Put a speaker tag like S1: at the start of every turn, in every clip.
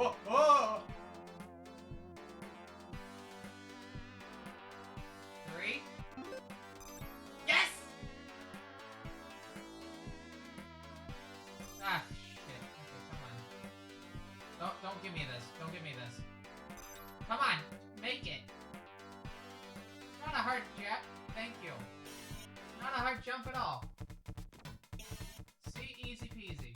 S1: Oh, oh. 3. Yes! Ah, shit. Okay, come on. Don't give me this. Don't give me this. Come on, make it. Not a hard jump. Thank you. Not a hard jump at all. See, easy peasy.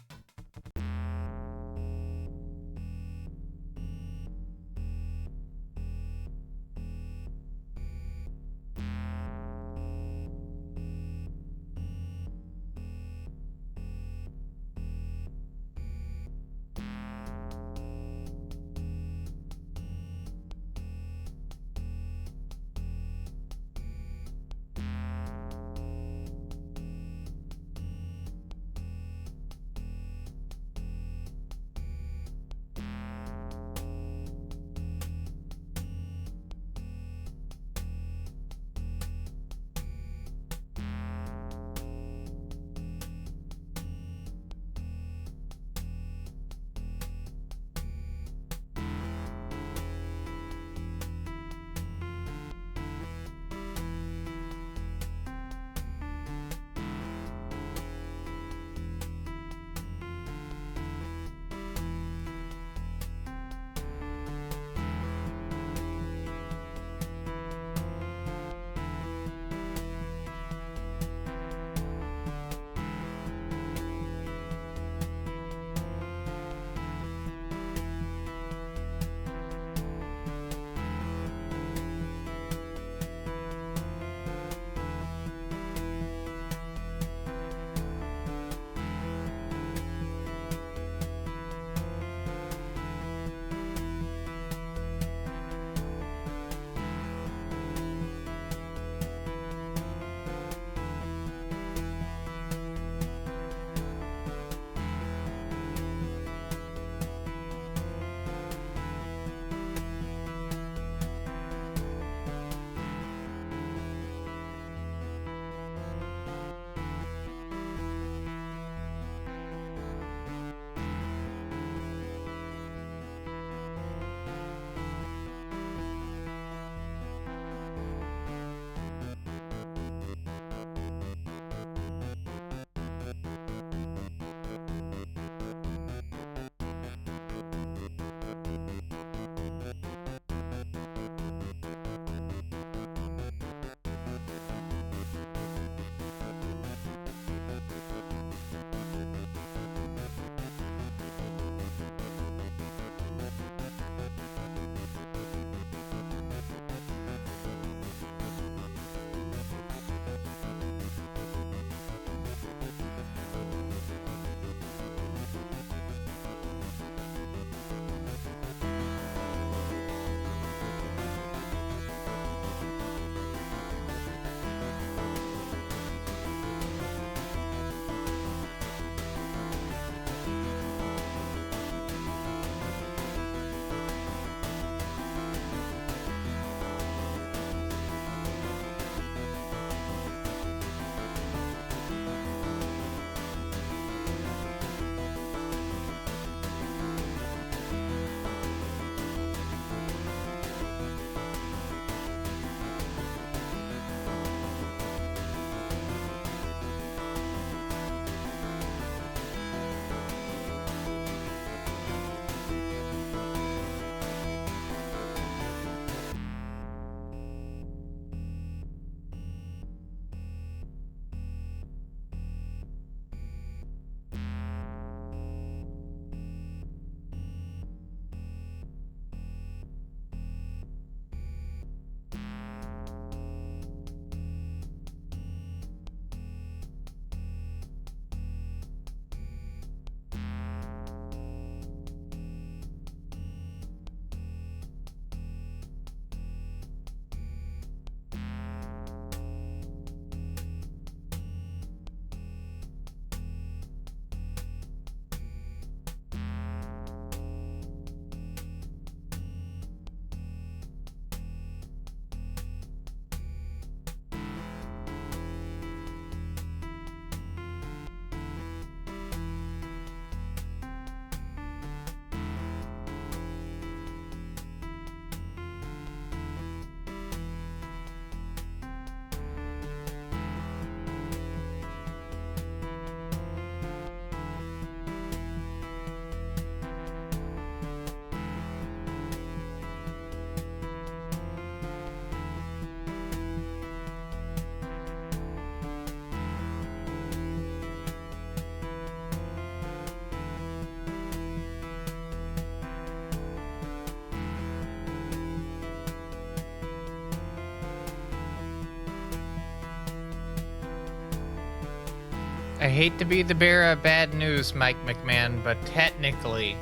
S1: I hate to be the bearer of bad news, Mike McMahon, but technically,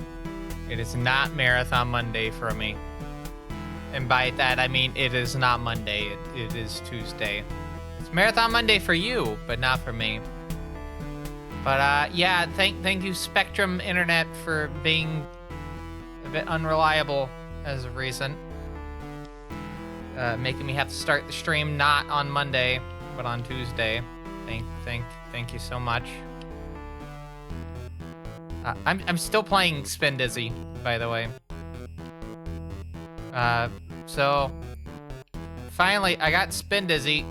S1: it is not Marathon Monday for me. And by that, I mean it is not Monday, it is Tuesday. It's Marathon Monday for you, but not for me. But yeah, thank you Spectrum Internet for being a bit unreliable as of recent. Making me have to start the stream not on Monday, but on Tuesday. Thank you so much. I'm still playing Spin Dizzy, by the way. So finally I got Spin Dizzy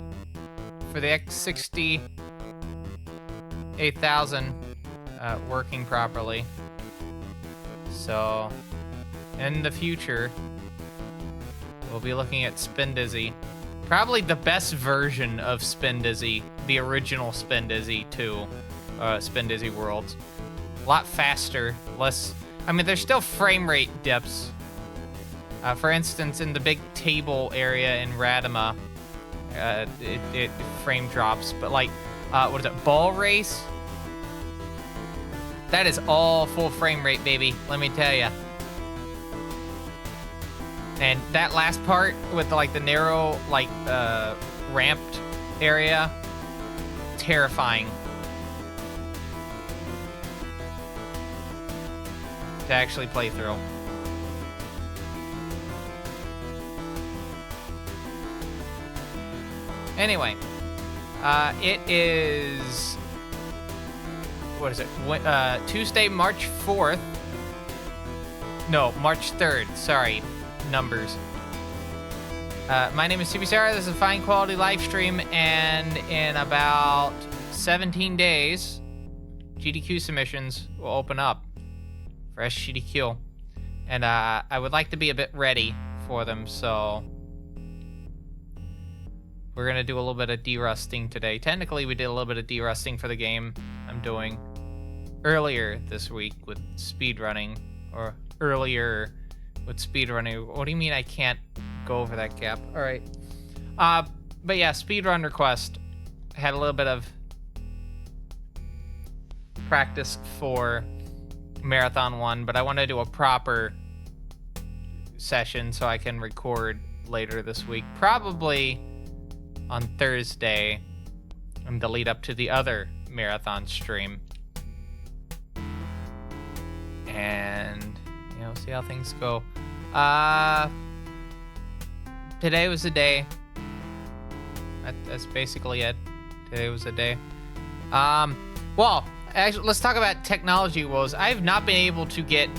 S1: for the X68000 working properly. So in the future, we'll be looking at Spin Dizzy. Probably the best version of Spin Dizzy, the original Spin Dizzy 2, Spin Dizzy Worlds. A lot faster, less... I mean, there's still frame rate dips. For instance, in the big table area in Radima, it frame drops. But like, what is it, Ball Race? That is all full frame rate, baby, let me tell ya. And that last part with the narrow, ramped area, terrifying to actually play through. Anyway, it is, what is it? Tuesday, March 4th. No, March 3rd. Sorry, numbers. My name is CBSara. This is a fine quality live stream, and in about 17 days, GDQ submissions will open up for SGDQ, and I would like to be a bit ready for them, so we're gonna do a little bit of derusting today. Technically, we did a little bit of derusting for the game I'm doing earlier this week with speedrunning, or earlier with speedrunning. What do you mean I can't go over that gap? All right. But yeah, speedrun request. I had a little bit of practice for Marathon 1, but I want to do a proper session so I can record later this week. Probably on Thursday in the lead up to the other Marathon stream. And, you know, see how things go. Today was the day. That's basically it. Today was the day. Well, actually, let's talk about technology woes. I've not been able to get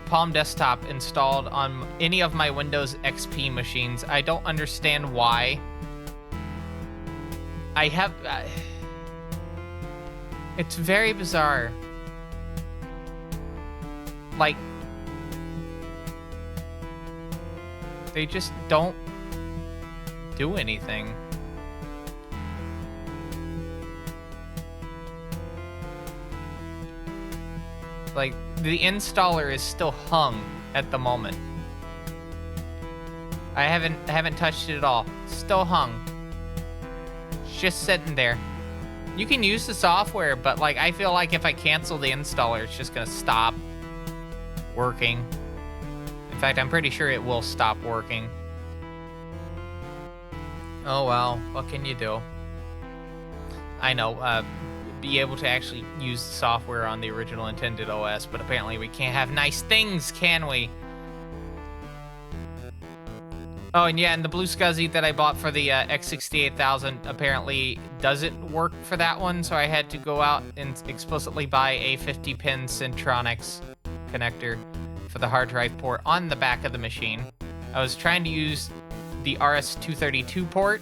S1: Palm Desktop installed on any of my Windows XP machines. I don't understand why. I have... it's very bizarre. Like, they just don't do anything. Like, the installer is still hung at the moment. I haven't touched it at all. Still hung. It's just sitting there. You can use the software, but like, I feel like if I cancel the installer, it's just gonna stop working. In fact, I'm pretty sure it will stop working. Oh well, what can you do? I know, be able to actually use the software on the original intended OS, but apparently we can't have nice things, can we? Oh, and yeah, and the Blue SCSI that I bought for the X68000 apparently doesn't work for that one, so I had to go out and explicitly buy a 50-pin Centronics connector for the hard drive port on the back of the machine. I was trying to use the RS-232 port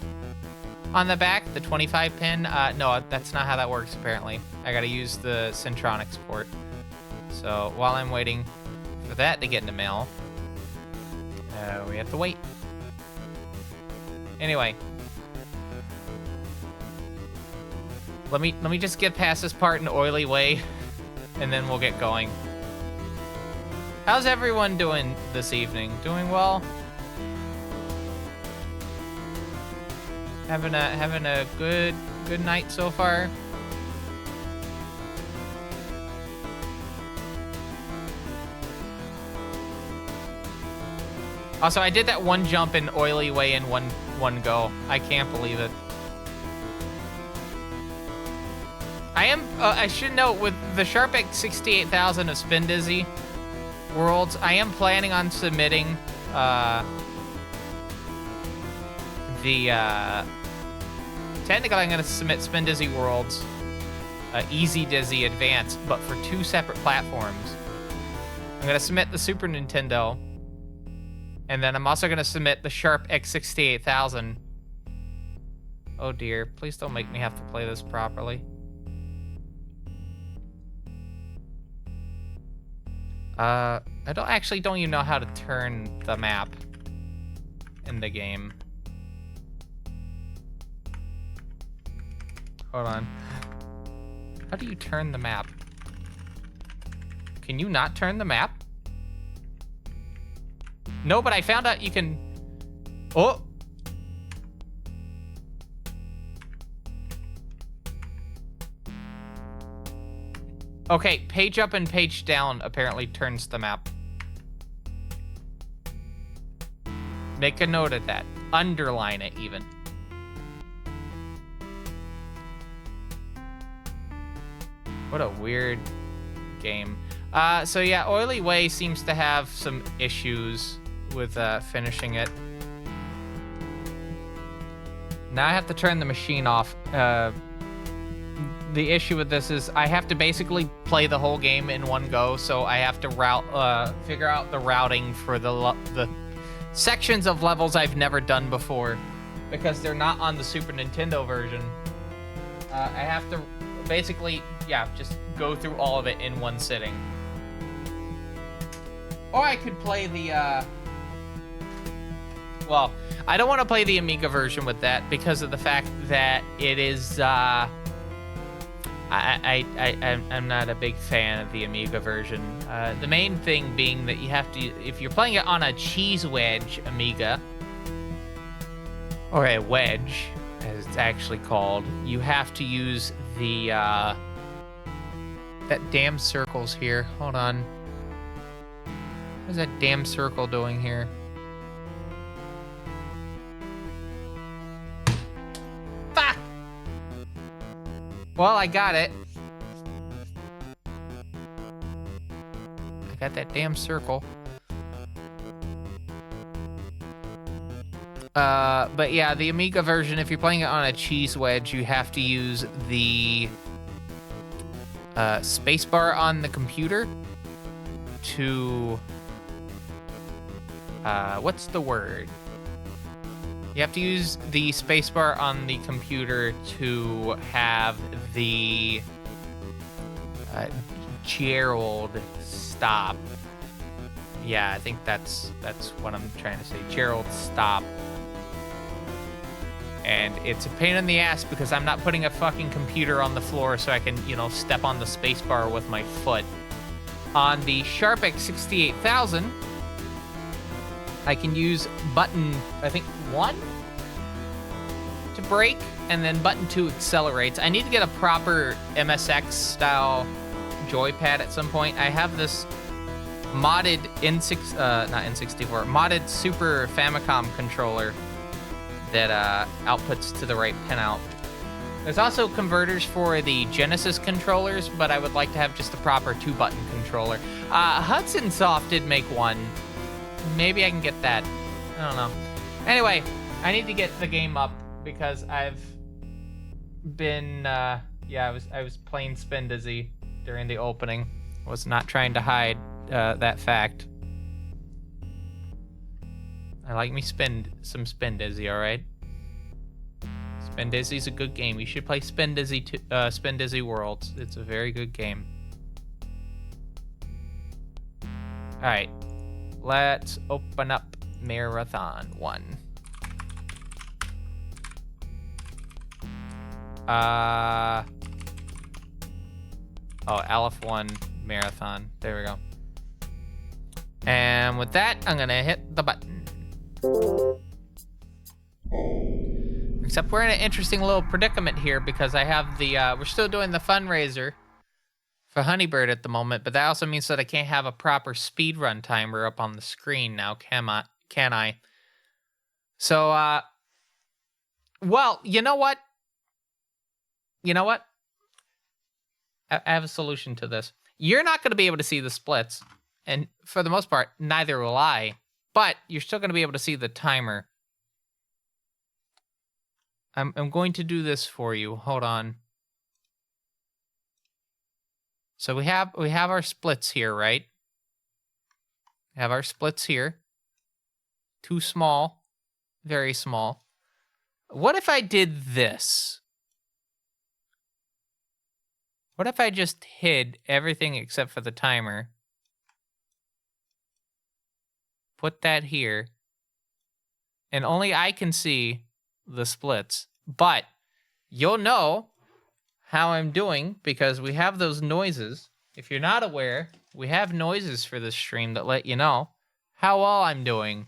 S1: on the back, the 25-pin. No, that's not how that works, apparently. I gotta use the Centronics port. So while I'm waiting for that to get in the mail, we have to wait. Anyway, let me just get past this part in an oily way, and then we'll get going. How's everyone doing this evening? Doing well? Having a good night so far? Also, I did that one jump in Oily Way in one go. I can't believe it. I should note, with the Sharpix 68,000 of Spin Dizzy Worlds, I am planning on submitting, technically I'm going to submit Spin Dizzy Worlds, Easy Dizzy Advance, but for 2 separate platforms. I'm going to submit the Super Nintendo, and then I'm also going to submit the Sharpix 68,000. Oh dear, please don't make me have to play this properly. I don't even know how to turn the map in the game. Hold on. How do you turn the map? Can you not turn the map? No, but I found out you can... Oh! Okay, page up and page down apparently turns the map. Make a note of that. Underline it, even. What a weird game. So yeah, Oily Way seems to have some issues with finishing it. Now I have to turn the machine off. The issue with this is I have to basically play the whole game in one go, so I have to figure out the routing for the sections of levels I've never done before, because they're not on the Super Nintendo version. I have to basically, yeah, just go through all of it in one sitting. Or I could play the, well, I don't want to play the Amiga version with that because of the fact that it is, I'm not a big fan of the Amiga version. The main thing being that you have to, if you're playing it on a cheese wedge Amiga, or a wedge, as it's actually called, you have to use the, that damn circle's here. Hold on. What is that damn circle doing here? Fuck! Well, I got it. I got that damn circle. But yeah, the Amiga version, if you're playing it on a cheese wedge, you have to use the spacebar on the computer to... what's the word? You have to use the spacebar on the computer to have the Gerald stop. Yeah, I think that's what I'm trying to say. Gerald stop. And it's a pain in the ass because I'm not putting a fucking computer on the floor so I can, you know, step on the spacebar with my foot. On the Sharpix 68,000, I can use button, I think, 1 to brake, and then button 2 accelerates. I need to get a proper MSX style joypad at some point. I have this modded modded Super Famicom controller that outputs to the right pinout. There's also converters for the Genesis controllers, but I would like to have just a proper 2-button controller. Hudson Soft did make one. Maybe I can get that. I don't know. Anyway, I need to get the game up because I've been, yeah, I was playing Spin Dizzy during the opening. I was not trying to hide that fact. I like me some Spin Dizzy, all right? Spin Dizzy's a good game. You should play Spin Dizzy Worlds. It's a very good game. All right. Let's open up Marathon 1. Oh, Aleph 1 Marathon. There we go. And with that, I'm gonna hit the button. Except we're in an interesting little predicament here because I have the, we're still doing the fundraiser for Honeybird at the moment, but that also means that I can't have a proper speedrun timer up on the screen now, can can I? So, well, you know what? You know what? I have a solution to this. You're not going to be able to see the splits, and for the most part, neither will I. But you're still going to be able to see the timer. I'm going to do this for you. Hold on. So we have our splits here, right? We have our splits here. Too small, very small. What if I did this? What if I just hid everything except for the timer? Put that here. And only I can see the splits. But you'll know how I'm doing because we have those noises. If you're not aware, we have noises for this stream that let you know how well I'm doing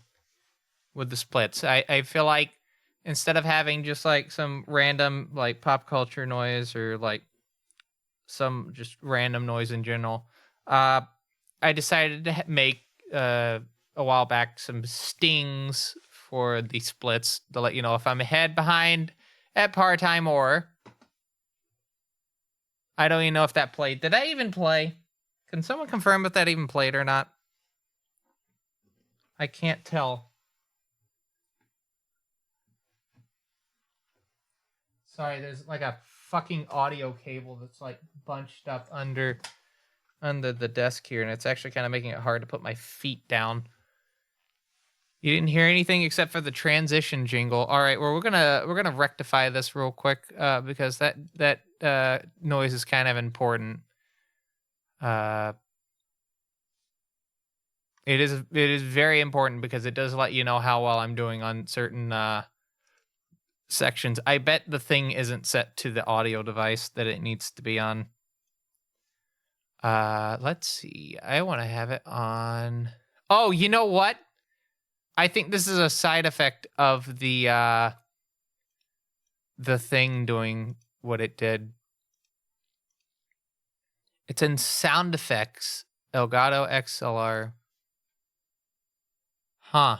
S1: with the splits. I feel like instead of having just like some random like pop culture noise or like some just random noise in general, I decided to make a while back some stings for the splits to let you know if I'm ahead, behind, at par time, or I don't even know if that played. Did I even play? Can someone confirm if that even played or not? I can't tell. Sorry, there's like a fucking audio cable that's like bunched up under the desk here, and it's actually kind of making it hard to put my feet down. You didn't hear anything except for the transition jingle. All right, well we're gonna rectify this real quick because that noise is kind of important. It is very important because it does let you know how well I'm doing on certain sections. I bet the thing isn't set to the audio device that it needs to be on. Let's see. I want to have it on. Oh, you know what? I think this is a side effect of the thing doing what it did. It's in sound effects, Elgato XLR. Huh.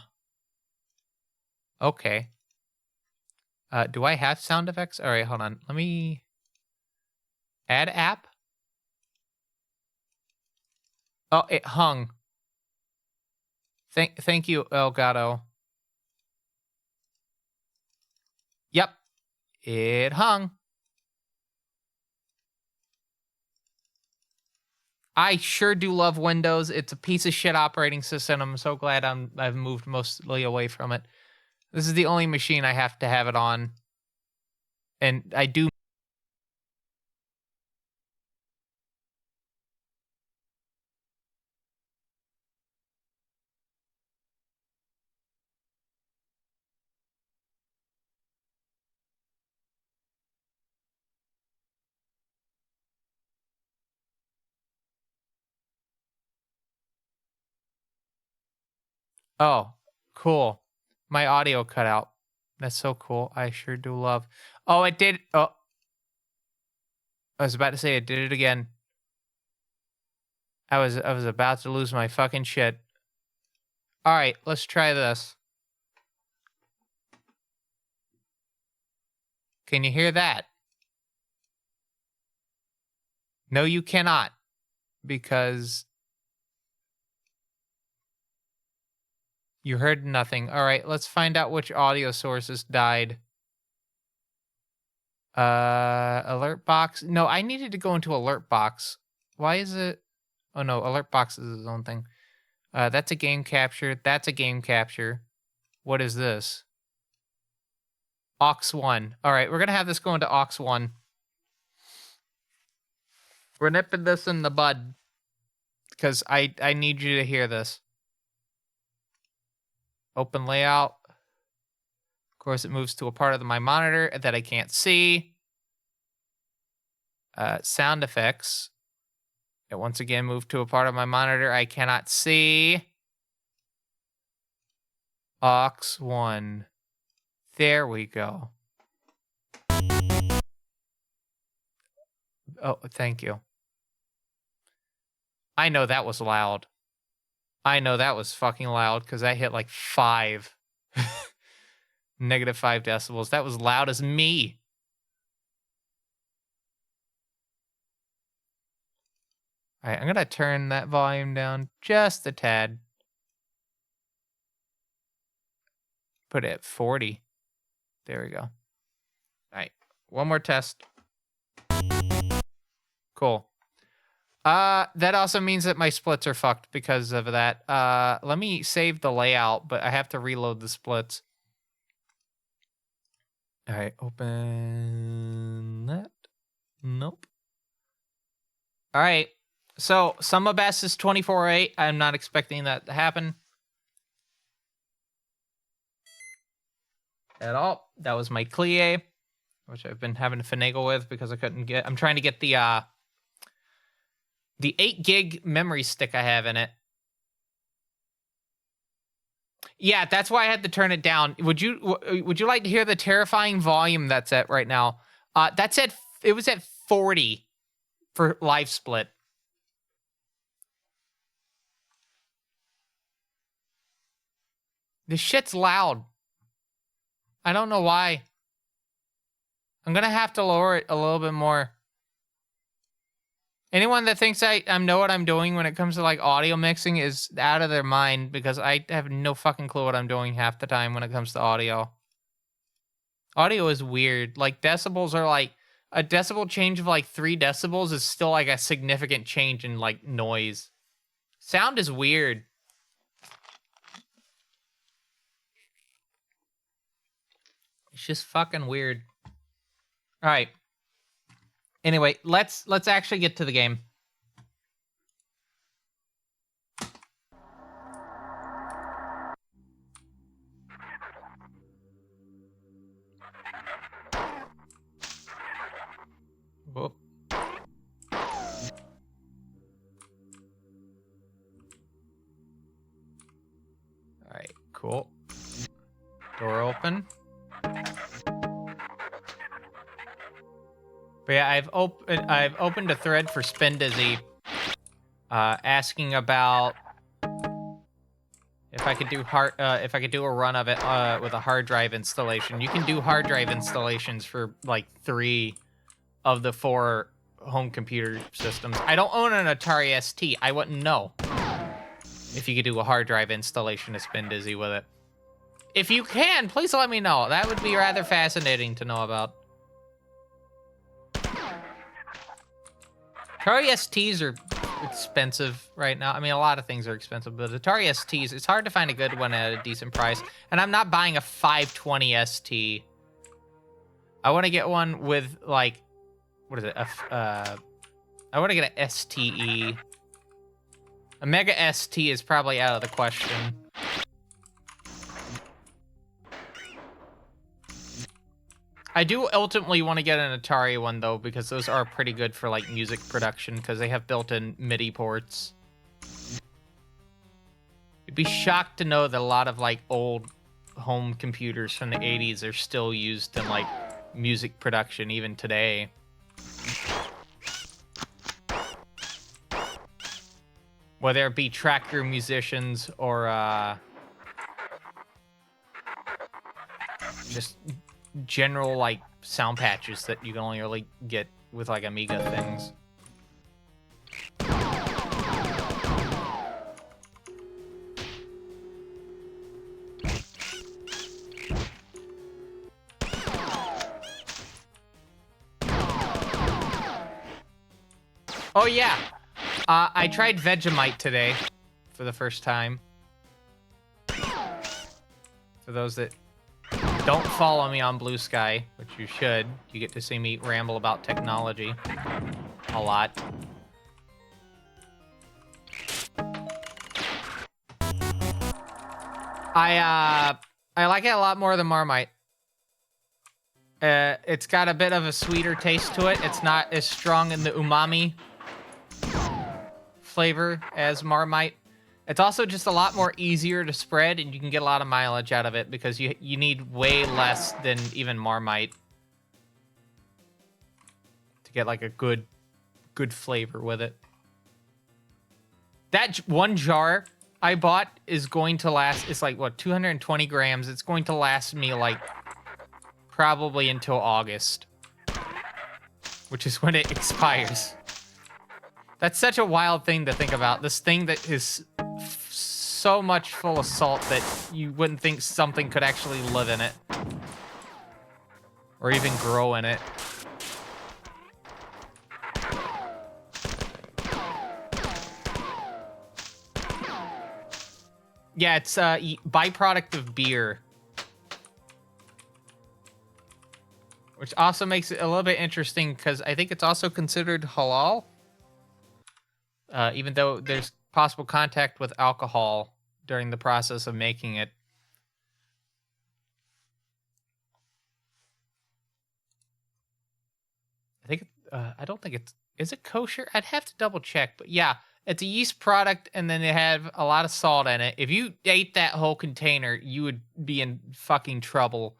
S1: Okay. Do I have sound effects? All right, hold on. Let me add app. Oh, it hung. Thank you, Elgato. Yep, it hung. I sure do love Windows. It's a piece of shit operating system. I'm so glad I've moved mostly away from it. This is the only machine I have to have it on. And I do. Oh, cool. My audio cut out. That's so cool. I sure do love. Oh, it did. Oh, I was about to say it did it again. I was about to lose my fucking shit. All right, let's try this. Can you hear that? No, you cannot, because you heard nothing. All right, let's find out which audio sources died. Alert box. No, I needed to go into alert box. Why is it? Oh no, alert box is its own thing. That's a game capture. That's a game capture. What is this? Aux 1. All right, we're going to have this go into Aux 1. We're nipping this in the bud because I need you to hear this. Open layout. Of course, it moves to a part of my monitor that I can't see. Sound effects. It once again moved to a part of my monitor I cannot see. Aux 1. There we go. Oh, thank you. I know that was loud.
S2: I know that was fucking loud because I hit like 5. -5 decibels. That was loud as me. All right, I'm going to turn that volume down just a tad. Put it at 40. There we go. All right, one more test. Cool. That also means that my splits are fucked because of that. Let me save the layout, but I have to reload the splits. All right, open that. Nope. All right. So sum of best is 24.8. I'm not expecting that to happen at all. That was my Clie, which I've been having to finagle with because I couldn't get. I'm trying to get the 8 gig memory stick I have in it. Yeah, that's why I had to turn it down. Would you like to hear the terrifying volume that's at right now? It was at 40 for live split. This shit's loud. I don't know why. I'm gonna have to lower it a little bit more. Anyone that thinks I know what I'm doing when it comes to like audio mixing is out of their mind because I have no fucking clue what I'm doing half the time when it comes to audio. Audio is weird. Like decibels are like a decibel change of like 3 decibels is still like a significant change in like noise. Sound is weird. It's just fucking weird. All right. Anyway, let's actually get to the game. Whoop. All right, cool. Door open. But yeah, I've opened a thread for Spin Dizzy, asking about if I could do a run of it with a hard drive installation. You can do hard drive installations for like 3 of the 4 home computer systems. I don't own an Atari ST. I wouldn't know if you could do a hard drive installation of Spin Dizzy with it. If you can, please let me know. That would be rather fascinating to know about. Atari STs are expensive right now. I mean, a lot of things are expensive, but Atari STs, it's hard to find a good one at a decent price. And I'm not buying a 520 ST. I want to get one with, like, what is it? I want to get an STE. A Mega ST is probably out of the question. I do ultimately want to get an Atari one, though, because those are pretty good for, like, music production, because they have built-in MIDI ports. You'd be shocked to know that a lot of, like, old home computers from the 80s are still used in, like, music production, even today. Whether it be track room musicians or, just general like sound patches that you can only really get with like Amiga things. Oh yeah, I tried Vegemite today for the first time. For those that don't follow me on Blue Sky, which you should. You get to see me ramble about technology a lot. I like it a lot more than Marmite. It's got a bit of a sweeter taste to it. It's not as strong in the umami flavor as Marmite. It's also just a lot more easier to spread, and you can get a lot of mileage out of it because you need way less than even Marmite to get like a good flavor with it. That one jar I bought is going to last. It's like, what, 220 grams. It's going to last me, like, probably until August, which is when it expires. That's such a wild thing to think about. This thing that is so much full of salt that you wouldn't think something could actually live in it. Or even grow in it. Yeah, it's a byproduct of beer. Which also makes it a little bit interesting because I think it's also considered halal. Even though there's possible contact with alcohol during the process of making it. I don't think is it kosher? I'd have to double check, but yeah, it's a yeast product and then they have a lot of salt in it. If you ate that whole container, you would be in fucking trouble.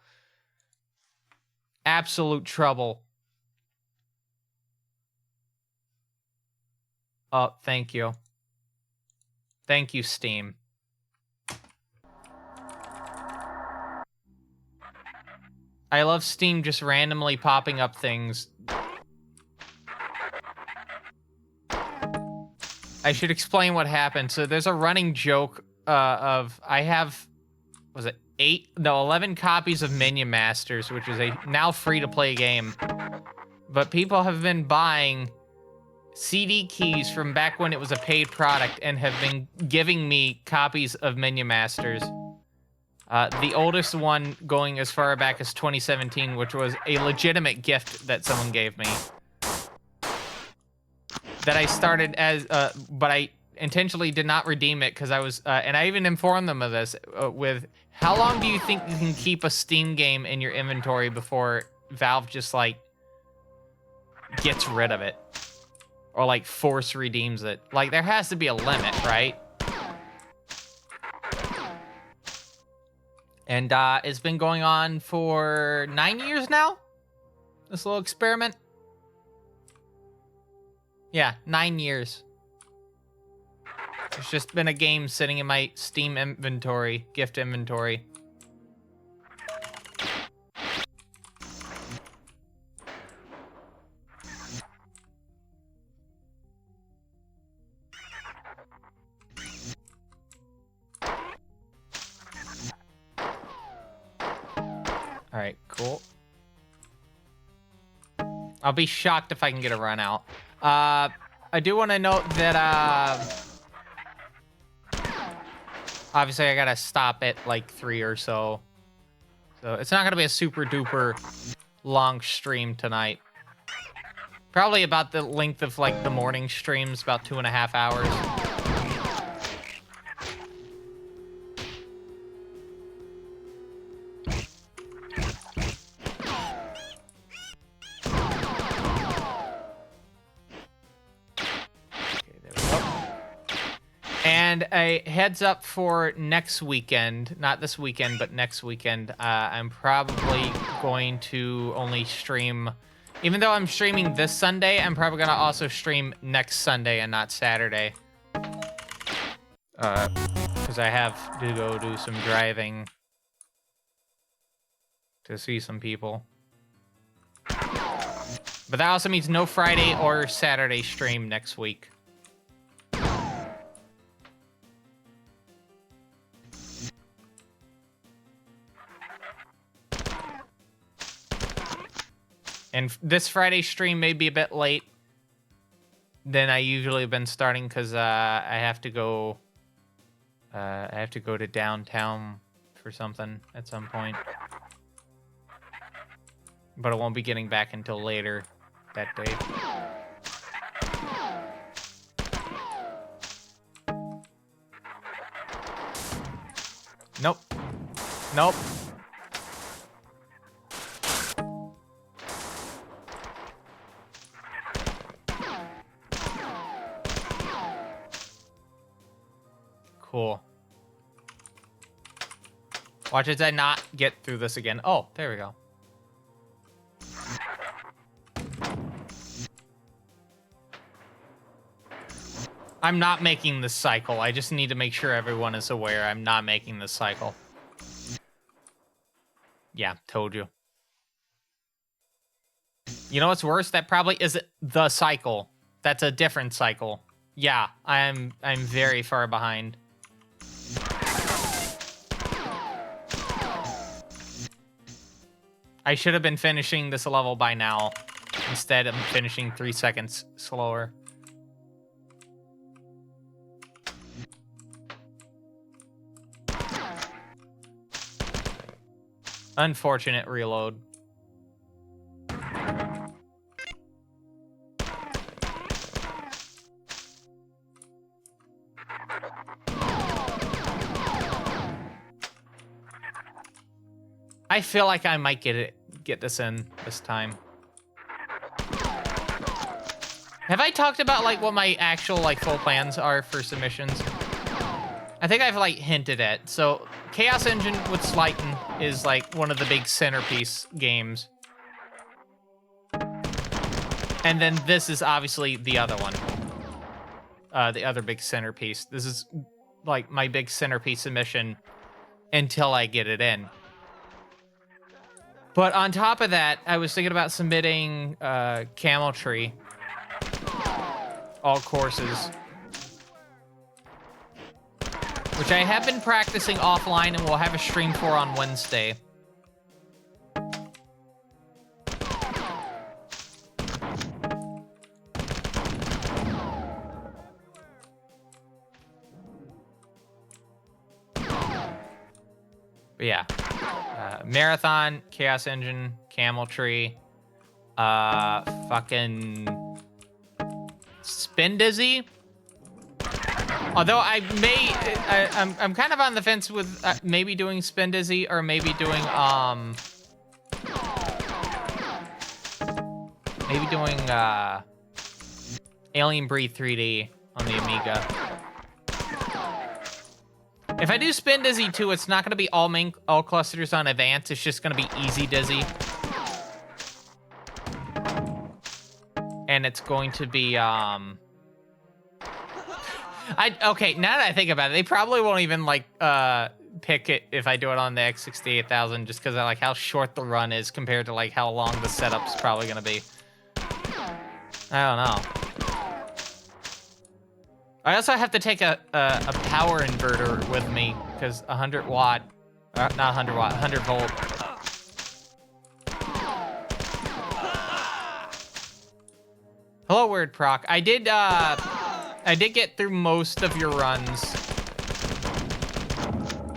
S2: Absolute trouble. Oh, thank you. Thank you, Steam. I love Steam just randomly popping up things. I should explain what happened. So there's a running joke of I have, was it 11 copies of Minion Masters, which is a now free-to-play game. But people have been buying CD keys from back when it was a paid product and have been giving me copies of Minion Masters. The oldest one going as far back as 2017, which was a legitimate gift that someone gave me. That I started as, but I intentionally did not redeem it because I was, and I even informed them of this, with how long do you think you can keep a Steam game in your inventory before Valve just, like, gets rid of it? Or, like, force redeems it? Like, there has to be a limit, right? And it's been going on for 9 years now? This little experiment? Yeah, 9 years. There's just been a game sitting in my Steam inventory, gift inventory. Alright, cool. I'll be shocked if I can get a run out. I do want to note that, obviously I gotta stop at like 3 or so. So it's not gonna be a super duper long stream tonight. Probably about the length of like the morning streams, about 2.5 hours. And a heads up for next weekend, not this weekend, but next weekend, I'm probably going to only stream, even though I'm streaming this Sunday, I'm probably going to also stream next Sunday and not Saturday. Because I have to go do some driving to see some people. But that also means no Friday or Saturday stream next week. And this Friday stream may be a bit late than I usually have been starting because I have to go. I have to go to downtown for something at some point, but I won't be getting back until later that day. Nope. Nope. Cool. Watch as I not get through this again. Oh, there we go. I'm not making this cycle. I just need to make sure everyone is aware I'm not making this cycle. Yeah, told you. You know what's worse? That probably isn't the cycle. That's a different cycle. Yeah, I'm very far behind. I should have been finishing this level by now. Instead, I'm finishing 3 seconds slower. Unfortunate reload. I feel like I might get this in this time. Have I talked about like what my actual like full plans are for submissions? I think I've like hinted at. So Chaos Engine with Slighten is like one of the big centerpiece games. And then this is obviously the other one. The other big centerpiece. This is like my big centerpiece submission until I get it in. But on top of that, I was thinking about submitting Camel Tree. All courses. Which I have been practicing offline and we'll have a stream for on Wednesday. But yeah. Marathon, Chaos Engine, Camel Tree, fucking Spin Dizzy. Although I'm kind of on the fence with maybe doing Spin Dizzy or maybe doing Alien Breed 3D on the Amiga. If I do Spin Dizzy too, it's not going to be all clusters on Advance. It's just going to be Easy Dizzy. And it's going to be, okay, now that I think about it, they probably won't even, like, pick it if I do it on the X68000 just because of, like, how short the run is compared to, like, how long the setup's probably going to be. I don't know. I also have to take a power inverter with me because 100 watt, not 100 watt, 100 volt. Hello, Word Proc. I did get through most of your runs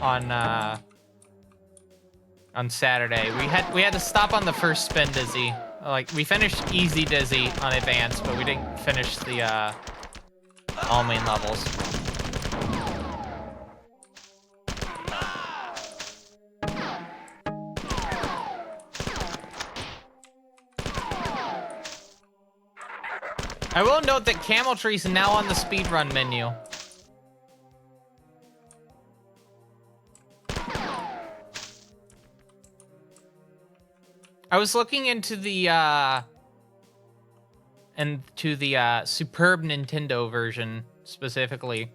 S2: on Saturday. We had to stop on the first Spin Dizzy. Like we finished Easy Dizzy on Advance, but we didn't finish the all main levels. I will note that Camel Tree is now on the speedrun menu. I was looking into the Superb Nintendo version specifically,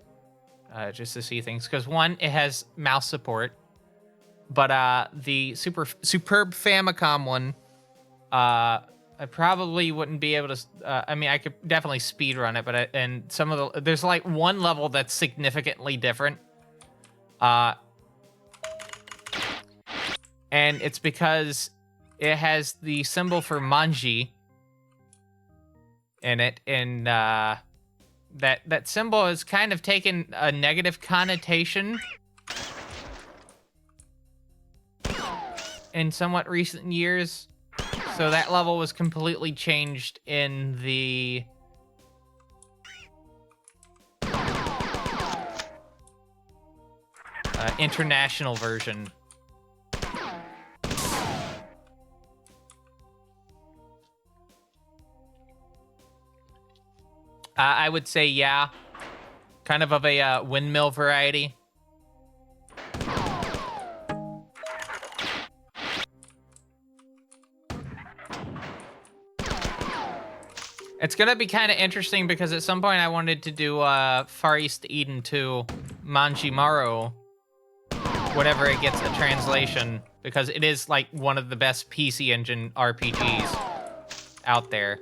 S2: just to see things. Because one, it has mouse support, but the Superb Famicom one, I probably wouldn't be able to. I mean, I could definitely speedrun it, but and some of the there's like one level that's significantly different, and it's because it has the symbol for Manji in it, and that symbol has kind of taken a negative connotation in somewhat recent years. So that level was completely changed in the international version. I would say, yeah. Kind of a windmill variety. It's gonna be kind of interesting because at some point I wanted to do Far East Eden 2 Manjimaru, whenever it gets a translation, because it is like one of the best PC Engine RPGs out there.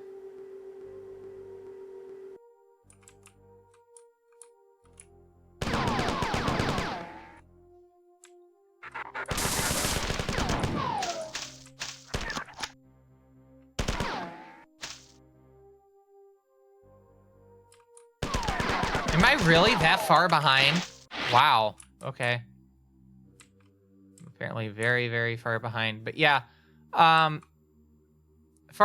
S2: Am I really that far behind? Wow. Okay. Apparently very, very far behind. But yeah, Far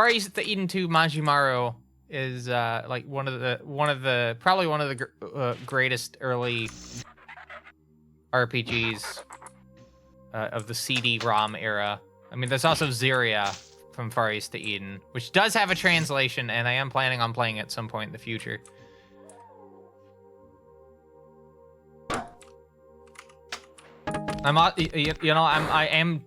S2: East the Eden 2 Manjimaru is like one of the probably one of the greatest early RPGs of the CD-ROM era. I mean, there's also Zyria from Far East to Eden, which does have a translation, and I am planning on playing it at some point in the future. I am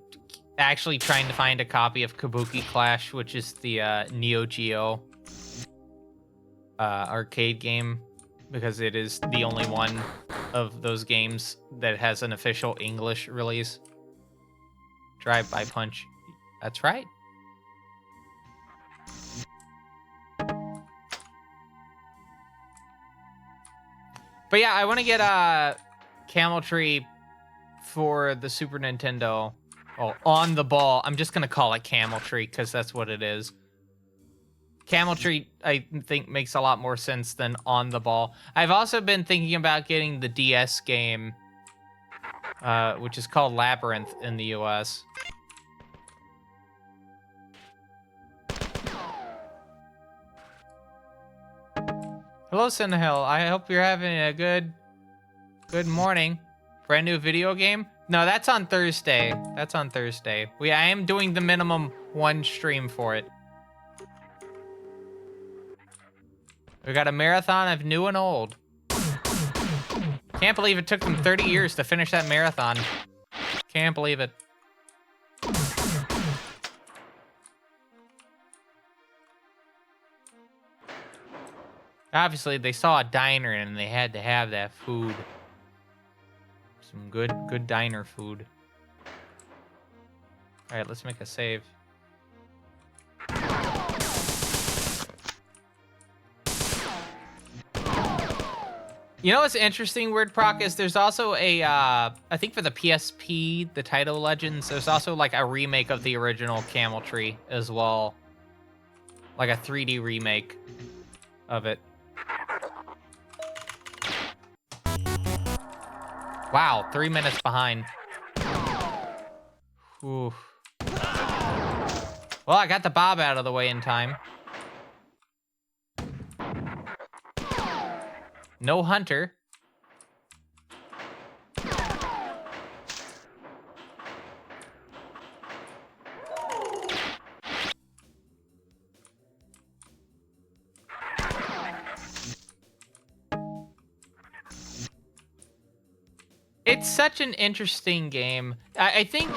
S2: actually trying to find a copy of Kabuki Clash, which is the Neo Geo arcade game, because it is the only one of those games that has an official English release. Drive-by Punch. That's right. But yeah, I want to get Camel Tree for the Super Nintendo. Oh, On the Ball. I'm just gonna call it Camel Tree because that's what it is. Camel Tree, I think, makes a lot more sense than On the Ball. I've also been thinking about getting the DS game, which is called Labyrinth in the US. Hello, Sinhill. I hope you're having a good morning. Brand new video game? No, that's on Thursday. That's on Thursday. I am doing the minimum one stream for it. We got a marathon of new and old. Can't believe it took them 30 years to finish that marathon. Can't believe it. Obviously, they saw a diner and they had to have that food. Some good diner food. All right, let's make a save. You know what's interesting, Weird Proc, is there's also a, I think for the PSP, the Taito Legends, there's also like a remake of the original Camel Tree as well. Like a 3D remake of it. Wow, 3 minutes behind. Ooh. Well, I got the Bob out of the way in time. No Hunter. It's such an interesting game. I think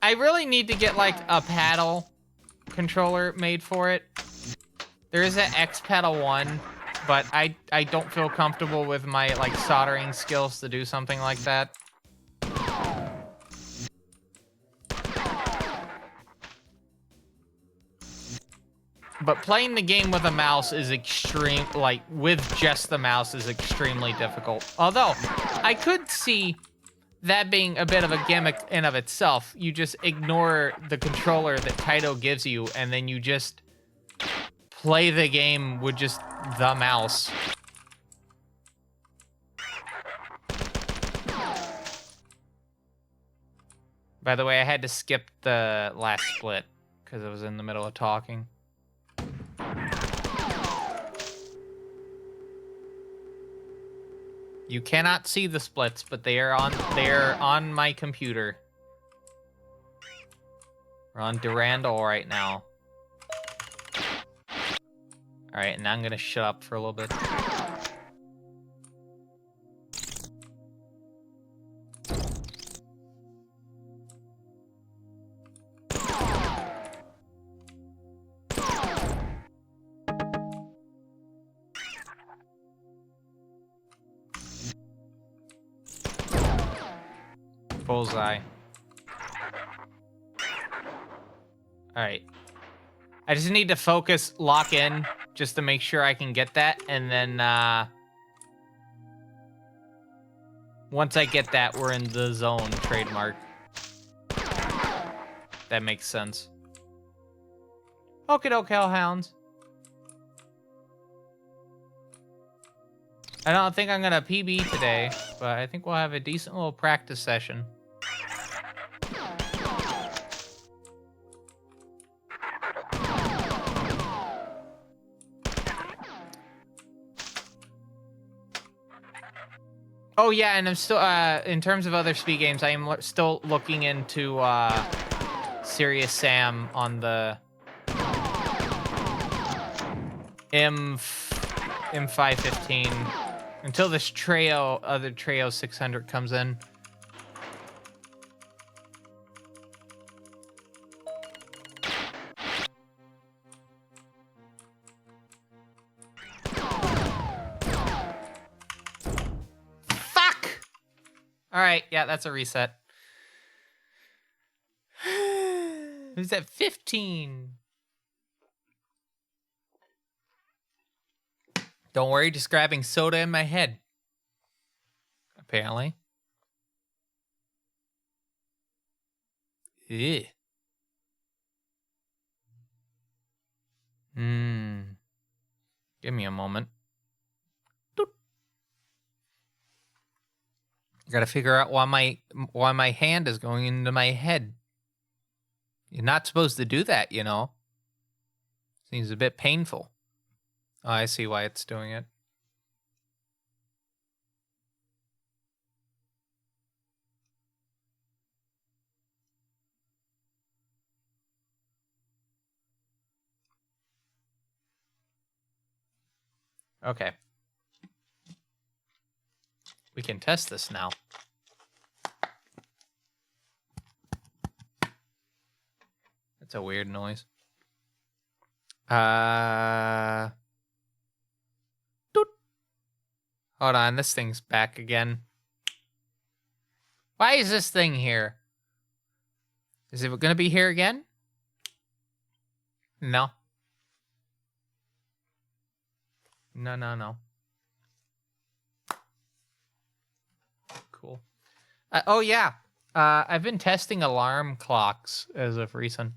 S2: I really need to get like a paddle controller made for it. There is an X Pedal 1, but I don't feel comfortable with my like soldering skills to do something like that. But playing the game with a mouse is with just the mouse is extremely difficult. Although, I could see that being a bit of a gimmick in of itself. You just ignore the controller that Taito gives you, and then you just play the game with just the mouse. By the way, I had to skip the last split because I was in the middle of talking. You cannot see the splits, but they are on my computer. We're on Durandal right now. Alright, now I'm gonna shut up for a little bit. Bullseye. Alright. I just need to focus, lock in, just to make sure I can get that, and then, once I get that, we're in the zone trademark. That makes sense. Okie doke, hellhounds. I don't think I'm gonna PB today, but I think we'll have a decent little practice session. Oh yeah, and I'm still, in terms of other speed games, I am still looking into, Serious Sam on the M515 until this other Treo 600 comes in. Fuck! Alright, yeah, that's a reset. Who's at 15? Don't worry, just grabbing soda in my head. Apparently. Ew. Give me a moment. Doot. I gotta figure out why my hand is going into my head. You're not supposed to do that, you know. Seems a bit painful. Oh, I see why it's doing it. Okay. We can test this now. That's a weird noise. Doot. Hold on, this thing's back again. Why is this thing here? Is it gonna be here again? No. No. Cool. Oh yeah. I've been testing alarm clocks as of recent.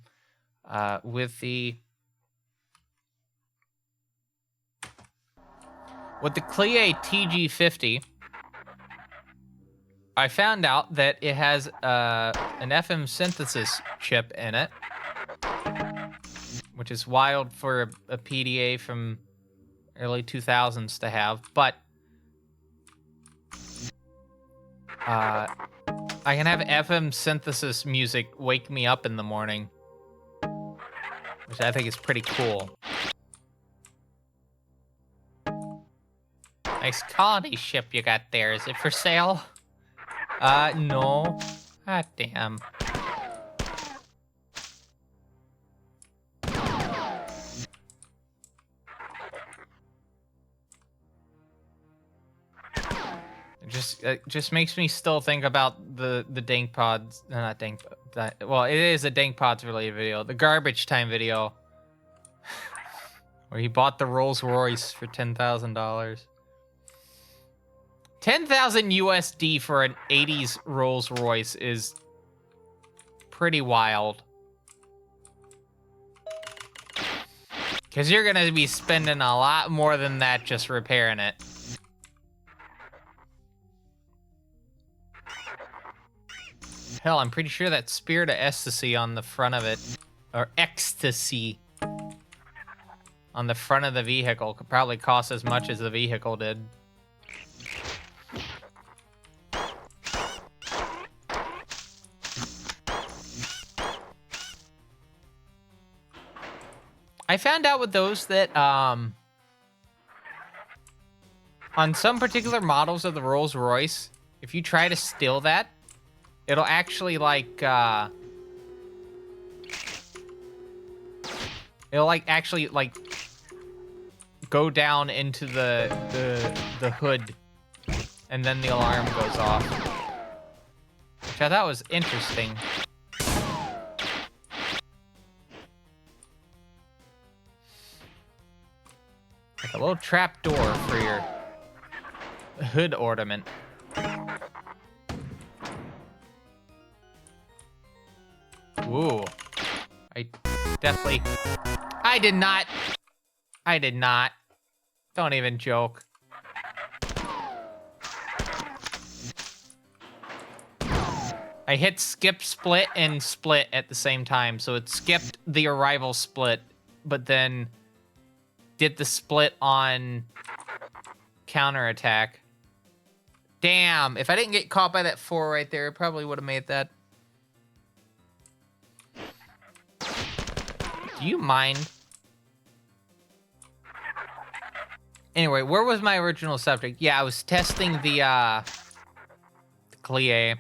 S2: With the Clie TG50, I found out that it has an FM synthesis chip in it, which is wild for a PDA from early 2000s to have, but I can have FM synthesis music wake me up in the morning, which I think is pretty cool. Nice colony ship you got there. Is it for sale? No. God damn. It just makes me still think about the Dank Pods, not Dank, well, it is a Dank Pods related video, the Garbage Time video, where he bought the Rolls Royce for $10,000. 10,000 USD for an 80s Rolls Royce is pretty wild. Because you're gonna be spending a lot more than that just repairing it. Hell, I'm pretty sure that Spirit of Ecstasy on the front of it, or Ecstasy on the front of the vehicle could probably cost as much as the vehicle did. I found out with those that, on some particular models of the Rolls Royce, if you try to steal that, it'll actually, like, go down into the hood, and then the alarm goes off. Which which I thought was interesting. Like a little trap door for your hood ornament. Ooh. I did not. Don't even joke. I hit skip split and split at the same time, so it skipped the arrival split, but then did the split on counterattack. Damn, if I didn't get caught by that 4 right there, it probably would have made that. Do you mind? Anyway, where was my original subject? Yeah, I was testing the Clie.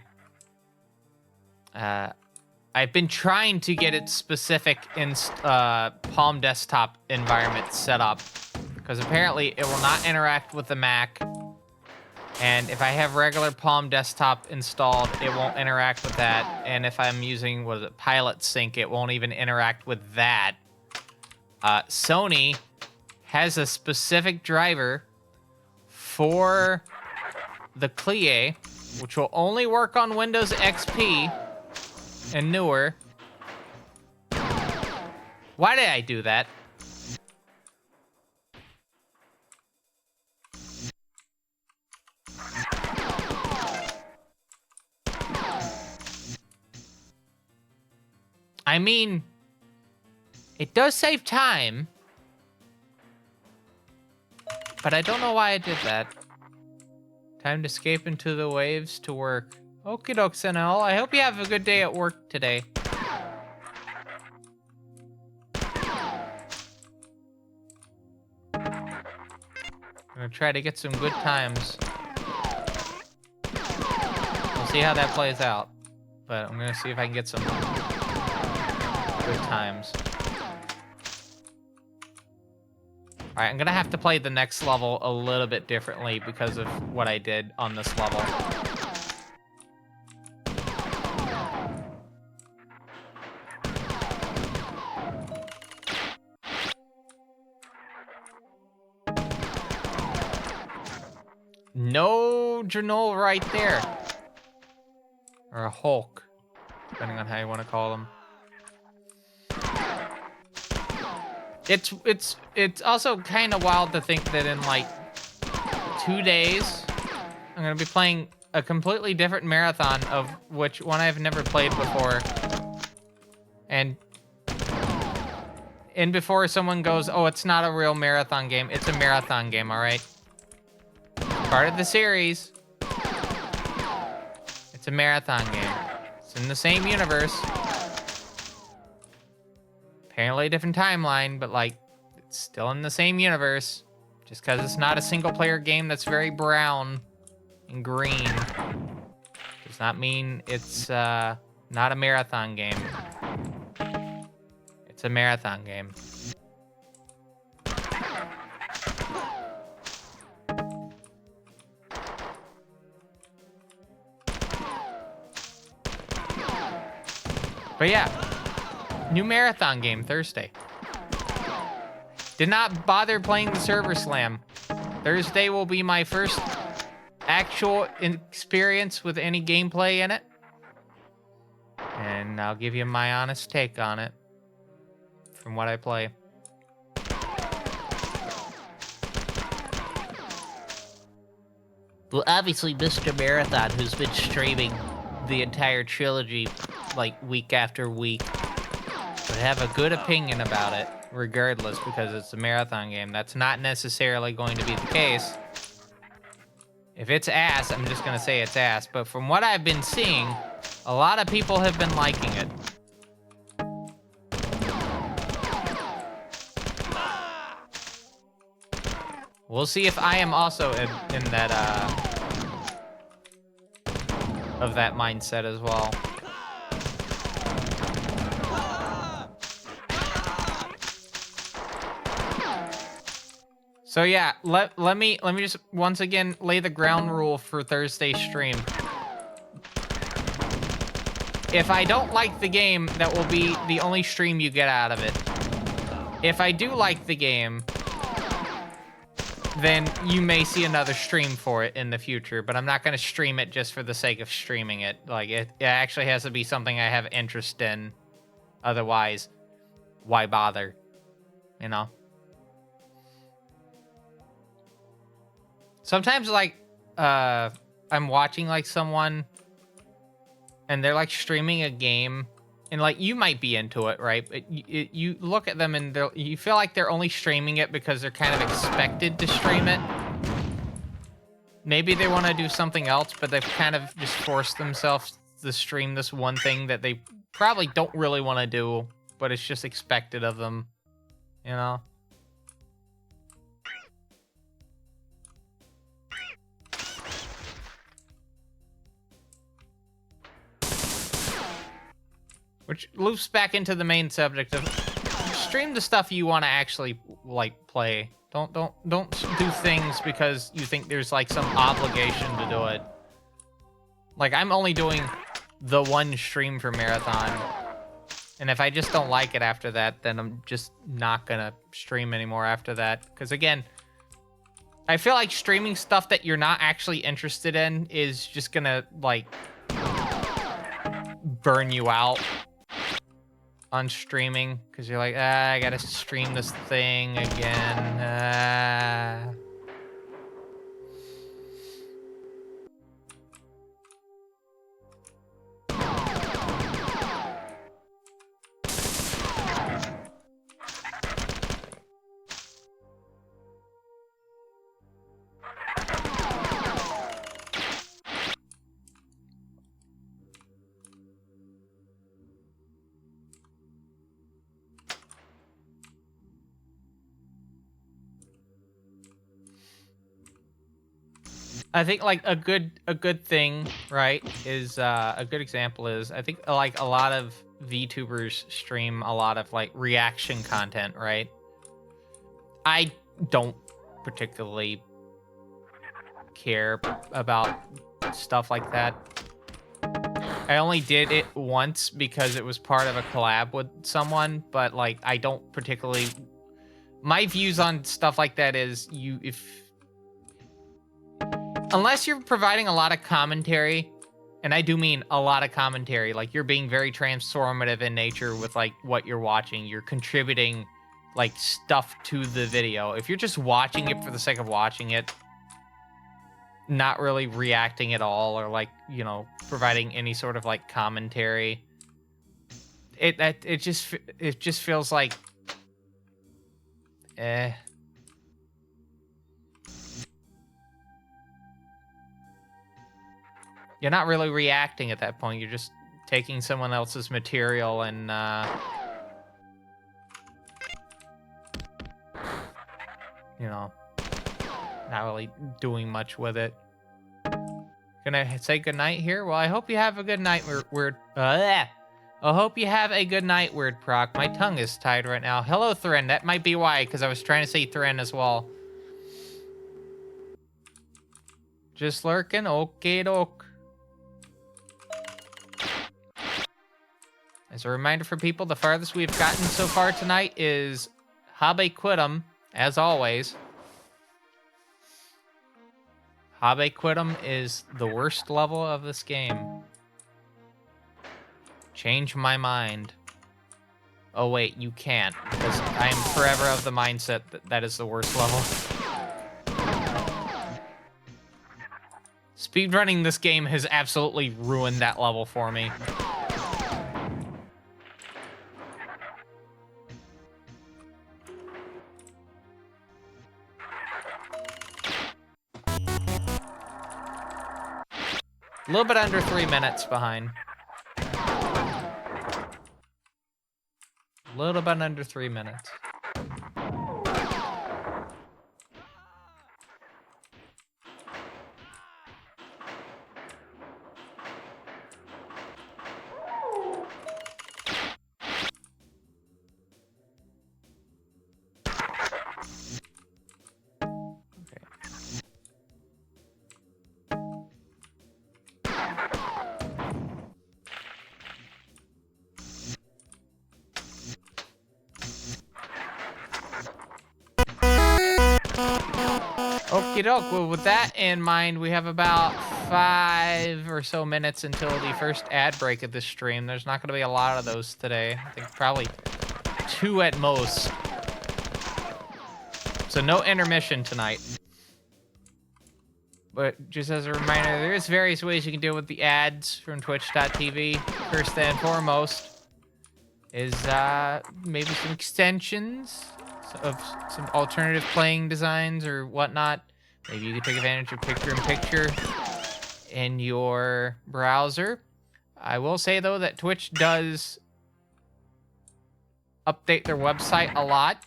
S2: I've been trying to get it specific in Palm desktop environment set up, because apparently it will not interact with the Mac. And if I have regular Palm desktop installed, it won't interact with that. And if I'm using, what is it, Pilot Sync, it won't even interact with that. Sony has a specific driver for the Clie, which will only work on Windows XP and newer. Why did I do that? I mean, it does save time, but I don't know why I did that. Time to escape into the waves to work. Okie doke, Senel. I hope you have a good day at work today. I'm gonna try to get some good times. We'll see how that plays out. But I'm gonna see if I can get some good times. Alright, I'm gonna have to play the next level a little bit differently because of what I did on this level. No Janol right there. Or a Hulk, depending on how you want to call them. It's also kind of wild to think that in like 2 days, I'm gonna be playing a completely different marathon, of which one I've never played before. And before someone goes, oh, it's not a real marathon game, it's a marathon game, all right? Part of the series. It's a marathon game. It's in the same universe. Apparently a different timeline, but like, it's still in the same universe. Just because it's not a single player game that's very brown and green does not mean it's not a marathon game. It's a marathon game. But yeah, new marathon game Thursday. Did not bother playing the server slam. Thursday will be my first actual experience with any gameplay in it. And I'll give you my honest take on it from what I play. Well, obviously, Mr. Marathon, who's been streaming the entire trilogy like week after week, would have a good opinion about it regardless, because it's a marathon game. That's not necessarily going to be the case. If it's ass, I'm just gonna say it's ass, but from what I've been seeing, a lot of people have been liking it. We'll see if I am also in that of that mindset as well. So yeah, let me just once again lay the ground rule for Thursday's stream. If I don't like the game, that will be the only stream you get out of it. If I do like the game, then you may see another stream for it in the future, but I'm not going to stream it just for the sake of streaming it. Like, it actually has to be something I have interest in. Otherwise, why bother? You know? Sometimes, like, I'm watching, like, someone, and they're, like, streaming a game, and, like, you might be into it, right? But you look at them, and you feel like they're only streaming it because they're kind of expected to stream it. Maybe they want to do something else, but they've kind of just forced themselves to stream this one thing that they probably don't really want to do, but it's just expected of them, you know? Which loops back into the main subject of stream the stuff you want to actually, like, play. Don't do things because you think there's, like, some obligation to do it. Like, I'm only doing the one stream for Marathon. And if I just don't like it after that, then I'm just not gonna stream anymore after that. Because, again, I feel like streaming stuff that you're not actually interested in is just gonna, like, burn you out on streaming, because you're like, I gotta stream this thing again. I think, like, a good thing, right, is a good example is, I think, like, a lot of VTubers stream a lot of, like, reaction content, right? I don't particularly care about stuff like that. I only did it once because it was part of a collab with someone, but, like, I don't particularly... My views on stuff like that is, unless you're providing a lot of commentary, and I do mean a lot of commentary, like, you're being very transformative in nature with, like, what you're watching. You're contributing, like, stuff to the video. If you're just watching it for the sake of watching it, not really reacting at all, or, like, you know, providing any sort of, like, commentary, it just feels like, You're not really reacting at that point. You're just taking someone else's material and, you know, not really doing much with it. Gonna say goodnight here? Well, I hope you have a good night, Weird. I hope you have a good night, Weird Proc. My tongue is tied right now. Hello, Thren. That might be why, because I was trying to say Thren as well. Just lurking? Okay, doke. As a reminder for people, the farthest we've gotten so far tonight is Habe Quidem, as always. Habe Quidem is the worst level of this game. Change my mind. Oh wait, you can't, because I am forever of the mindset that that is the worst level. Speedrunning this game has absolutely ruined that level for me. A little bit under 3 minutes behind. A little bit under 3 minutes. Okie doke. Well, with that in mind, we have about 5 or so minutes until the first ad break of this stream. There's not going to be a lot of those today. I think probably 2 at most. So no intermission tonight. But just as a reminder, there is various ways you can deal with the ads from twitch.tv. First and foremost is maybe some extensions of some alternative playing designs or whatnot. Maybe you could take advantage of picture-in-picture in your browser. I will say, though, that Twitch does update their website a lot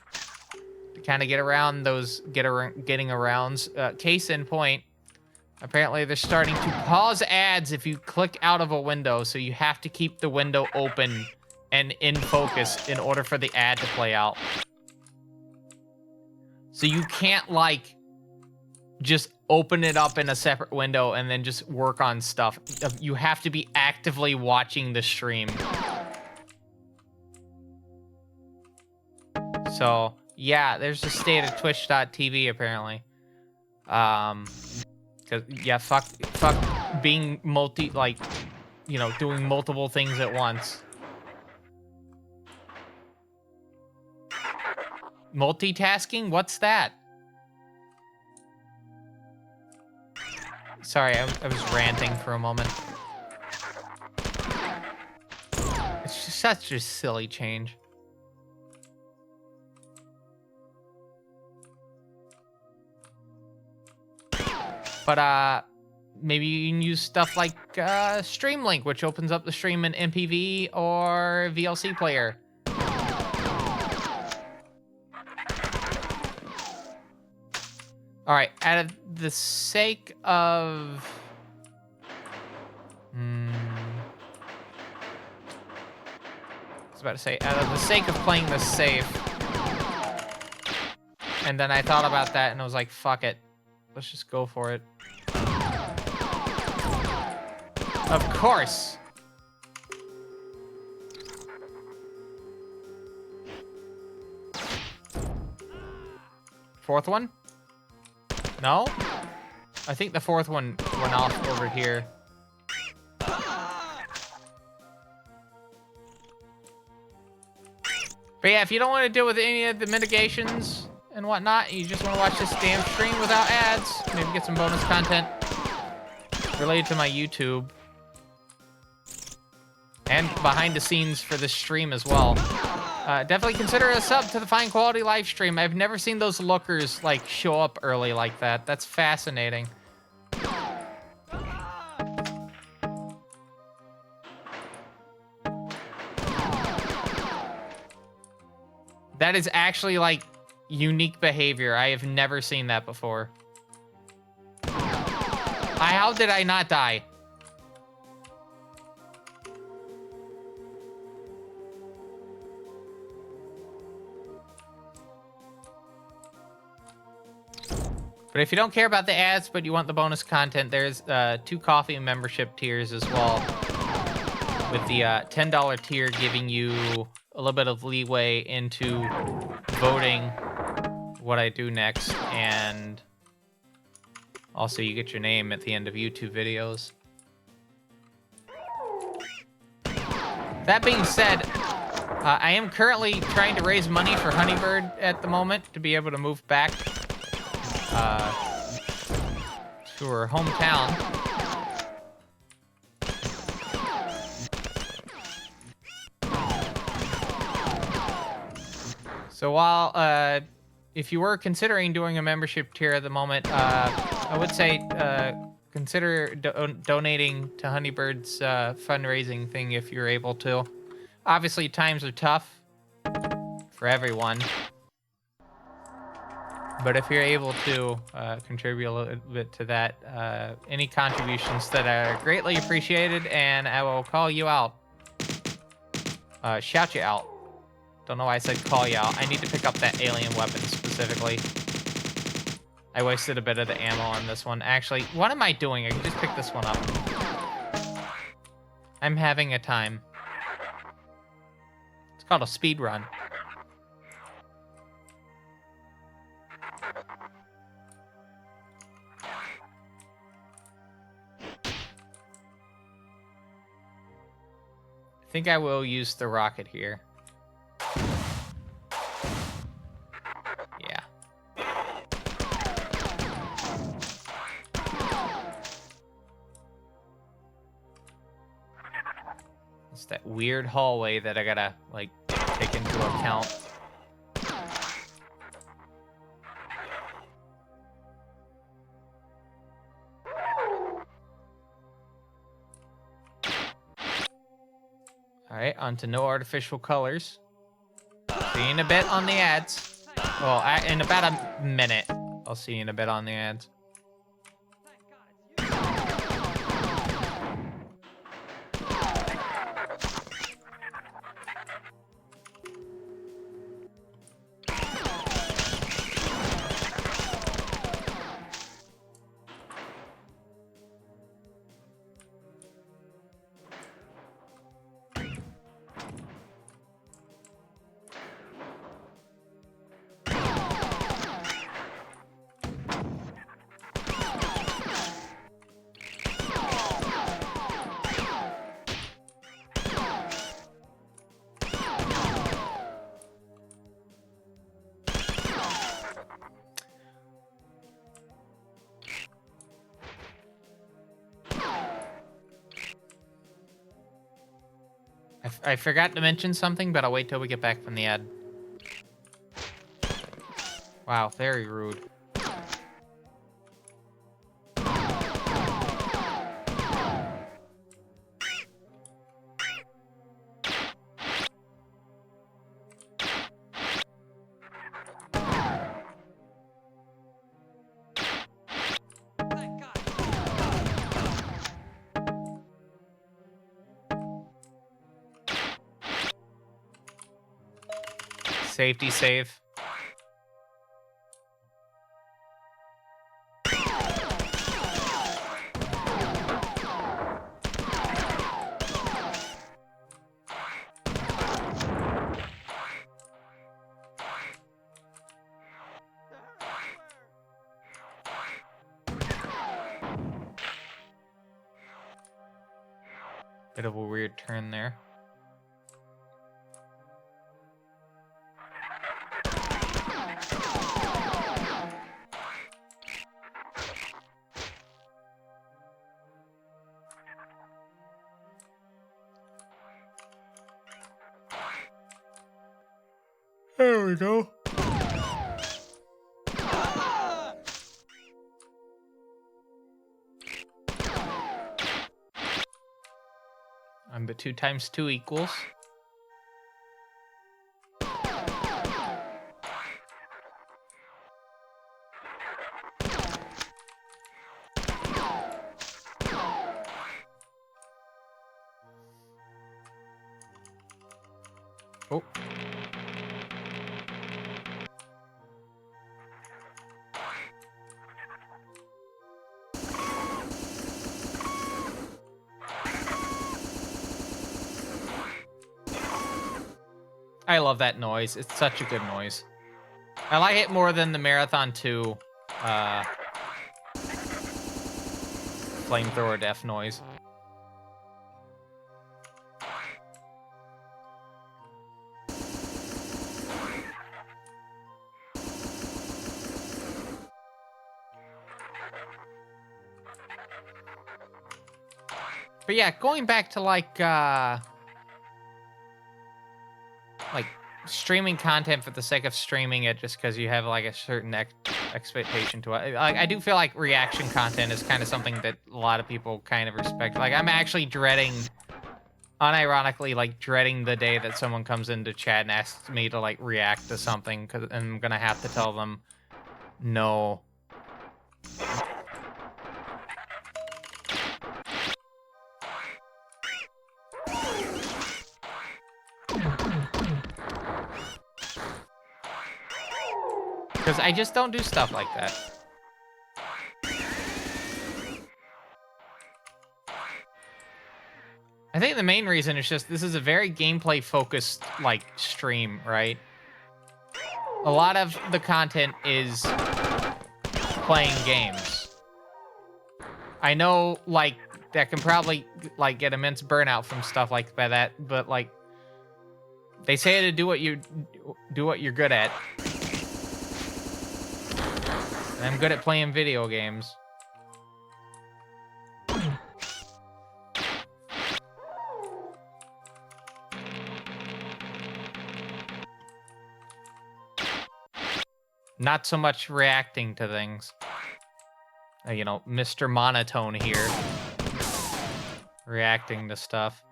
S2: to kind of get around those getting arounds. Case in point, apparently they're starting to pause ads if you click out of a window, so you have to keep the window open and in focus in order for the ad to play out. So you can't, like, just open it up in a separate window and then just work on stuff. You have to be actively watching the stream. So, yeah, there's a state of twitch.tv, apparently. Cause, yeah, fuck being doing multiple things at once. Multitasking? What's that? Sorry, I was ranting for a moment. It's just such a silly change. But, maybe you can use stuff like Streamlink, which opens up the stream in MPV or VLC player. All right, out of the sake of... I was about to say, out of the sake of playing this safe. And then I thought about that and I was like, fuck it. Let's just go for it. Of course. Fourth one? No? I think the fourth one went off over here. But yeah, if you don't want to deal with any of the mitigations and whatnot, you just want to watch this damn stream without ads, maybe get some bonus content related to my YouTube. And behind the scenes for this stream as well. Definitely consider a sub to the Fine Quality live stream. I've never seen those lookers, like, show up early like that. That's fascinating. That is actually, like, unique behavior. I have never seen that before. How did I not die? But if you don't care about the ads, but you want the bonus content, there's 2 coffee membership tiers as well. With the $10 tier giving you a little bit of leeway into voting what I do next. And also you get your name at the end of YouTube videos. That being said, I am currently trying to raise money for Honeybird at the moment to be able to move back to her hometown. So while if you were considering doing a membership tier at the moment, I would say consider donating to Honeybird's fundraising thing if you're able to. Obviously, times are tough for everyone. But if you're able to contribute a little bit to that, any contributions that are greatly appreciated, and I will call you out. Shout you out. Don't know why I said call you out. I need to pick up that alien weapon specifically. I wasted a bit of the ammo on this one. Actually, what am I doing? I can just pick this one up. I'm having a time. It's called a speed run. think I will use the rocket here. Yeah. It's that weird hallway that I gotta, like, take into account. Alright, on to no artificial colors. See you in a bit on the ads. Well, in about a minute. I'll see you in a bit on the ads. I forgot to mention something, but I'll wait till we get back from the ad. Wow, very rude. Safety save. Bit of a weird turn there. There we go. But 2 times 2 equals. Oh. I love that noise. It's such a good noise. I like it more than the Marathon 2 flamethrower death noise. But yeah, going back to like streaming content for the sake of streaming it just because you have like a certain expectation to it. Like, I do feel like reaction content is kind of something that a lot of people kind of respect. Like, I'm actually dreading, unironically, like dreading the day that someone comes into chat and asks me to like react to something, because I'm gonna have to tell them no. Because I just don't do stuff like that. I think the main reason is just this is a very gameplay focused like stream, right? A lot of the content is playing games. I know like that can probably like get immense burnout from stuff like that. But like, they say to do what you're good at. And I'm good at playing video games. Not so much reacting to things. You know, Mr. Monotone here. Reacting to stuff.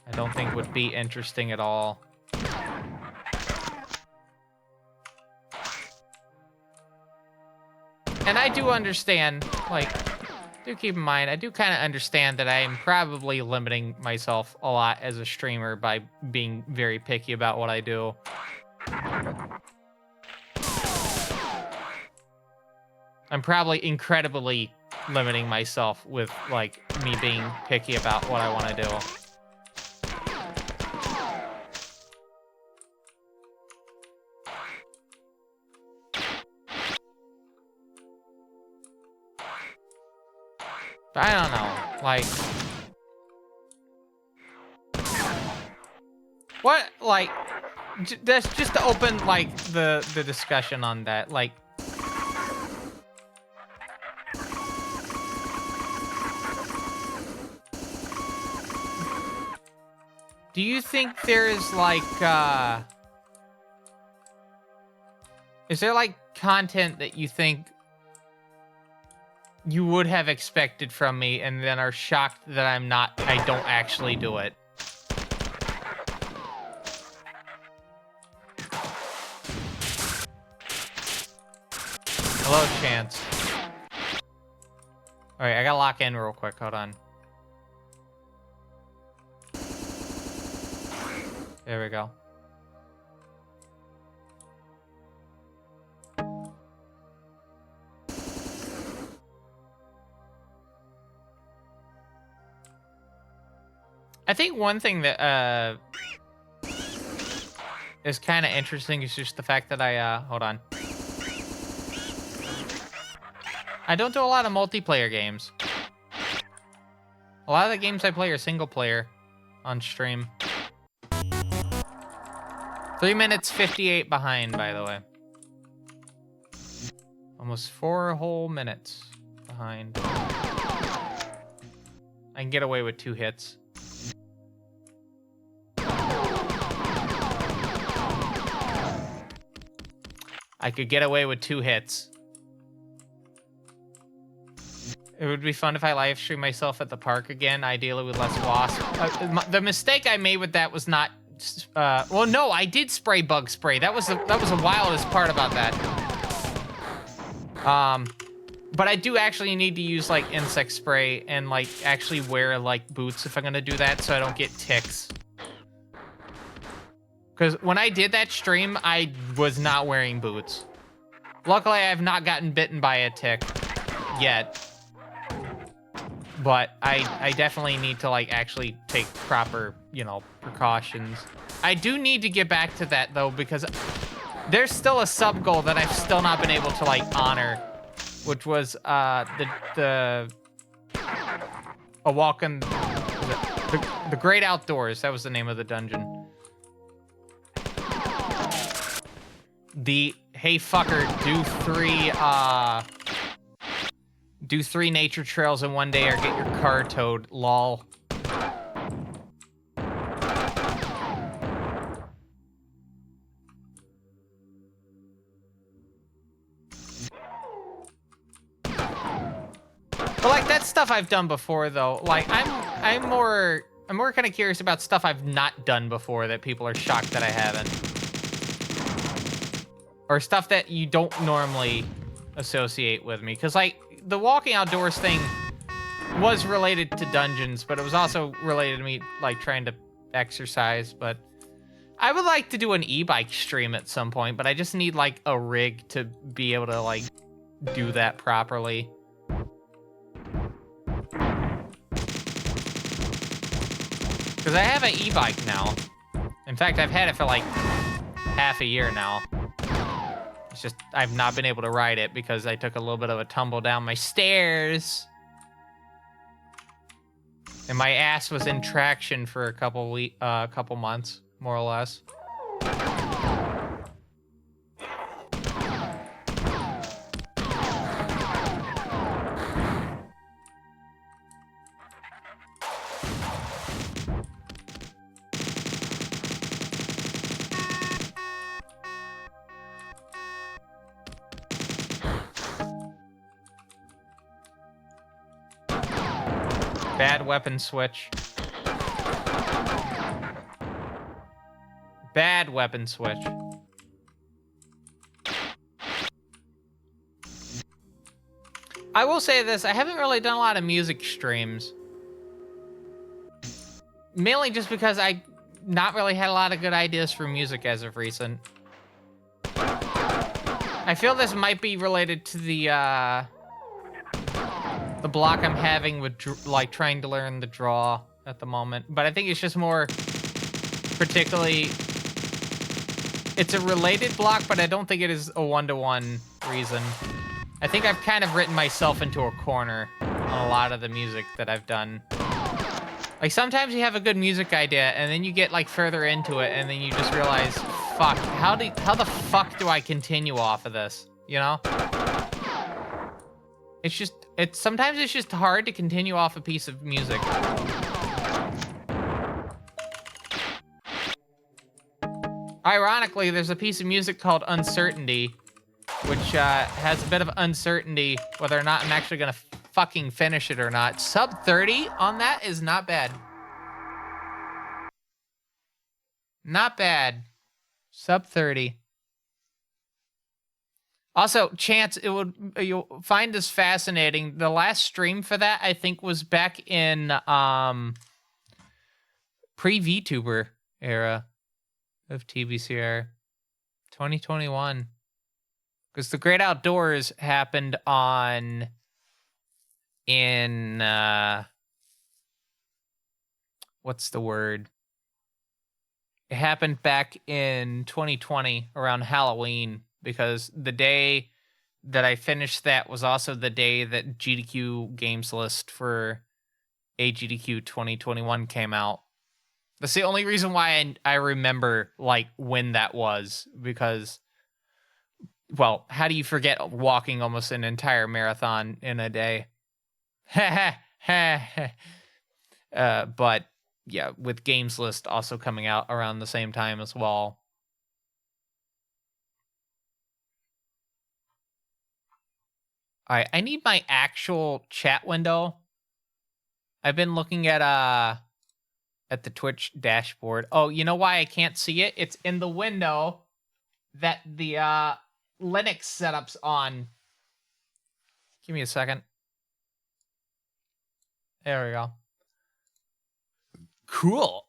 S2: I don't think would be interesting at all. And I do understand, like, do keep in mind, I do kind of understand that I am probably limiting myself a lot as a streamer by being very picky about what I do. I'm probably incredibly limiting myself with, like, me being picky about what I want to do. But I don't know, like... What, like... That's just to open, like, the discussion on that, like... Do you think there's, like, is there, like, content that you think you would have expected from me and then are shocked that I don't actually do it? Hello, Chance. Alright, I gotta lock in real quick, hold on. There we go. I think one thing that is kind of interesting is just the fact that hold on. I don't do a lot of multiplayer games. A lot of the games I play are single player on stream. 3 minutes 58 behind, by the way. Almost 4 whole minutes behind. I can get away with 2 hits. I could get away with 2 hits. It would be fun if I live stream myself at the park again, ideally with less wasp. The mistake I made with that was not... well, no, I did spray bug spray. That was the wildest part about that. But I do actually need to use, like, insect spray and, like, actually wear, like, boots if I'm gonna do that so I don't get ticks. Because when I did that stream, I was not wearing boots. Luckily, I have not gotten bitten by a tick yet. But I definitely need to, like, actually take proper, you know, precautions. I do need to get back to that, though, because there's still a sub-goal that I've still not been able to, like, honor, which was, a walk in... The Great Outdoors. That was the name of the dungeon. The, hey, fucker, do 3 nature trails in 1 day or get your car towed, lol. But like that's stuff I've done before though. Like I'm more kind of curious about stuff I've not done before that people are shocked that I haven't. Or stuff that you don't normally associate with me. Cause like the walking outdoors thing was related to dungeons, but it was also related to me like trying to exercise. But I would like to do an e-bike stream at some point, but I just need like a rig to be able to like do that properly. Because I have an e-bike now. In fact, I've had it for like half a year now. It's just I've not been able to ride it because I took a little bit of a tumble down my stairs. And my ass was in traction for a couple months, more or less. Bad weapon switch. Bad weapon switch. I will say this, I haven't really done a lot of music streams. Mainly just because I not really had a lot of good ideas for music as of recent. I feel this might be related to the block I'm having with like trying to learn the draw at the moment. But I think it's just more particularly, it's a related block, but I don't think it is a one-to-one reason. I think I've kind of written myself into a corner on a lot of the music that I've done. Like sometimes you have a good music idea and then you get like further into it and then you just realize, fuck, how the fuck do I continue off of this? You know? Sometimes it's just hard to continue off a piece of music. Ironically, there's a piece of music called Uncertainty, which has a bit of uncertainty whether or not I'm actually gonna fucking finish it or not. Sub 30 on that is not bad. Not bad. Sub 30. Also, Chance, you'll find this fascinating. The last stream for that, I think, was back in pre-VTuber era of TBCR. 2021. Because the Great Outdoors happened what's the word? It happened back in 2020 around Halloween, because the day that I finished that was also the day that GDQ games list for AGDQ 2021 came out. That's the only reason why I remember like when that was, because, well, how do you forget walking almost an entire marathon in a day? But yeah, with games list also coming out around the same time as well. All right, I need my actual chat window. I've been looking at the Twitch dashboard. Oh, you know why I can't see it? It's in the window that the Linux setup's on. Give me a second. There we go. Cool.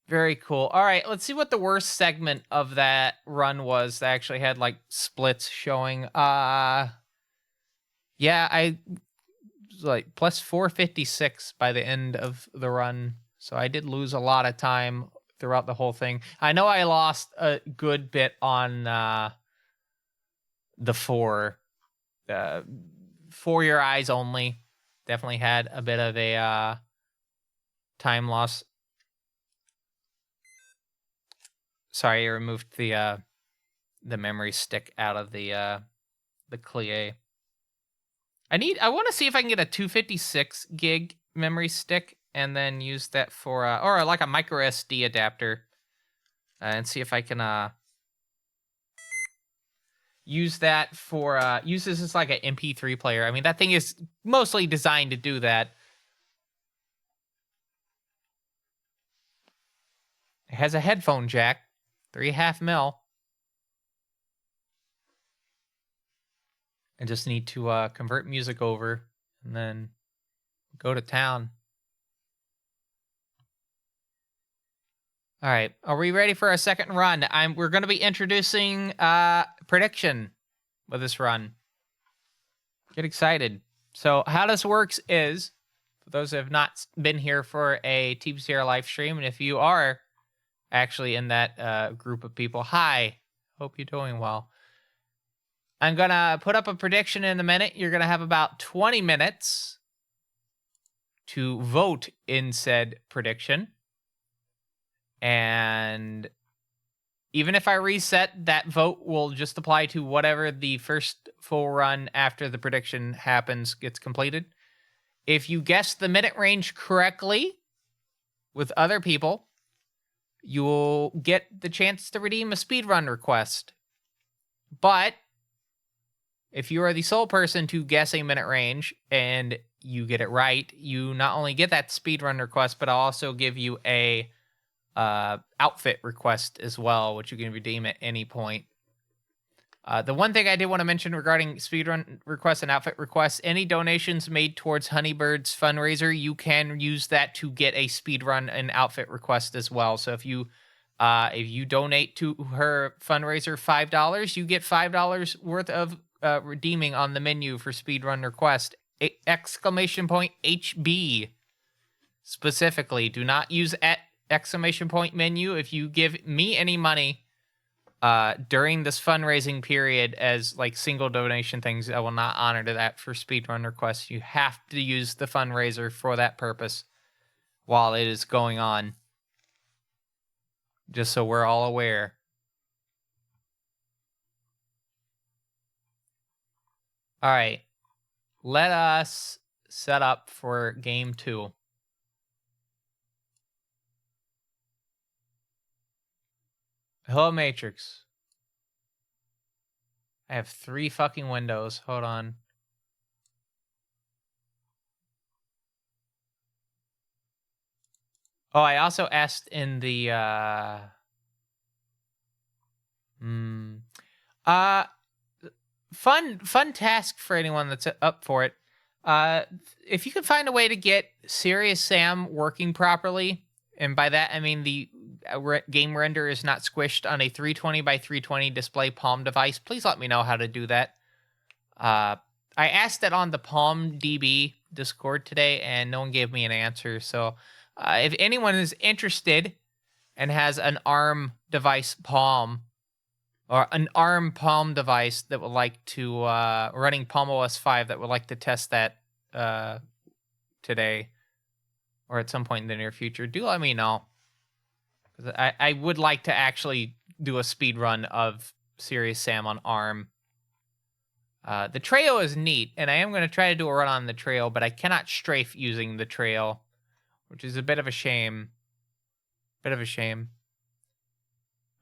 S2: Very cool. All right, let's see what the worst segment of that run was that actually had like splits showing. Yeah, I was like plus 456 by the end of the run. So I did lose a lot of time throughout the whole thing. I know I lost a good bit on the For Your Eyes Only. Definitely had a bit of a time loss. Sorry, I removed the memory stick out of the clie. I want to see if I can get a 256 gig memory stick and then use that for or like a micro SD adapter, and see if I can use that for use this as like an MP3 player. I mean, that thing is mostly designed to do that. It has a headphone jack, 3.5 mil. I just need to convert music over and then go to town. All right, are we ready for our second run? We're going to be introducing prediction with this run. Get excited. So how this works is, for those who have not been here for a TBCR live stream, and if you are actually in that group of people, hi, Hope you're doing well. I'm going to put up a prediction in a minute. You're going to have about 20 minutes to vote in said prediction. And even if I reset, that vote will just apply to whatever the first full run after the prediction happens gets completed. If you guess the minute range correctly with other people, you will get the chance to redeem a speedrun request. But if you are the sole person to guess a minute range and you get it right, you not only get that speedrun request, but I'll also give you a outfit request as well, which you can redeem at any point. The one thing I did want to mention regarding speedrun requests and outfit requests, any donations made towards Honeybird's fundraiser, you can use that to get a speedrun and outfit request as well. So if you donate to her fundraiser $5, you get $5 worth of redeeming on the menu for speedrun request. Exclamation point HB specifically. Do not use exclamation point menu. If you give me any money during this fundraising period as like single donation things, I will not honor to that for speedrun requests. You have to use the fundraiser for that purpose while it is going on. Just so we're all aware. All right. Let us set up for game 2. Hello, Matrix. I have 3 fucking windows. Hold on. Oh, I also asked in the fun task for anyone that's up for it. If you can find a way to get Serious Sam working properly, and by that I mean the game render is not squished on a 320 by 320 display Palm device, please let me know how to do that. I asked that on the Palm DB Discord today, and no one gave me an answer. So if anyone is interested and has an ARM device Palm, or an ARM Palm device that would like to, running Palm OS 5 that would like to test that today or at some point in the near future, do let me know. I would like to actually do a speed run of Serious Sam on ARM. The trail is neat, and I am going to try to do a run on the trail, but I cannot strafe using the trail, which is a bit of a shame.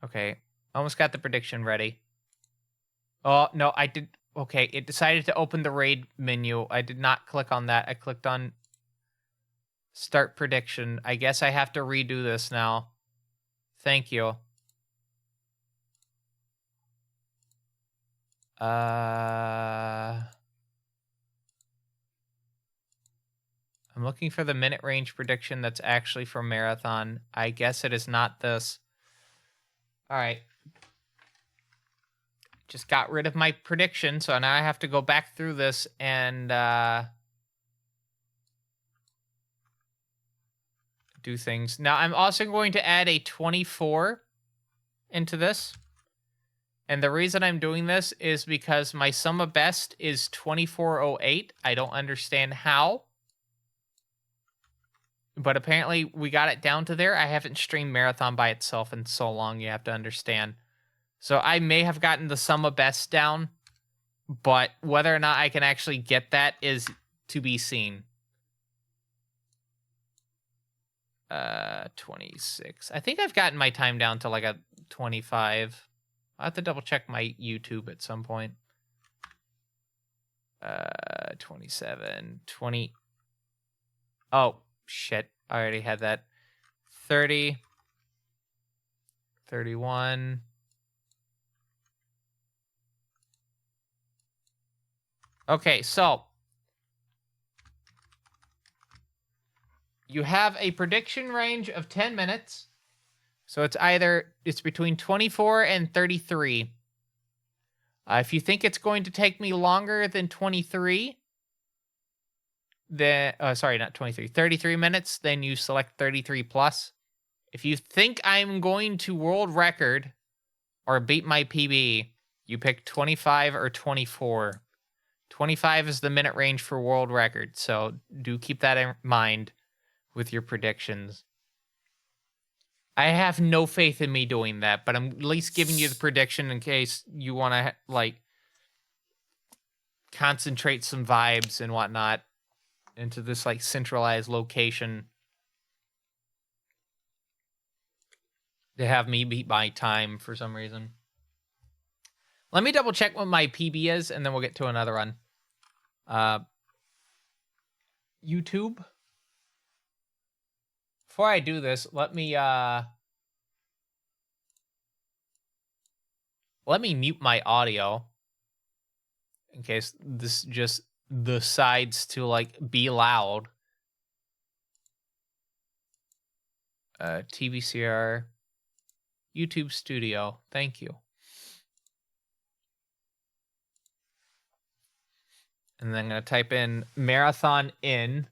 S2: Okay, almost got the prediction ready. Oh, no, I did. Okay, it decided to open the raid menu. I did not click on that. I clicked on start prediction. I guess I have to redo this now. Thank you. I'm looking for the minute range prediction that's actually for Marathon. I guess it is not this. All right. Just got rid of my prediction, so now I have to go back through this and do things. Now, I'm also going to add a 24 into this. And the reason I'm doing this is because my sum of best is 2408. I don't understand how. But apparently we got it down to there. I haven't streamed Marathon by itself in so long, you have to understand. So I may have gotten the sum of best down, but whether or not I can actually get that is to be seen. 26. I think I've gotten my time down to like a 25. I'll have to double check my YouTube at some point. 27, 20. Oh, shit. I already had that. 30, 31. Okay, so you have a prediction range of 10 minutes. So it's between 24 and 33. If you think it's going to take me longer than 23, then, sorry, not 23, 33 minutes, then you select 33 plus. If you think I'm going to world record or beat my PB, you pick 25 or 24. 25 is the minute range for world record, so do keep that in mind with your predictions. I have no faith in me doing that, but I'm at least giving you the prediction in case you want to, like, concentrate some vibes and whatnot into this, like, centralized location to have me beat my time for some reason. Let me double check what my PB is, and then we'll get to another one. YouTube. Before I do this, let me mute my audio in case this just decides to, like, be loud. TVCR, YouTube Studio. Thank you. And then I'm going to type in marathon in.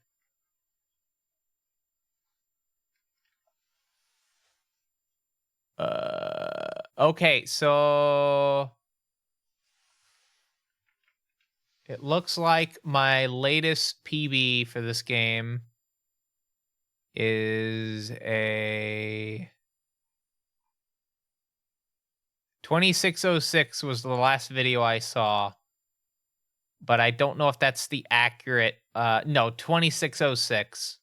S2: Okay, so it looks like my latest PB for this game is a 2606 was the last video I saw, but I don't know if that's the accurate. No, 2606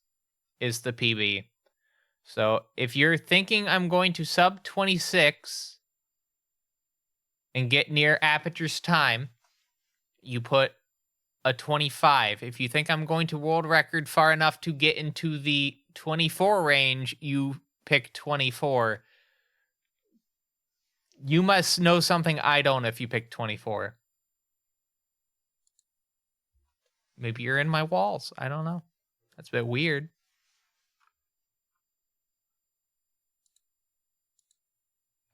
S2: is the PB. So if you're thinking I'm going to sub 26 and get near Aperture's time, you put a 25. If you think I'm going to world record far enough to get into the 24 range, you pick 24. You must know something I don't if you pick 24. Maybe you're in my walls. I don't know. That's a bit weird.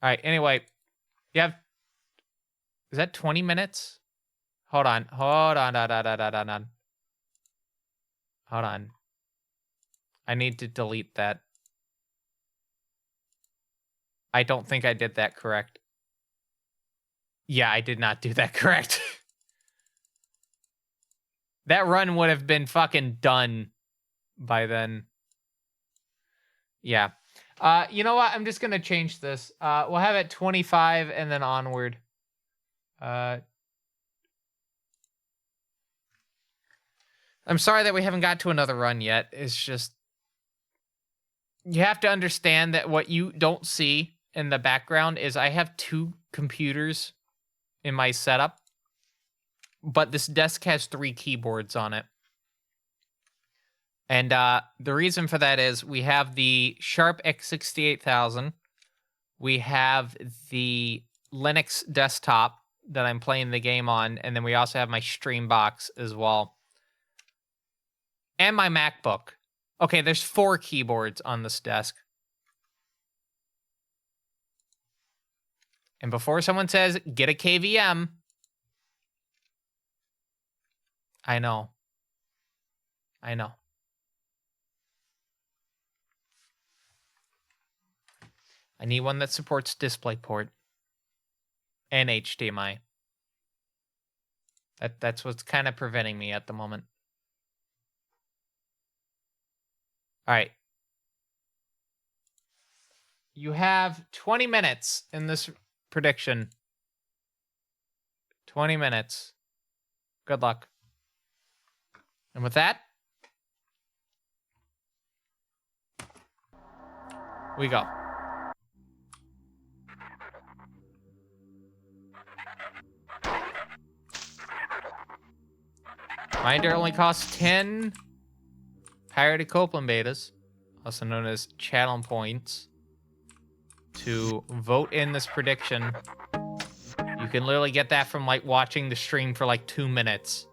S2: All right, anyway. You have... Is that 20 minutes? Hold on. Hold on. Hold on. I need to delete that. I don't think I did that correct. Yeah, I did not do that correct. That run would have been fucking done by then. Yeah. You know what? I'm just going to change this. We'll have it 25 and then onward. I'm sorry that we haven't got to another run yet. It's just... You have to understand that what you don't see in the background is I have 2 computers in my setup, but this desk has 3 keyboards on it. And the reason for that is we have the Sharp X68000. We have the Linux desktop that I'm playing the game on, and then we also have my stream box as well. And my MacBook. Okay, there's 4 keyboards on this desk. And before someone says, get a KVM. I know. I know. I need one that supports DisplayPort and HDMI. That's what's kind of preventing me at the moment. All right. You have 20 minutes in this prediction. 20 minutes. Good luck. And with that, we go. Reminder only costs 10 pirated Copeland betas, also known as channel points, to vote in this prediction. You can literally get that from, like, watching the stream for like 2 minutes.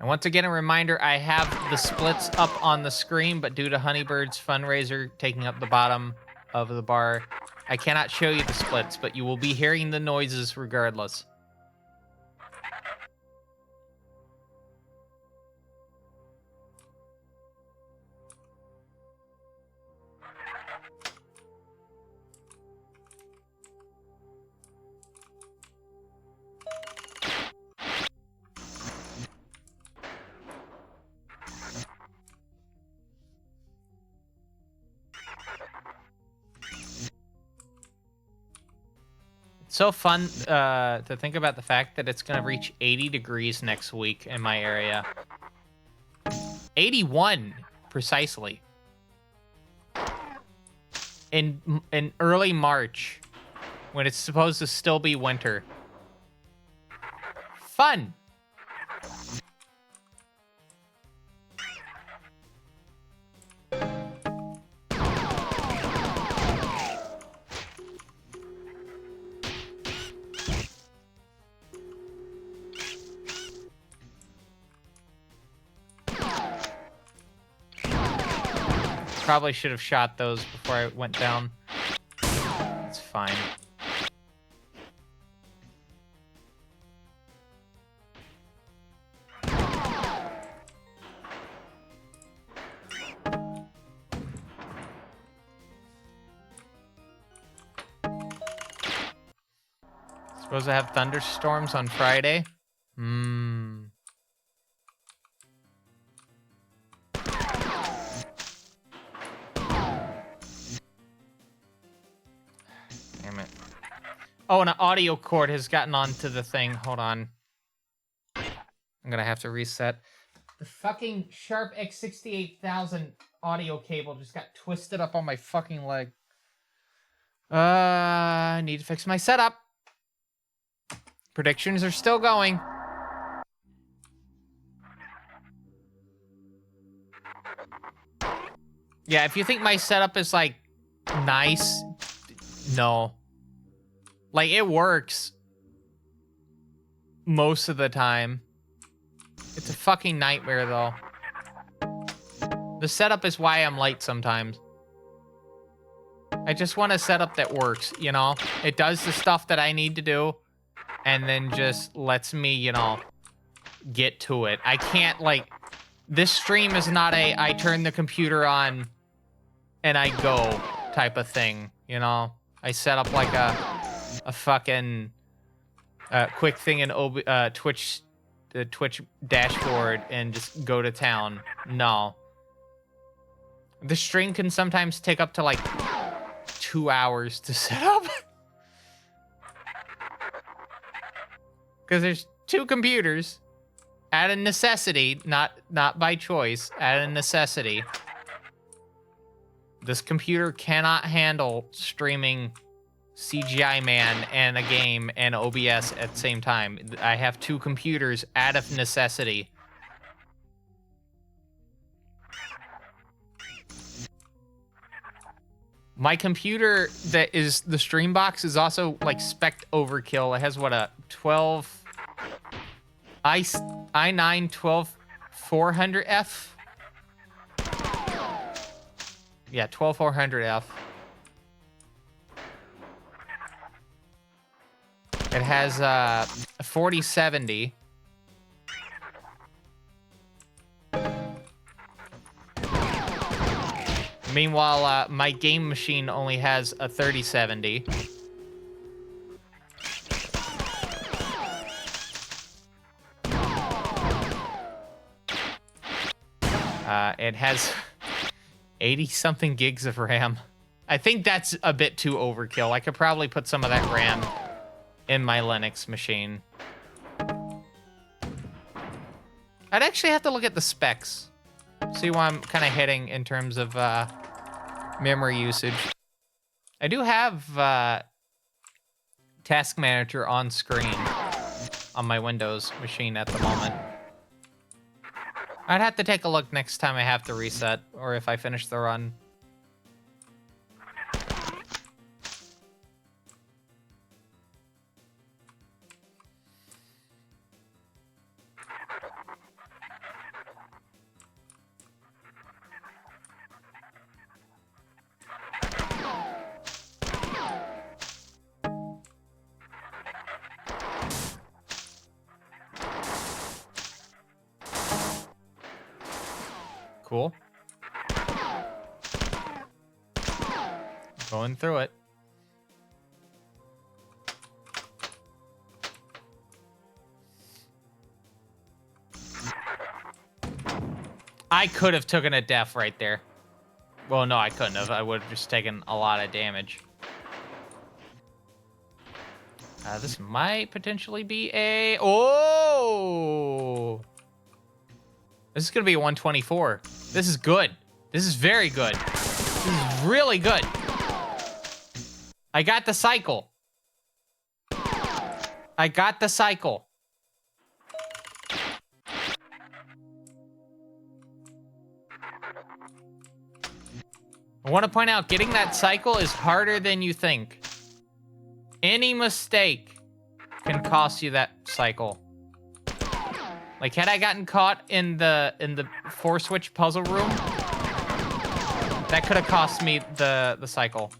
S2: And once again, a reminder, I have the splits up on the screen, but due to Honeybird's fundraiser taking up the bottom of the bar, I cannot show you the splits, but you will be hearing the noises regardless. So fun to think about the fact that it's going to reach 80 degrees next week in my area. 81, precisely. In early March, when it's supposed to still be winter. Fun! Probably should have shot those before I went down. It's fine. Suppose I have thunderstorms on Friday? Damn it. Oh, and an audio cord has gotten onto the thing. Hold on. I'm gonna have to reset. The fucking Sharp X68000 audio cable just got twisted up on my fucking leg. I need to fix my setup. Predictions are still going. Yeah, if you think my setup is, like, nice, no. Like, it works most of the time. It's a fucking nightmare, though. The setup is why I'm late sometimes. I just want a setup that works, you know? It does the stuff that I need to do, and then just lets me, you know, get to it. I can't, like... This stream is not a I turn the computer on and I go type of thing, you know? I set up, like, a fucking quick thing in Twitch, the Twitch dashboard and just go to town. No. The stream can sometimes take up to, like, 2 hours to set up. Because there's 2 computers. Out of necessity, not by choice, out of necessity. This computer cannot handle streaming CGI Man and a game and OBS at the same time. I have 2 computers out of necessity. My computer that is the stream box is also like spec overkill. It has what, a 12 i9 12400F? Yeah, 12400F. It has a 4070. Meanwhile, my game machine only has a 3070. It has 80-something gigs of RAM. I think that's a bit too overkill. I could probably put some of that RAM in my Linux machine. I'd actually have to look at the specs. See what I'm kind of hitting in terms of memory usage. I do have Task Manager on screen on my Windows machine at the moment. I'd have to take a look next time I have to reset, or if I finish the run. Cool. Going through it. I could have taken a death right there. Well, no, I couldn't have. I would have just taken a lot of damage. This might potentially be a... Oh! This is going to be a 124. This is good. This is very good. This is really good. I got the cycle. I got the cycle. I want to point out, getting that cycle is harder than you think. Any mistake can cost you that cycle. Like, had I gotten caught in the 4-switch puzzle room, that could have cost me the cycle.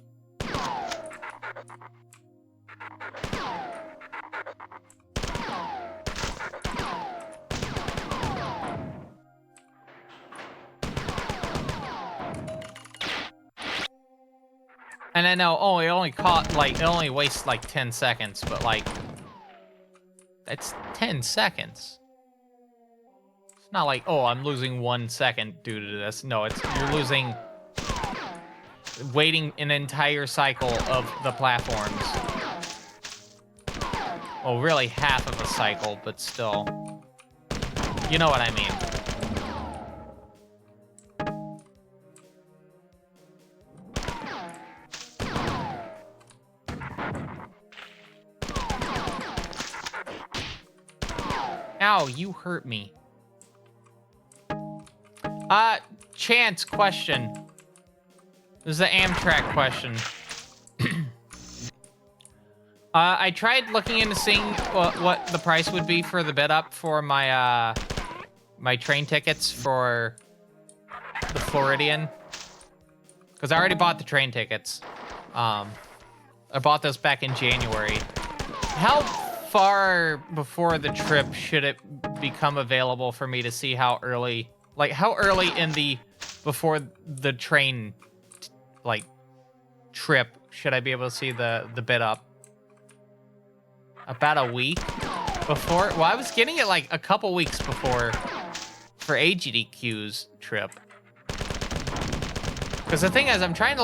S2: And I know, oh, it only wastes like 10 seconds, but like, that's 10 seconds. It's not like, oh, I'm losing 1 second due to this. No, you're losing, waiting an entire cycle of the platforms. Well, really half of a cycle, but still. You know what I mean. Ow, you hurt me. Chance question. This is an Amtrak question. I tried looking into seeing what the price would be for the bid up for my my train tickets for the Floridian. Because I already bought the train tickets. I bought those back in January. How far before the trip should it become available for me to see how early, like how early in the, before the train, like, trip should I be able to see the bid up? About a week before? Well, I was getting it like a couple weeks before for AGDQ's trip. Because the thing is, I'm trying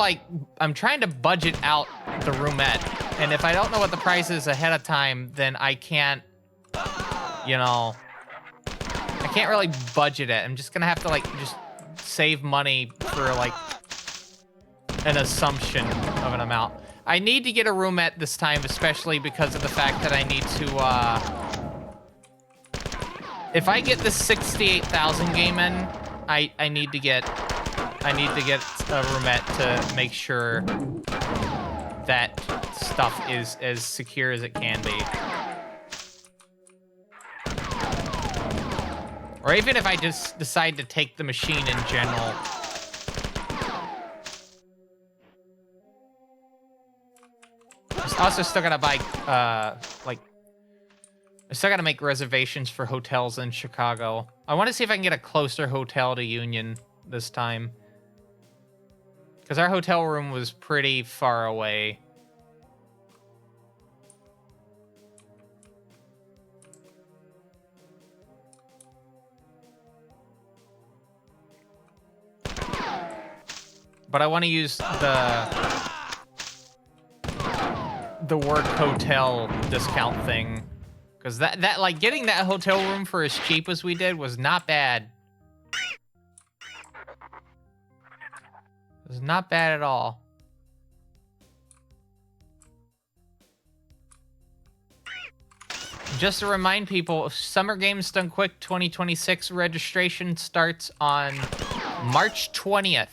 S2: to budget out the roomette. And if I don't know what the price is ahead of time, then I can't, you know, I can't really budget it. I'm just gonna have to like just save money for like an assumption of an amount. I need to get a roomette this time, especially because of the fact that I need to, if I get the 68,000 game in, I need to get a roomette to make sure that stuff is as secure as it can be. Or even if I just decide to take the machine in general. Also still gotta buy, like, I still gotta make reservations for hotels in Chicago. I want to see if I can get a closer hotel to Union this time. Because our hotel room was pretty far away. But I want to use the work hotel discount thing. Because that like getting that hotel room for as cheap as we did was not bad. It was not bad at all. Just to remind people, Summer Games Done Quick 2026 registration starts on March 20th.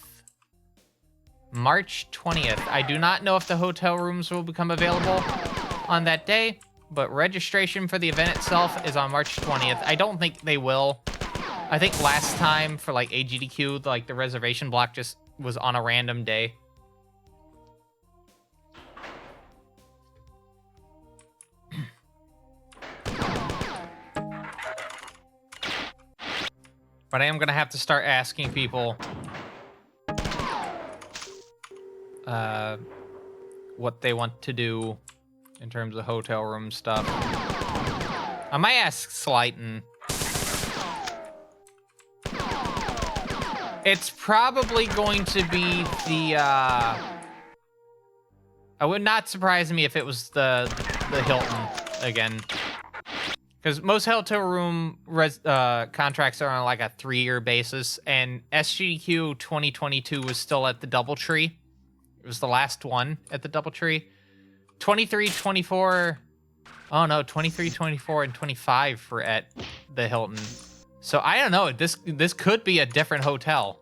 S2: March 20th. I do not know if the hotel rooms will become available on that day, but registration for the event itself is on March 20th. I don't think they will. I think last time for like AGDQ, like the reservation block just was on a random day. But I am gonna have to start asking people what they want to do in terms of hotel room stuff. I might ask Slighton. It's probably going to be the, it would not surprise me if it was the Hilton again. Because most hotel room contracts are on like a 3-year basis, and SGDQ 2022 was still at the DoubleTree. It was the last one at the DoubleTree. 23, 24, oh no, 23, 24, and 25 were at the Hilton. So I don't know, this could be a different hotel.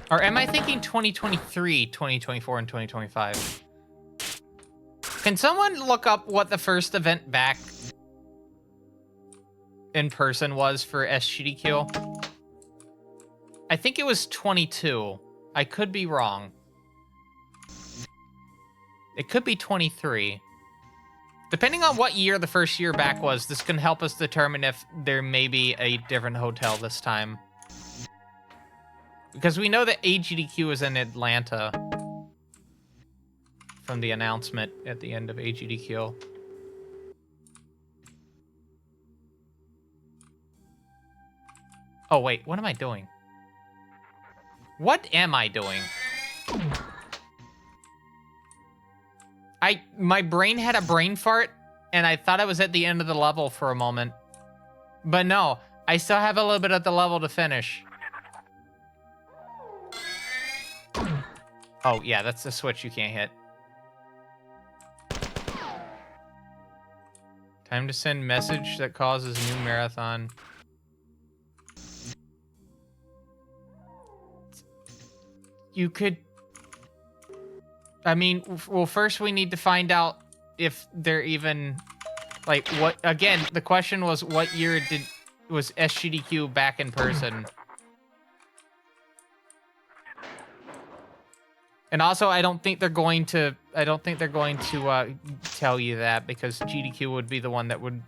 S2: Or am I thinking 2023, 2024, and 2025? Can someone look up what the first event back in person was for SGDQ? I think it was 22. I could be wrong. It could be 23. Depending on what year the first year back was, this can help us determine if there may be a different hotel this time. Because we know that AGDQ is in Atlanta from the announcement at the end of AGDQ. Oh, wait, what am I doing? What am I doing? My brain had a brain fart, and I thought I was at the end of the level for a moment. But no, I still have a little bit of the level to finish. Oh, yeah, that's the switch you can't hit. Time to send message that causes new marathon. You could... I mean, well, first we need to find out if they're even... Like, what... Again, the question was, what year was SGDQ back in person? And also, I don't think they're going to tell you that, because GDQ would be the one that would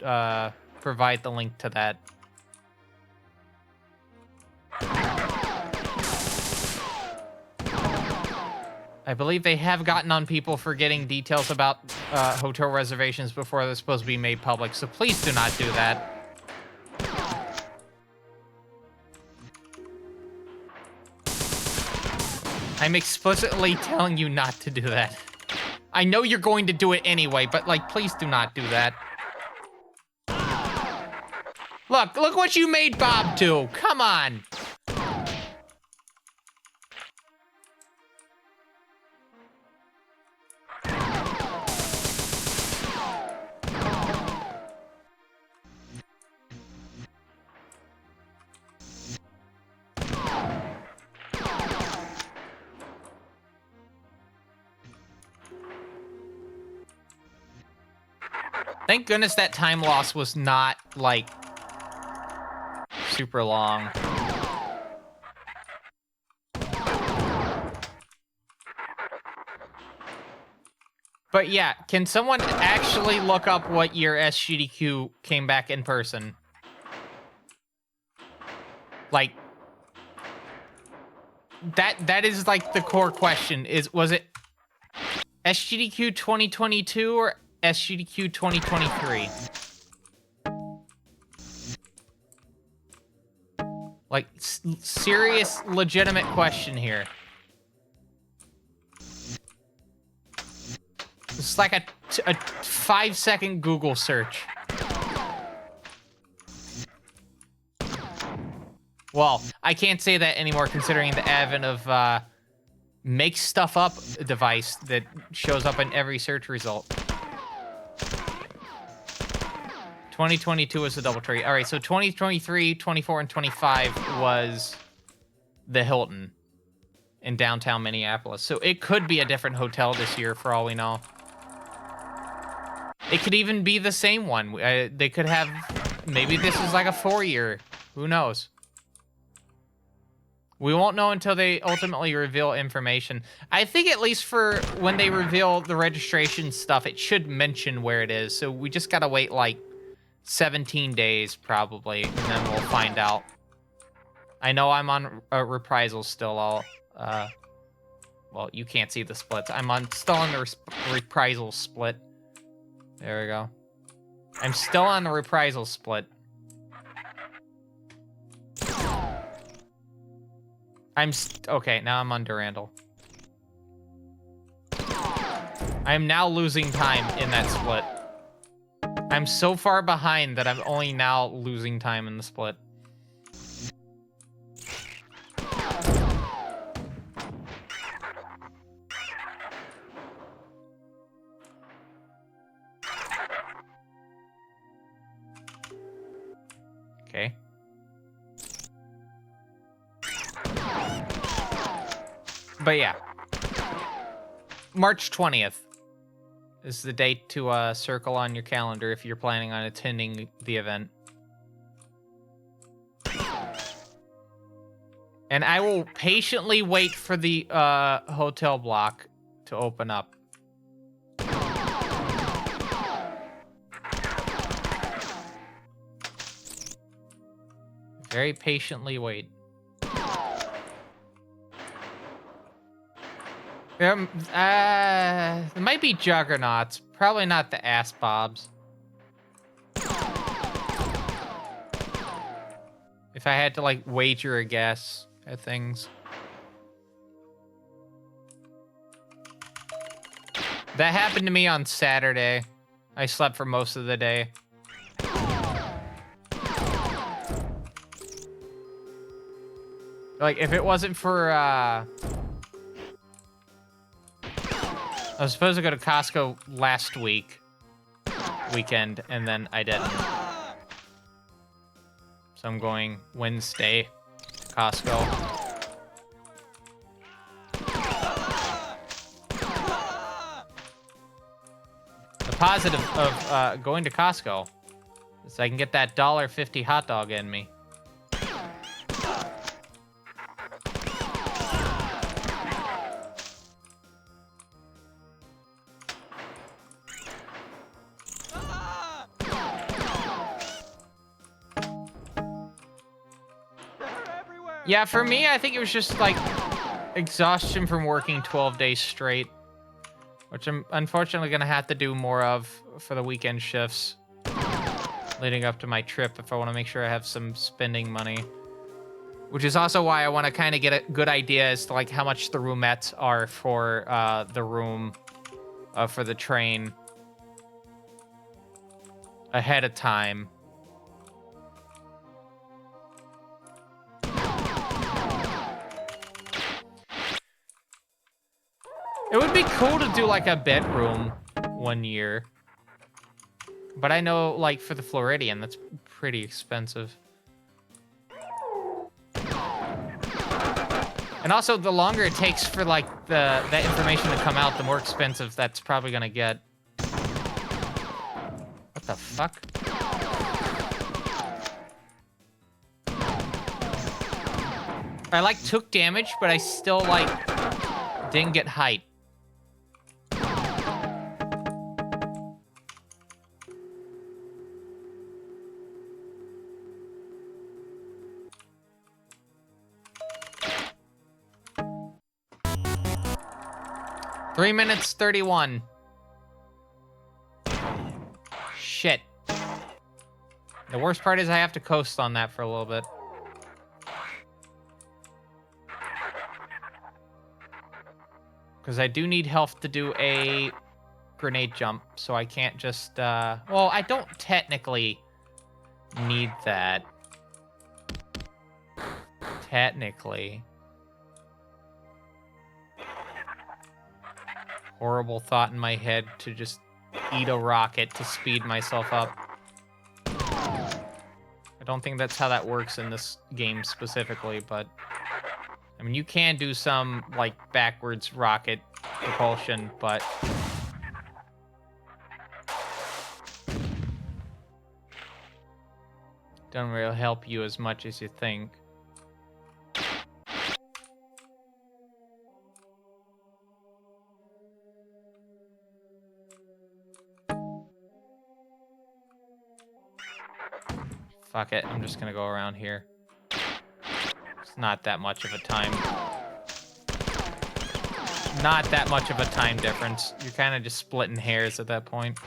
S2: provide the link to that. I believe they have gotten on people for getting details about hotel reservations before they're supposed to be made public, so please do not do that. I'm explicitly telling you not to do that. I know you're going to do it anyway, but, like, please do not do that. Look what you made Bob do. Come on. Thank goodness that time loss was not, like, super long. But yeah, can someone actually look up what year SGDQ came back in person? Like, that is, like, the core question. Was it SGDQ 2022 or SGDQ 2023? Like, serious, legitimate question here. It's like a 5-second Google search. Well, I can't say that anymore considering the advent of make stuff up device that shows up in every search result. 2022 was the DoubleTree. All right, so 2023, 24, and 25 was the Hilton in downtown Minneapolis. So it could be a different hotel this year for all we know. It could even be the same one. They could have... Maybe this is like a 4-year. Who knows? We won't know until they ultimately reveal information. I think at least for when they reveal the registration stuff, it should mention where it is. So we just gotta wait like 17 days probably, and then we'll find out. I know I'm on reprisal still. Well, you can't see the splits. Still on the reprisal split. There we go. I'm still on the reprisal split. Okay, now I'm on Durandal. I'm now losing time in that split. I'm so far behind that I'm only now losing time in the split. Okay. But yeah. March 20th is the date to circle on your calendar if you're planning on attending the event. And I will patiently wait for the hotel block to open up. Very patiently wait. There might be juggernauts. Probably not the ass bobs. If I had to, like, wager a guess at things. That happened to me on Saturday. I slept for most of the day. Like, if it wasn't for, I was supposed to go to Costco last weekend, and then I didn't. So I'm going Wednesday to Costco. The positive of going to Costco is I can get that $1.50 hot dog in me. Yeah, for me, I think it was just, like, exhaustion from working 12 days straight, which I'm unfortunately going to have to do more of for the weekend shifts leading up to my trip if I want to make sure I have some spending money. Which is also why I want to kind of get a good idea as to, like, how much the roomettes are for the room for the train ahead of time. It would be cool to do, like, a bedroom one year. But I know, like, for the Floridian, that's pretty expensive. And also, the longer it takes for, like, that information to come out, the more expensive that's probably gonna get. What the fuck? I, like, took damage, but I still, like, didn't get height. Three minutes 31. Shit. The worst part is I have to coast on that for a little bit. Because I do need health to do a grenade jump, so I can't just, well, I don't technically need that. Technically. Horrible thought in my head to just eat a rocket to speed myself up. I don't think that's how that works in this game specifically, but I mean, you can do some, like, backwards rocket propulsion, but don't really help you as much as you think. Fuck it. I'm just gonna go around here. It's not that much of a time. Not that much of a time difference. You're kind of just splitting hairs at that point.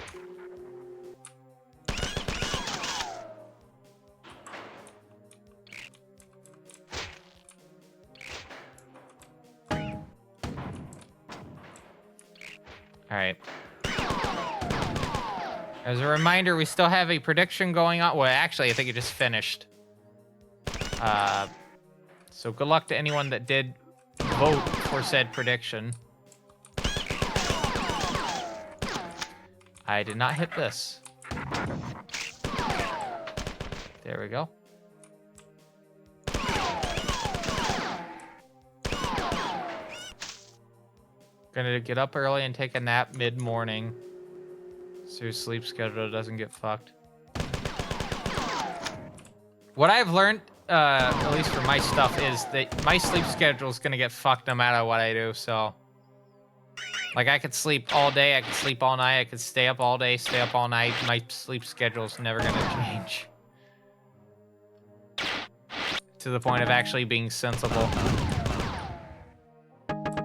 S2: All right. As a reminder, we still have a prediction going on. Well, actually, I think it just finished. So good luck to anyone that did vote for said prediction. I did not hit this. There we go. Gonna get up early and take a nap mid-morning, so your sleep schedule doesn't get fucked. What I've learned, at least for my stuff, is that my sleep schedule is gonna get fucked no matter what I do. So, like, I could sleep all day, I could sleep all night, I could stay up all day, stay up all night. My sleep schedule is never gonna change to the point of actually being sensible.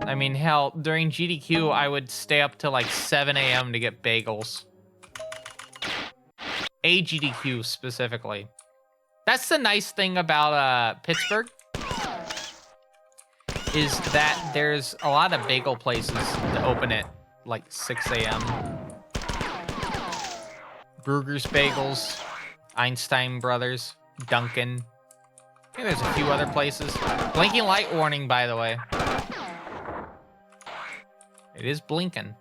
S2: I mean, hell, during GDQ, I would stay up till like 7 a.m. to get bagels. A GDQ specifically. That's the nice thing about Pittsburgh, is that there's a lot of bagel places that open at like 6 a.m. Brugger's Bagels, Einstein Brothers, Dunkin'. I think there's a few other places. Blinking light warning, by the way. It is blinking.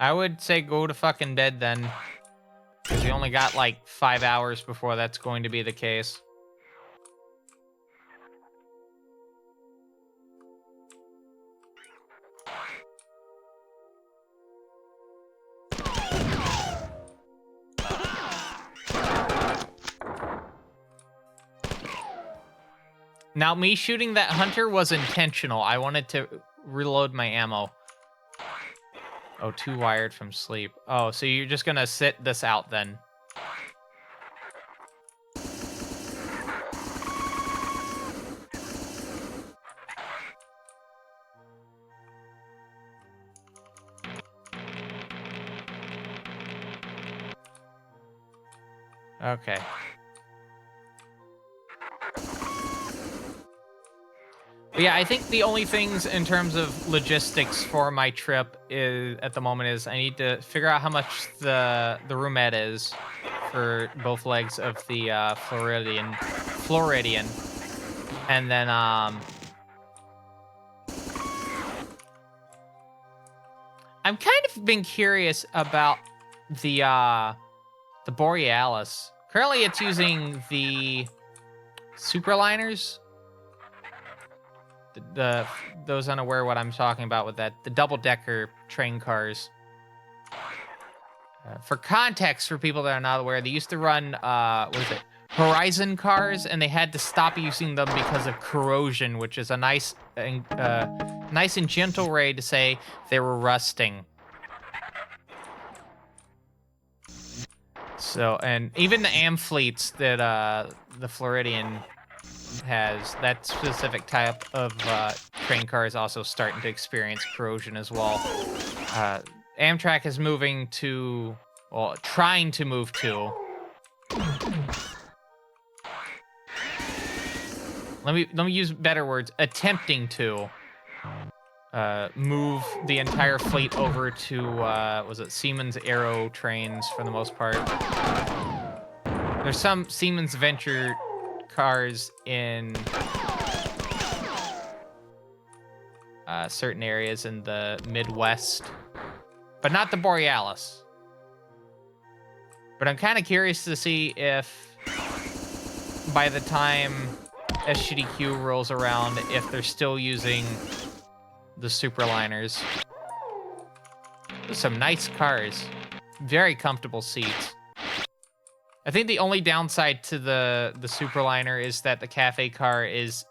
S2: I would say go to fucking bed then. Because you only got like 5 hours before that's going to be the case. Now, me shooting that hunter was intentional. I wanted to reload my ammo. Oh, too wired from sleep. Oh, so you're just gonna sit this out then. Okay. But yeah, I think the only things in terms of logistics for my trip is at the moment is I need to figure out how much the roomette is for both legs of the Floridian, and then I'm kind of been curious about the Borealis. Currently, it's using the Superliners. Those unaware what I'm talking about with that, the double-decker train cars. For context, for people that are not aware, they used to run, what is it, Horizon cars, and they had to stop using them because of corrosion, which is a nice and gentle way to say they were rusting. So, and even the Amfleets that the Floridian has, that specific type of train car is also starting to experience corrosion as well. Amtrak is moving to, well, trying to move to. Let me use better words. Attempting to move the entire fleet over to was it Siemens Aero trains for the most part. There's some Siemens Venture cars in certain areas in the Midwest, but not the Borealis. But I'm kind of curious to see if by the time SGDQ rolls around, if they're still using the Superliners. There's some nice cars, very comfortable seats. I think the only downside to the Superliner is that the cafe car is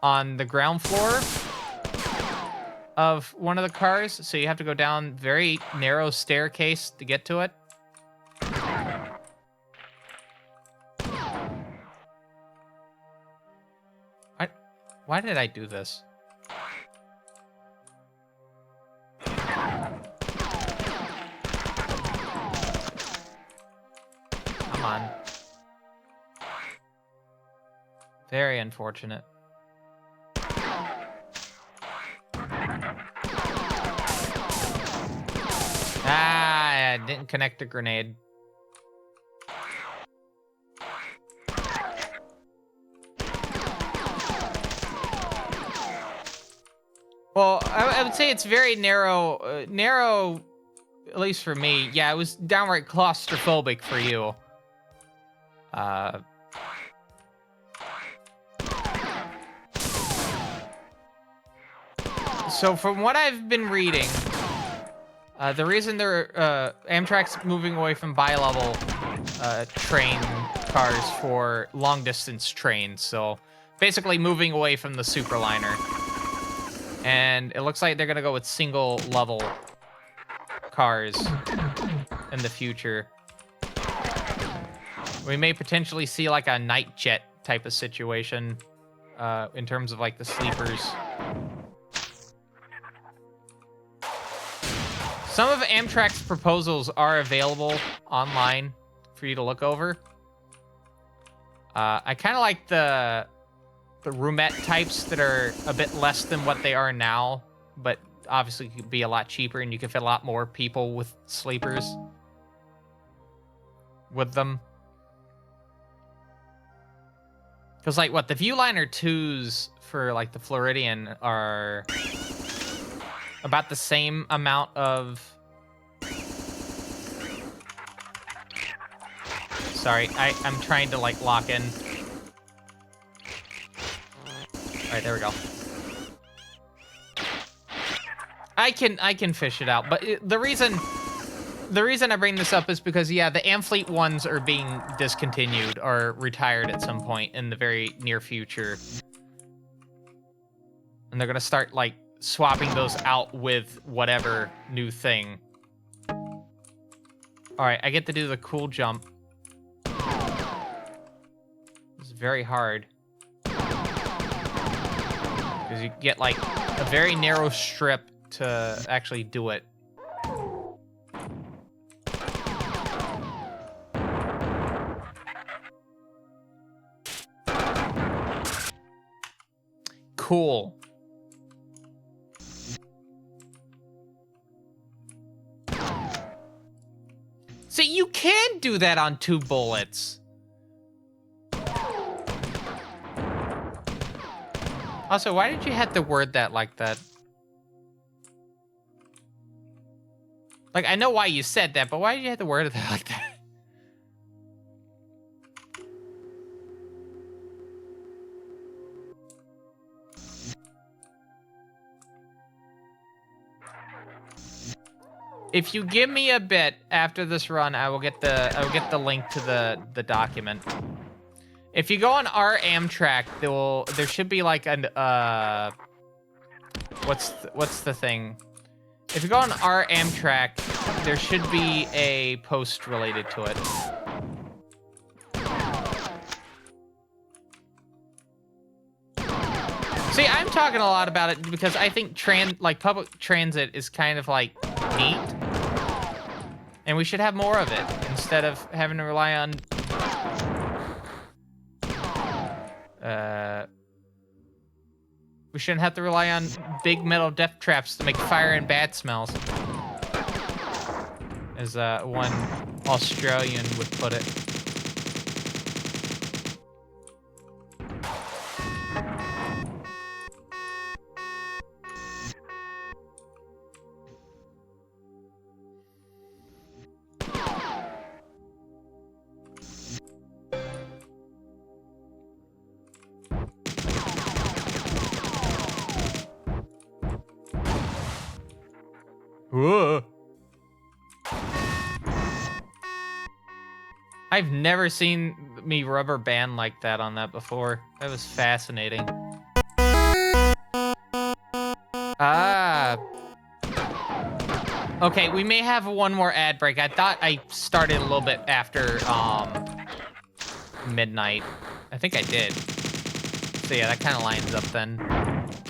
S2: on the ground floor of one of the cars, so you have to go down very narrow staircase to get to it. Why did I do this? Come on. Very unfortunate. Ah, I didn't connect the grenade. Well, I would say it's very narrow, narrow, at least for me. Yeah, it was downright claustrophobic for you. So from what I've been reading, the reason Amtrak's moving away from bi-level train cars for long-distance trains, so basically moving away from the Superliner. And it looks like they're gonna go with single-level cars in the future. We may potentially see like a night jet type of situation in terms of like the sleepers. Some of Amtrak's proposals are available online for you to look over. I kind of like the roomette types that are a bit less than what they are now, but obviously could be a lot cheaper and you can fit a lot more people with sleepers with them. Because like what the Viewliner 2s for like the Floridian are about the same amount of... Sorry, I'm trying to like lock in. All right, there we go. I can fish it out, but the reason I bring this up is because yeah, the Amfleet ones are being discontinued or retired at some point in the very near future, and they're gonna start like swapping those out with whatever new thing. All right, I get to do the cool jump. It's very hard. Because you get like a very narrow strip to actually do it. Cool. So you can do that on 2 bullets. Also, why did you have to word that like that? Like, I know why you said that, but why did you have to word it like that? If you give me a bit after this run, I will get the link to the document. If you go on our Amtrak, there should be like an what's the thing? If you go on our Amtrak, there should be a post related to it. See, I'm talking a lot about it because I think public transit is kind of like neat, and we should have more of it instead of having to rely on. We shouldn't have to rely on big metal death traps to make fire and bat smells. As one Australian would put it. Whoa. I've never seen me rubber band like that on that before. That was fascinating. Ah. Okay, we may have one more ad break. I thought I started a little bit after midnight. I think I did. So yeah, that kind of lines up then.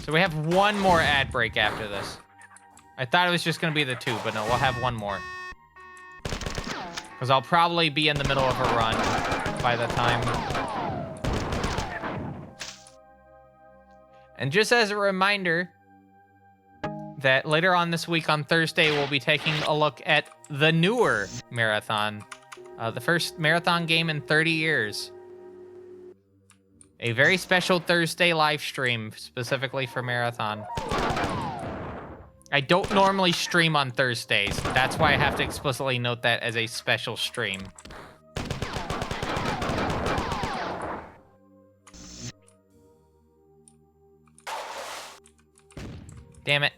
S2: So we have one more ad break after this. I thought it was just gonna be the 2, but no, we'll have one more. Because I'll probably be in the middle of a run by the time. And just as a reminder, that later on this week on Thursday, we'll be taking a look at the newer Marathon. The first Marathon game in 30 years. A very special Thursday live stream specifically for Marathon. I don't normally stream on Thursdays. That's why I have to explicitly note that as a special stream. Damn it.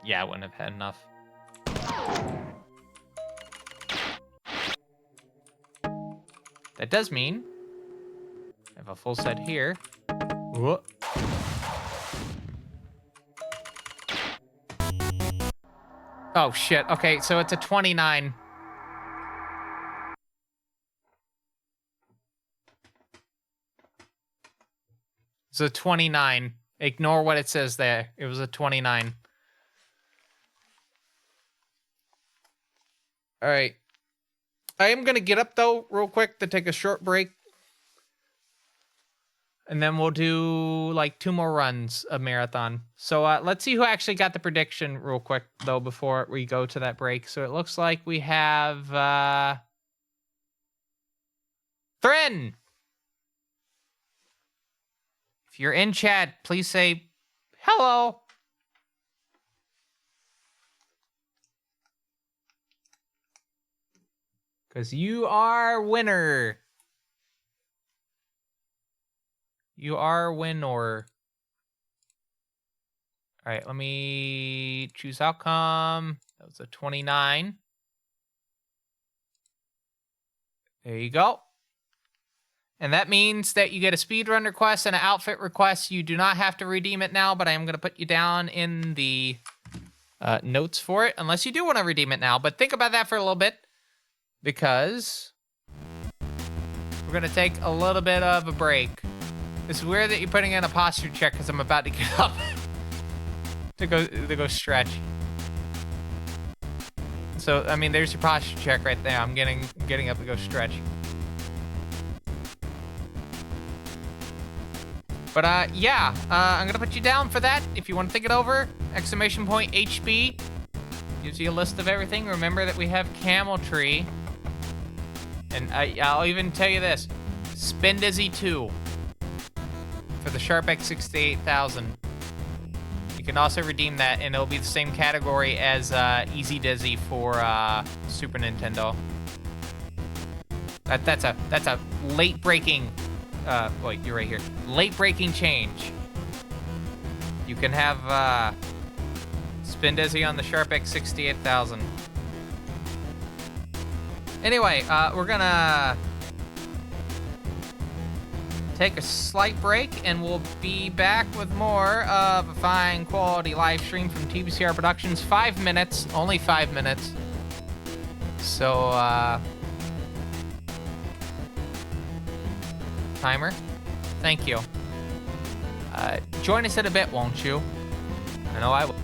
S2: Yeah, I wouldn't have had enough. That does mean I have a full set here. Whoa. Oh, shit. Okay, so it's a 29. It's a 29. Ignore what it says there. It was a 29. All right. I am going to get up, though, real quick to take a short break. And then we'll do, like, 2 more runs of Marathon. So let's see who actually got the prediction real quick, though, before we go to that break. So it looks like we have... Thrin! If you're in chat, please say hello. Because you are winner. You are winner. All right, let me choose outcome. That was a 29. There you go. And that means that you get a speedrun request and an outfit request. You do not have to redeem it now, but I am going to put you down in the notes for it, unless you do want to redeem it now. But think about that for a little bit, because we're going to take a little bit of a break. It's weird that you're putting in a posture check because I'm about to get up to go stretch. So, I mean, there's your posture check right there. I'm getting up to go stretch. But, yeah, I'm gonna put you down for that. If you want to think it over, exclamation point HB gives you a list of everything. Remember that we have Camel Tree. And I'll even tell you this. Spin Dizzy 2 for the Sharp X68000. You can also redeem that, and it'll be the same category as Easy Dizzy for Super Nintendo. That's a late-breaking... wait, you're right here. Late-breaking change. You can have Spin Dizzy on the Sharp X68000. Anyway, we're gonna take a slight break, and we'll be back with more of a fine quality live stream from TBCR Productions. 5 minutes, only 5 minutes. So, timer. Thank you. Join us in a bit, won't you? I know I will.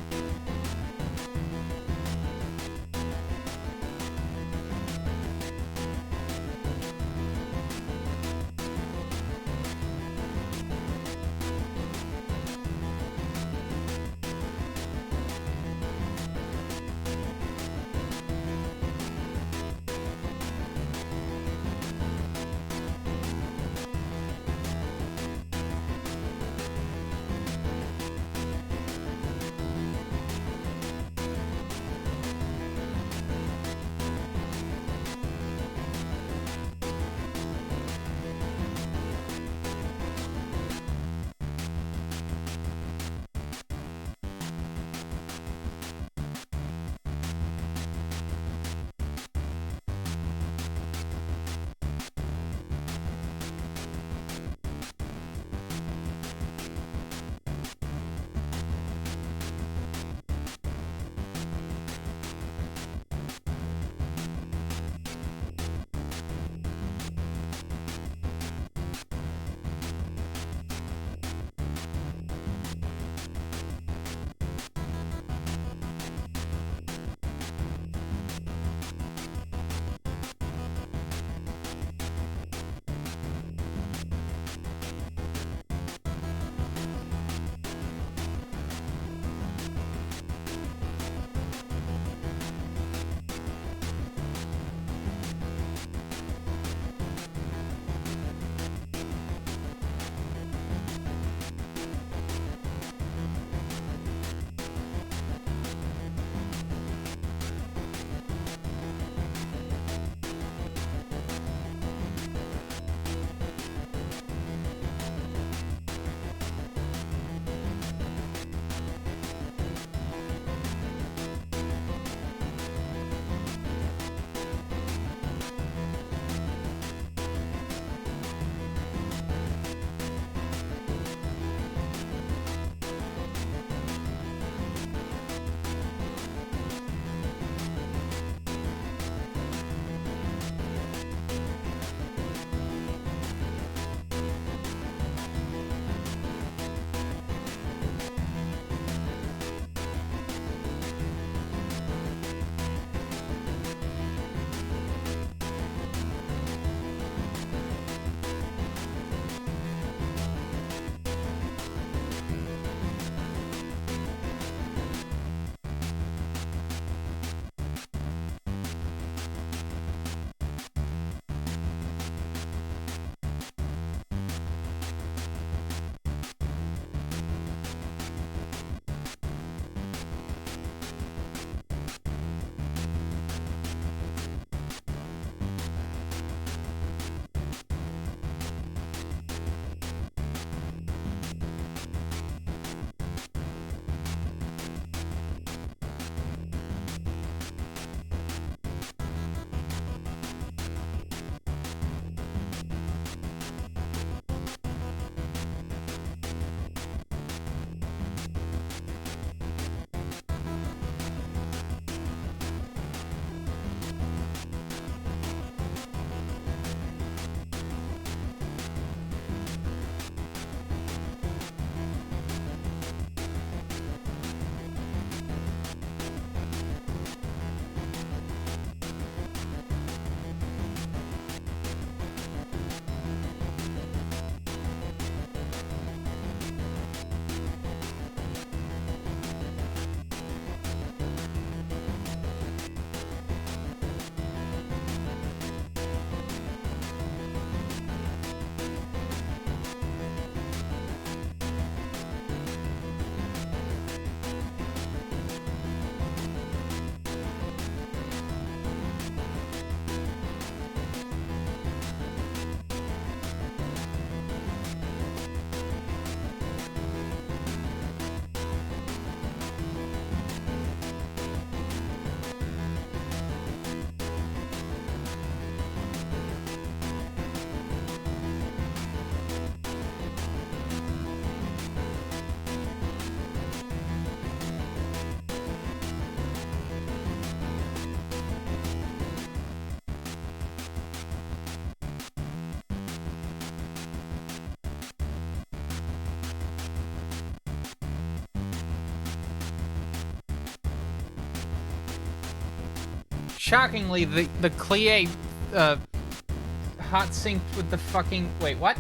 S2: shockingly, the Clie hot synced with the fucking... Wait, what?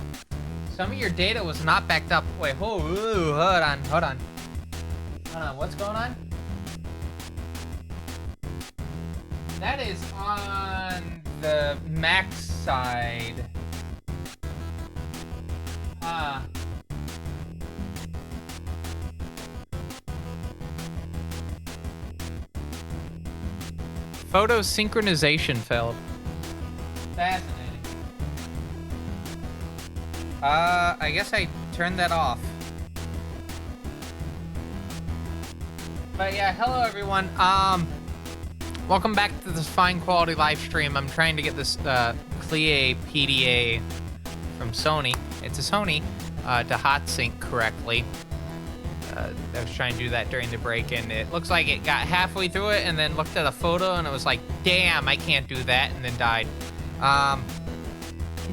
S2: Some of your data was not backed up. Wait, hold on. Hold on, what's going on? That is on the Mac side. Photo synchronization failed.
S1: Fascinating.
S2: I guess I turned that off. But yeah, hello everyone. Welcome back to this fine quality live stream. I'm trying to get this Clie PDA from Sony. It's a Sony to hot sync correctly. I was trying to do that during the break, and it looks like it got halfway through it, and then looked at a photo, and it was like, damn, I can't do that, and then died.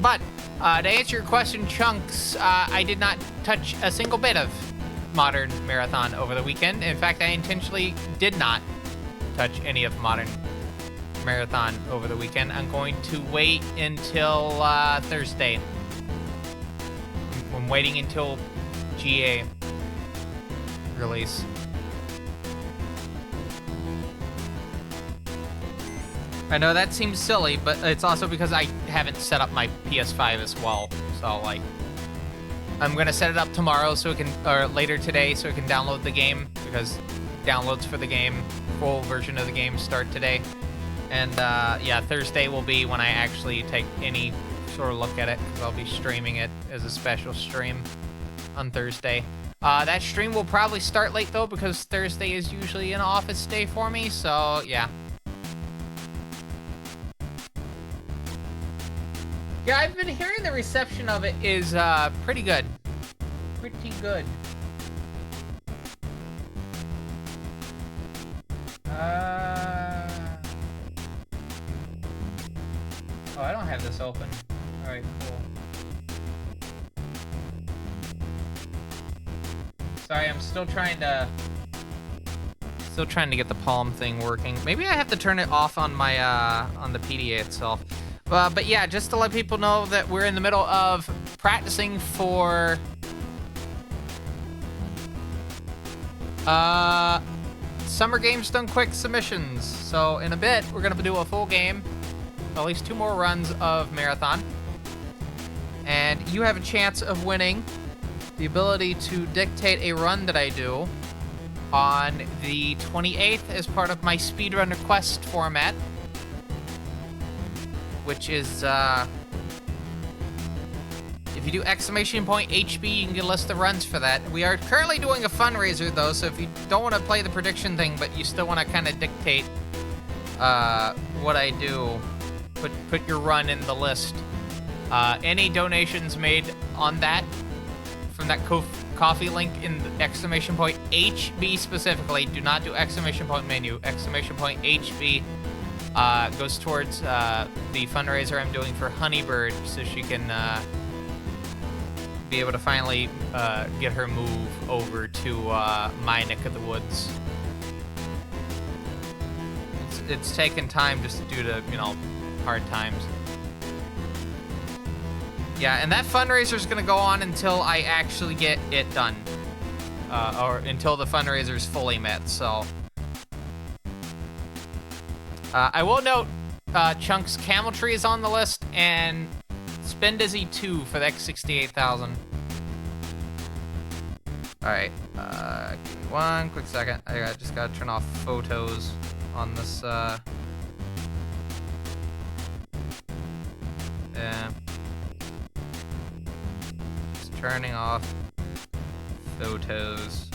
S2: But to answer your question, Chunks, I did not touch a single bit of Modern Marathon over the weekend. In fact, I intentionally did not touch any of Modern Marathon over the weekend. I'm going to wait until Thursday. I'm waiting until GA release. I know that seems silly, but it's also because I haven't set up my PS5 as well. So like, I'm gonna set it up tomorrow so it can, or later today, so it can download the game, because downloads for the game, full version of the game, start today. And yeah, Thursday will be when I actually take any sort of look at it, because I'll be streaming it as a special stream on Thursday. That stream will probably start late though, because Thursday is usually an office day for me, so yeah. Yeah, I've been hearing the reception of it is pretty good. Pretty good. Oh, I don't have this open. Alright, cool. Sorry, I'm still trying to get the Palm thing working. Maybe I have to turn it off on my on the PDA itself. But yeah, just to let people know that we're in the middle of practicing for Summer Games Done Quick submissions. So in a bit, we're gonna do a full game, at least 2 more runs of Marathon, and you have a chance of winning the ability to dictate a run that I do on the 28th as part of my speedrun request format, which is, if you do !HB, you can get a list of runs for that. We are currently doing a fundraiser, though, so if you don't want to play the prediction thing, but you still want to kind of dictate what I do, put your run in the list. Any donations made on that, from that coffee link in the !HB specifically, do not do !menu, !HB. Goes towards the fundraiser I'm doing for Honeybird, so she can be able to finally get her move over to my neck of the woods. It's taken time just due to, you know, hard times. Yeah, and that fundraiser is going to go on until I actually get it done, or until the fundraiser is fully met, so... I will note, Chunk's Camel Tree is on the list, and Spin Dizzy 2 for the X68000. Alright, give me one quick second. I just gotta turn off photos on this, yeah. Just turning off photos.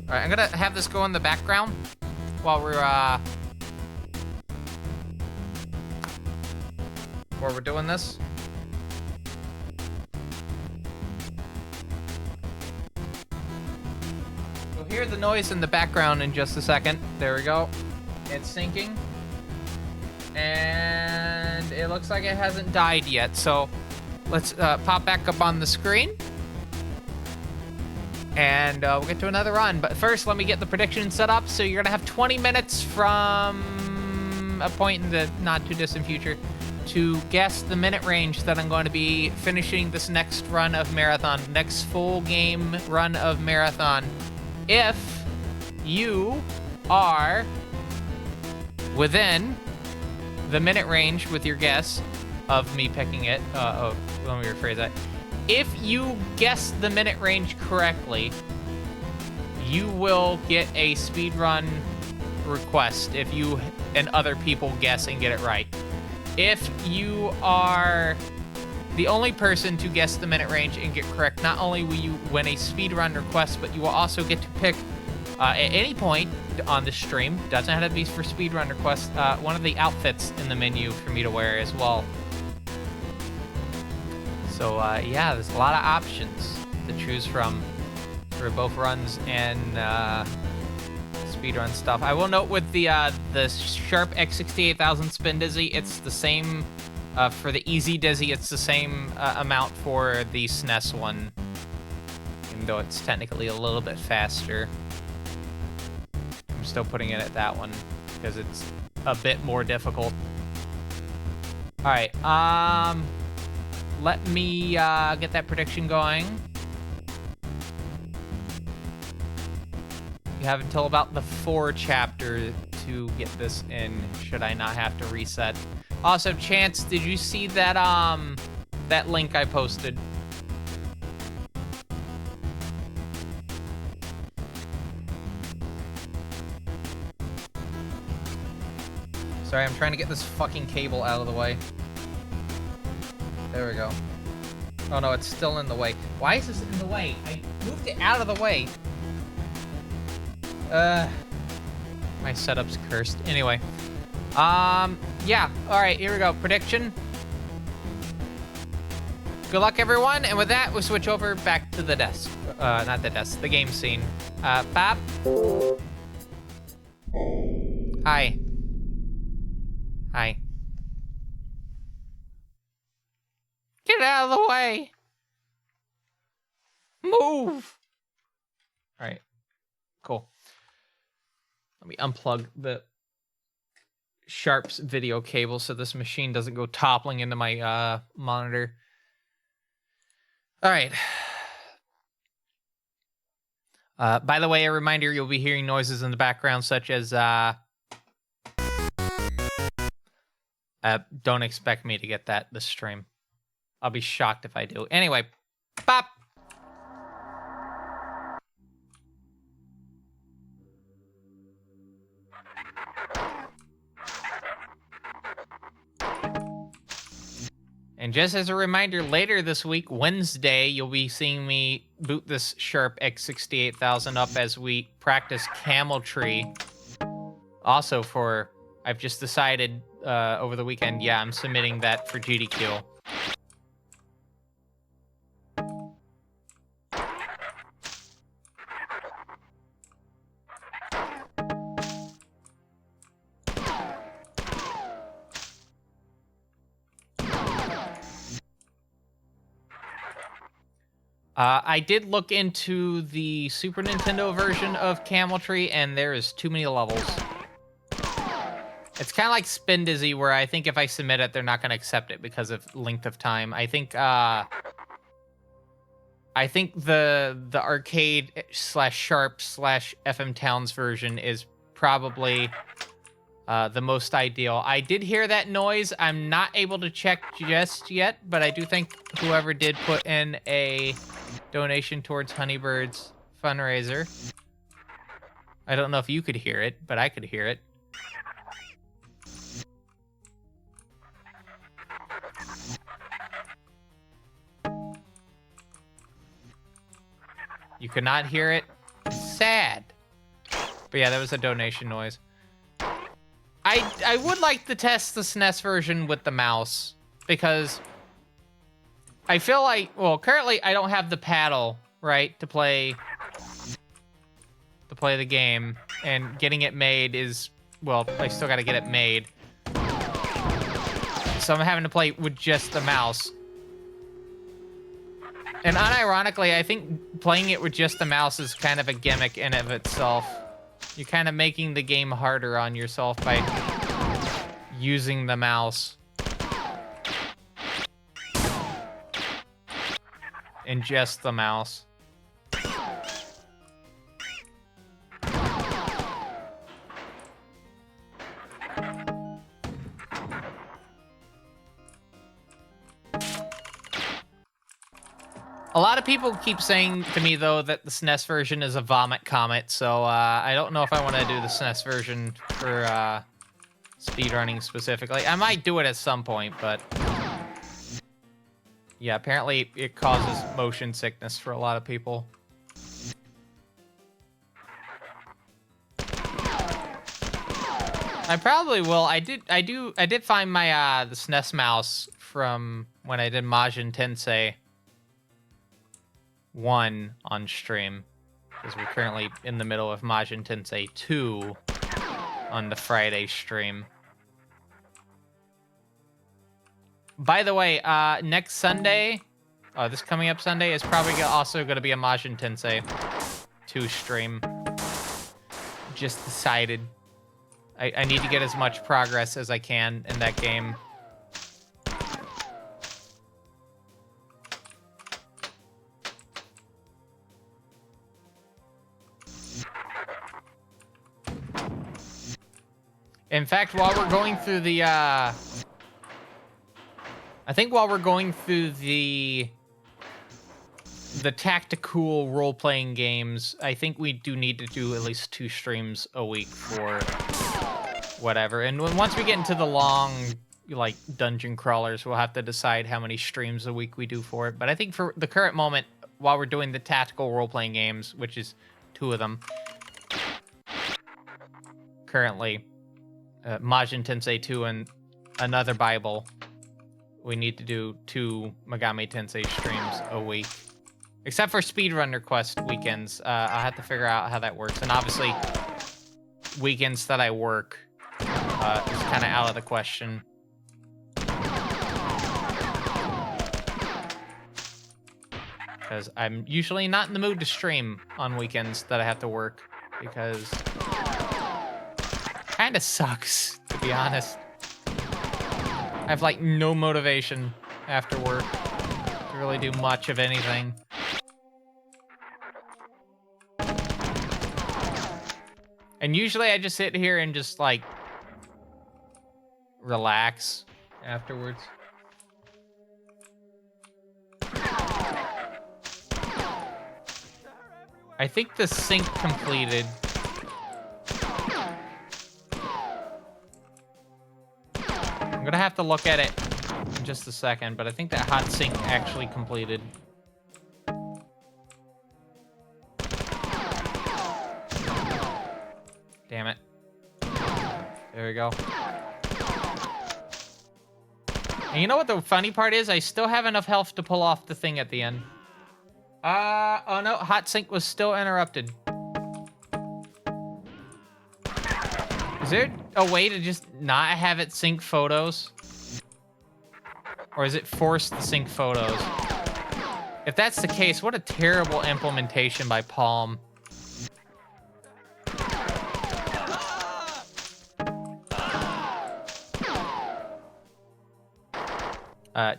S2: Alright, I'm gonna have this go in the background while we're doing this. You'll hear the noise in the background in just a second. There we go. It's syncing. And it looks like it hasn't died yet, so let's pop back up on the screen. And we'll get to another run. But first, let me get the prediction set up. So you're going to have 20 minutes from a point in the not too distant future to guess the minute range that I'm going to be finishing this next run of Marathon, next full game run of Marathon. If you are within the minute range with your guess of me picking it, let me rephrase that. If you guess the minute range correctly, you will get a speedrun request if you and other people guess and get it right. If you are the only person to guess the minute range and get correct, not only will you win a speedrun request, but you will also get to pick at any point on the stream, doesn't have to be for speedrun requests, one of the outfits in the menu for me to wear as well. So yeah, there's a lot of options to choose from for both runs and speedrun stuff. I will note with the Sharp X68000 Spin Dizzy, it's the same for the Easy Dizzy. It's the same amount for the SNES one, even though it's technically a little bit faster. I'm still putting it at that one because it's a bit more difficult. All right, let me get that prediction going. You have until about the 4 chapter to get this in, should I not have to reset. Also, Chance, did you see that that link I posted? Sorry, I'm trying to get this fucking cable out of the way. There we go. Oh no, it's still in the way. Why is this in the way? I moved it out of the way. My setup's cursed. Anyway. Yeah. Alright, here we go. Prediction. Good luck, everyone. And with that, we'll switch over back to the desk. Not the desk, the game scene. Bob? Hi. Hi. Get out of the way. Move. All right. Cool. Let me unplug the Sharp's video cable so this machine doesn't go toppling into my monitor. All right. By the way, a reminder, you'll be hearing noises in the background such as don't expect me to get that this stream. I'll be shocked if I do. Anyway, pop. And just as a reminder, later this week, Wednesday, you'll be seeing me boot this Sharp X68000 up as we practice Camel Tree. Also for, I've just decided over the weekend, yeah, I'm submitting that for GDQ. I did look into the Super Nintendo version of Camel Tree, and there is too many levels. It's kind of like Spin Dizzy, where I think if I submit it, they're not going to accept it because of length of time. I think the arcade / Sharp / FM Towns version is probably the most ideal. I did hear that noise. I'm not able to check just yet, but I do think whoever did put in a donation towards Honeybird's fundraiser. I don't know if you could hear it, but I could hear it. You could not hear it? Sad. But yeah, that was a donation noise. I would like to test the SNES version with the mouse, because I feel like, well, currently I don't have the paddle, right, to play the game, and getting it made is, well, I still gotta get it made. So I'm having to play with just the mouse. And unironically, I think playing it with just the mouse is kind of a gimmick in of itself. You're kind of making the game harder on yourself by using the mouse. And just the mouse. A lot of people keep saying to me, though, that the SNES version is a vomit comet, so I don't know if I want to do the SNES version for speedrunning specifically. I might do it at some point, but... yeah, apparently it causes motion sickness for a lot of people. I probably will. I did find my the SNES mouse from when I did Majin Tensei 1 on stream, because we're currently in the middle of Majin Tensei 2 on the Friday stream. By the way, next Sunday, this coming up Sunday, is probably also going to be a Majin Tensei 2 stream. Just decided. I need to get as much progress as I can in that game. In fact, while we're going through the, I think while we're going through the tactical role-playing games, I think we do need to do at least 2 streams a week for whatever. And once we get into the long, like, dungeon crawlers, we'll have to decide how many streams a week we do for it. But I think for the current moment, while we're doing the tactical role-playing games, which is 2 of them currently, Majin Tensei 2 and another Bible, we need to do 2 Megami Tensei streams a week. Except for speedrun request weekends. I'll have to figure out how that works. And obviously, weekends that I work is kind of out of the question. Because I'm usually not in the mood to stream on weekends that I have to work. Because... kind of sucks, to be honest. I have, like, no motivation after work to really do much of anything. And usually I just sit here and just, like, relax afterwards. I think the sync completed. I'm gonna have to look at it in just a second, but I think that hot sync actually completed. Damn it. There we go. And you know what the funny part is? I still have enough health to pull off the thing at the end. Oh no, hot sync was still interrupted. Is there a way to just not have it sync photos? Or is it forced to sync photos? If that's the case, what a terrible implementation by Palm.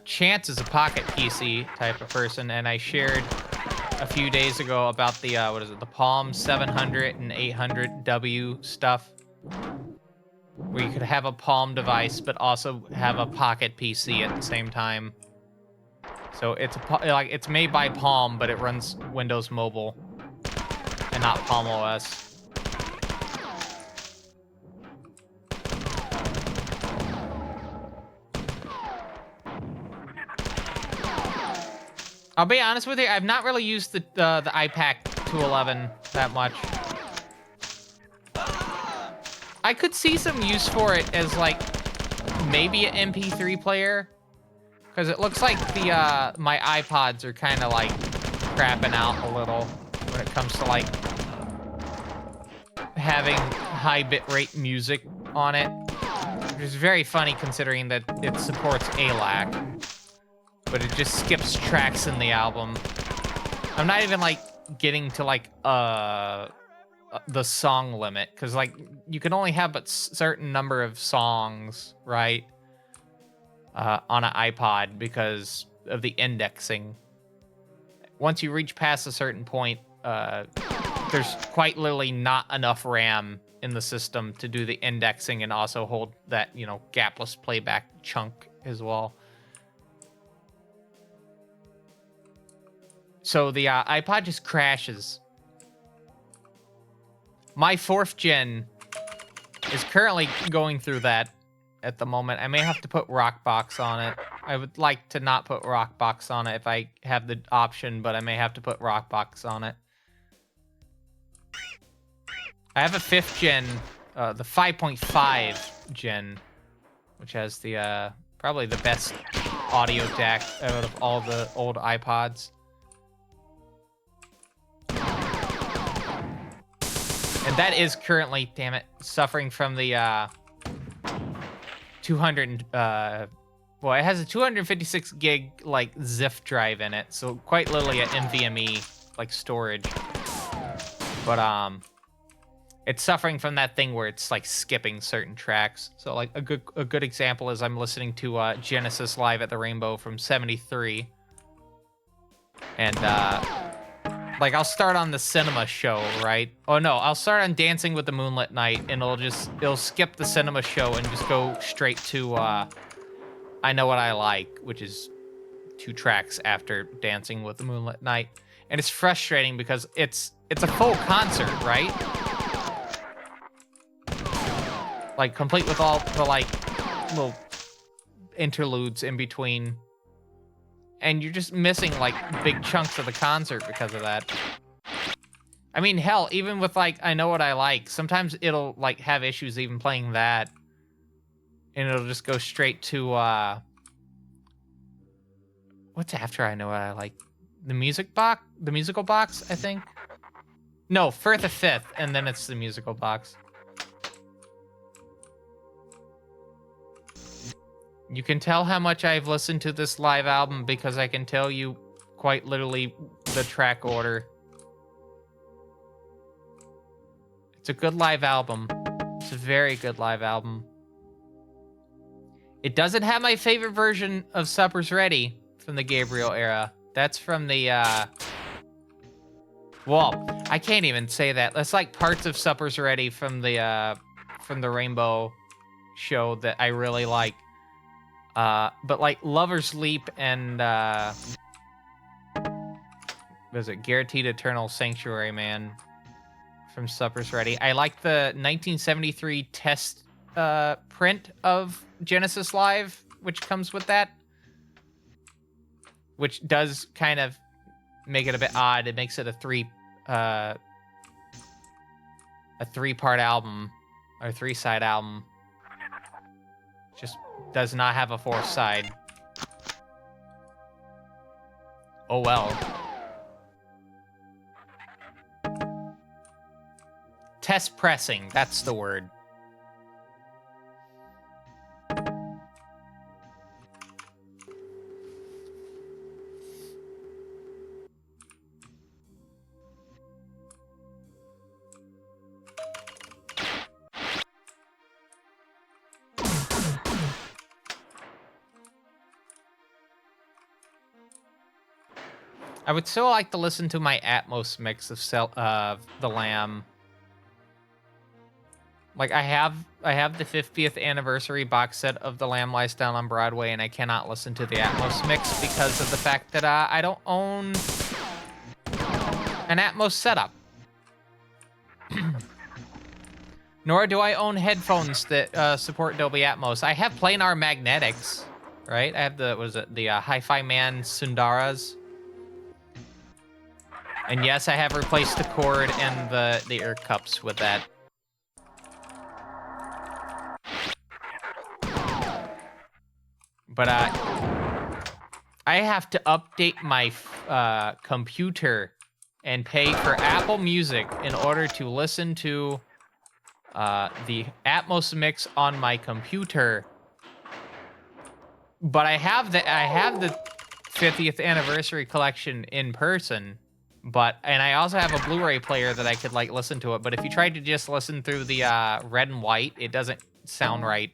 S2: Chance is a pocket PC type of person, and I shared a few days ago about the, what is it, the Palm 700 and 800W stuff. Where you could have a Palm device, but also have a pocket PC at the same time. So it's it's made by Palm, but it runs Windows Mobile and not Palm OS. I'll be honest with you, I've not really used the iPac 211 that much. I could see some use for it as, like, maybe an MP3 player. Because it looks like the, my iPods are kind of, like, crapping out a little when it comes to, like, having high bitrate music on it. Which is very funny considering that it supports ALAC. but it just skips tracks in the album. I'm not even like getting to like the song limit, because like you can only have but certain number of songs, right, on an iPod because of the indexing. Once you reach past a certain point, there's quite literally not enough RAM in the system to do the indexing and also hold that, you know, gapless playback chunk as well. So the iPod just crashes. My 4th gen is currently going through that at the moment. I may have to put Rockbox on it. I would like to not put Rockbox on it if I have the option, but I may have to put Rockbox on it. I have a 5th gen, the 5.5 gen, which has the probably the best audio DAC out of all the old iPods. And that is currently, damn it, suffering from the 200, well, it has a 256 gig, like, ZIF drive in it, so quite literally an NVMe, like, storage. But, it's suffering from that thing where it's, like, skipping certain tracks. So, like, a good example is I'm listening to Genesis Live at the Rainbow from 73. And, like, I'll start on the cinema show, right? Oh, no, I'll start on Dancing with the Moonlit Night, and it'll skip the cinema show and just go straight to, I Know What I Like, which is 2 tracks after Dancing with the Moonlit Night. And it's frustrating because it's a full concert, right? Like, complete with all the, like, little interludes in between. And you're just missing, like, big chunks of the concert because of that. I mean, hell, even with, like, I Know What I Like, sometimes it'll, like, have issues even playing that. And it'll just go straight to, what's after I Know What I Like? The musical box, I think? No, Firth the Fifth, and then it's the musical box. You can tell how much I've listened to this live album because I can tell you quite literally the track order. It's a good live album. It's a very good live album. It doesn't have my favorite version of Supper's Ready from the Gabriel era. That's from the, well, I can't even say that. That's like parts of Supper's Ready from the Rainbow show that I really like. But like Lover's Leap and was it Guaranteed Eternal Sanctuary Man from Supper's Ready. I like the 1973 test print of Genesis Live, which comes with that, which does kind of make it a bit odd. It makes it a three-part album or 3-side album. Just does not have a 4th side. Oh well. Test pressing, that's the word. I would still like to listen to my Atmos mix of The Lamb. Like, I have the 50th anniversary box set of The Lamb Lies Down on Broadway, and I cannot listen to the Atmos mix because of the fact that I don't own an Atmos setup. Nor do I own headphones that support Dolby Atmos. I have planar magnetics, right? I have the Hi-Fi Man Sundaras. And yes, I have replaced the cord and the ear cups with that. But I have to update my computer and pay for Apple Music in order to listen to the Atmos mix on my computer. But I have the 50th anniversary collection in person, and I also have a Blu-ray player that I could like listen to it. But if you tried to just listen through the red and white, it doesn't sound right.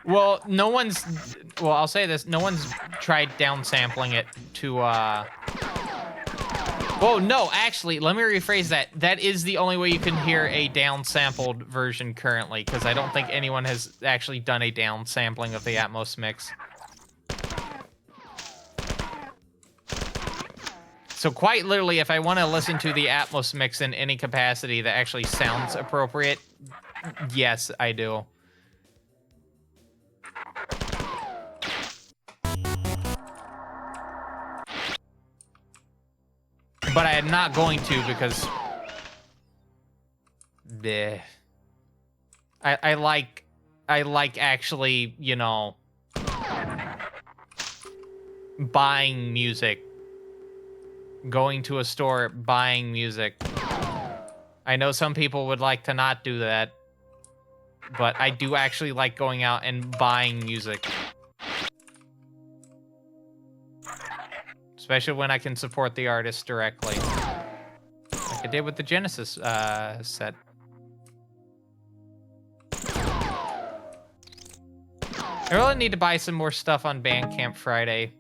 S2: Well, I'll say this: no one's tried downsampling it to. Well, no, actually, let me rephrase that. That is the only way you can hear a downsampled version currently, because I don't think anyone has actually done a downsampling of the Atmos mix. So quite literally, if I want to listen to the Atmos mix in any capacity that actually sounds appropriate, yes, I do. But I am not going to because... bleh. I like actually, you know, buying music. Going to a store, buying music. I know some people would like to not do that, but I do actually like going out and buying music. Especially when I can support the artist directly. Like I did with the Genesis set. I really need to buy some more stuff on Bandcamp Friday.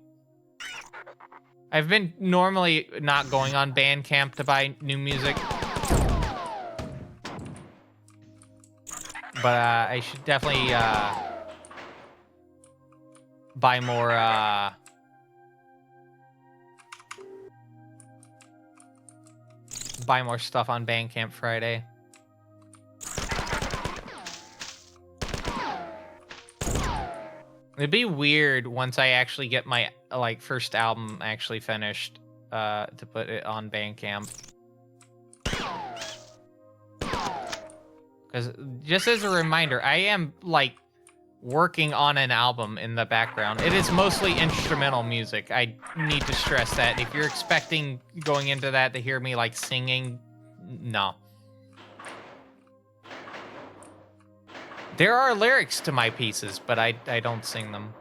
S2: I've been normally not going on Bandcamp to buy new music. But I should definitely buy more stuff on Bandcamp Friday. It'd be weird once I actually get my like first album actually finished to put it on Bandcamp. Because just as a reminder, I am like working on an album in the background. It is mostly instrumental music. I need to stress that. If you're expecting going into that to hear me like singing, no. There are lyrics to my pieces, but I don't sing them.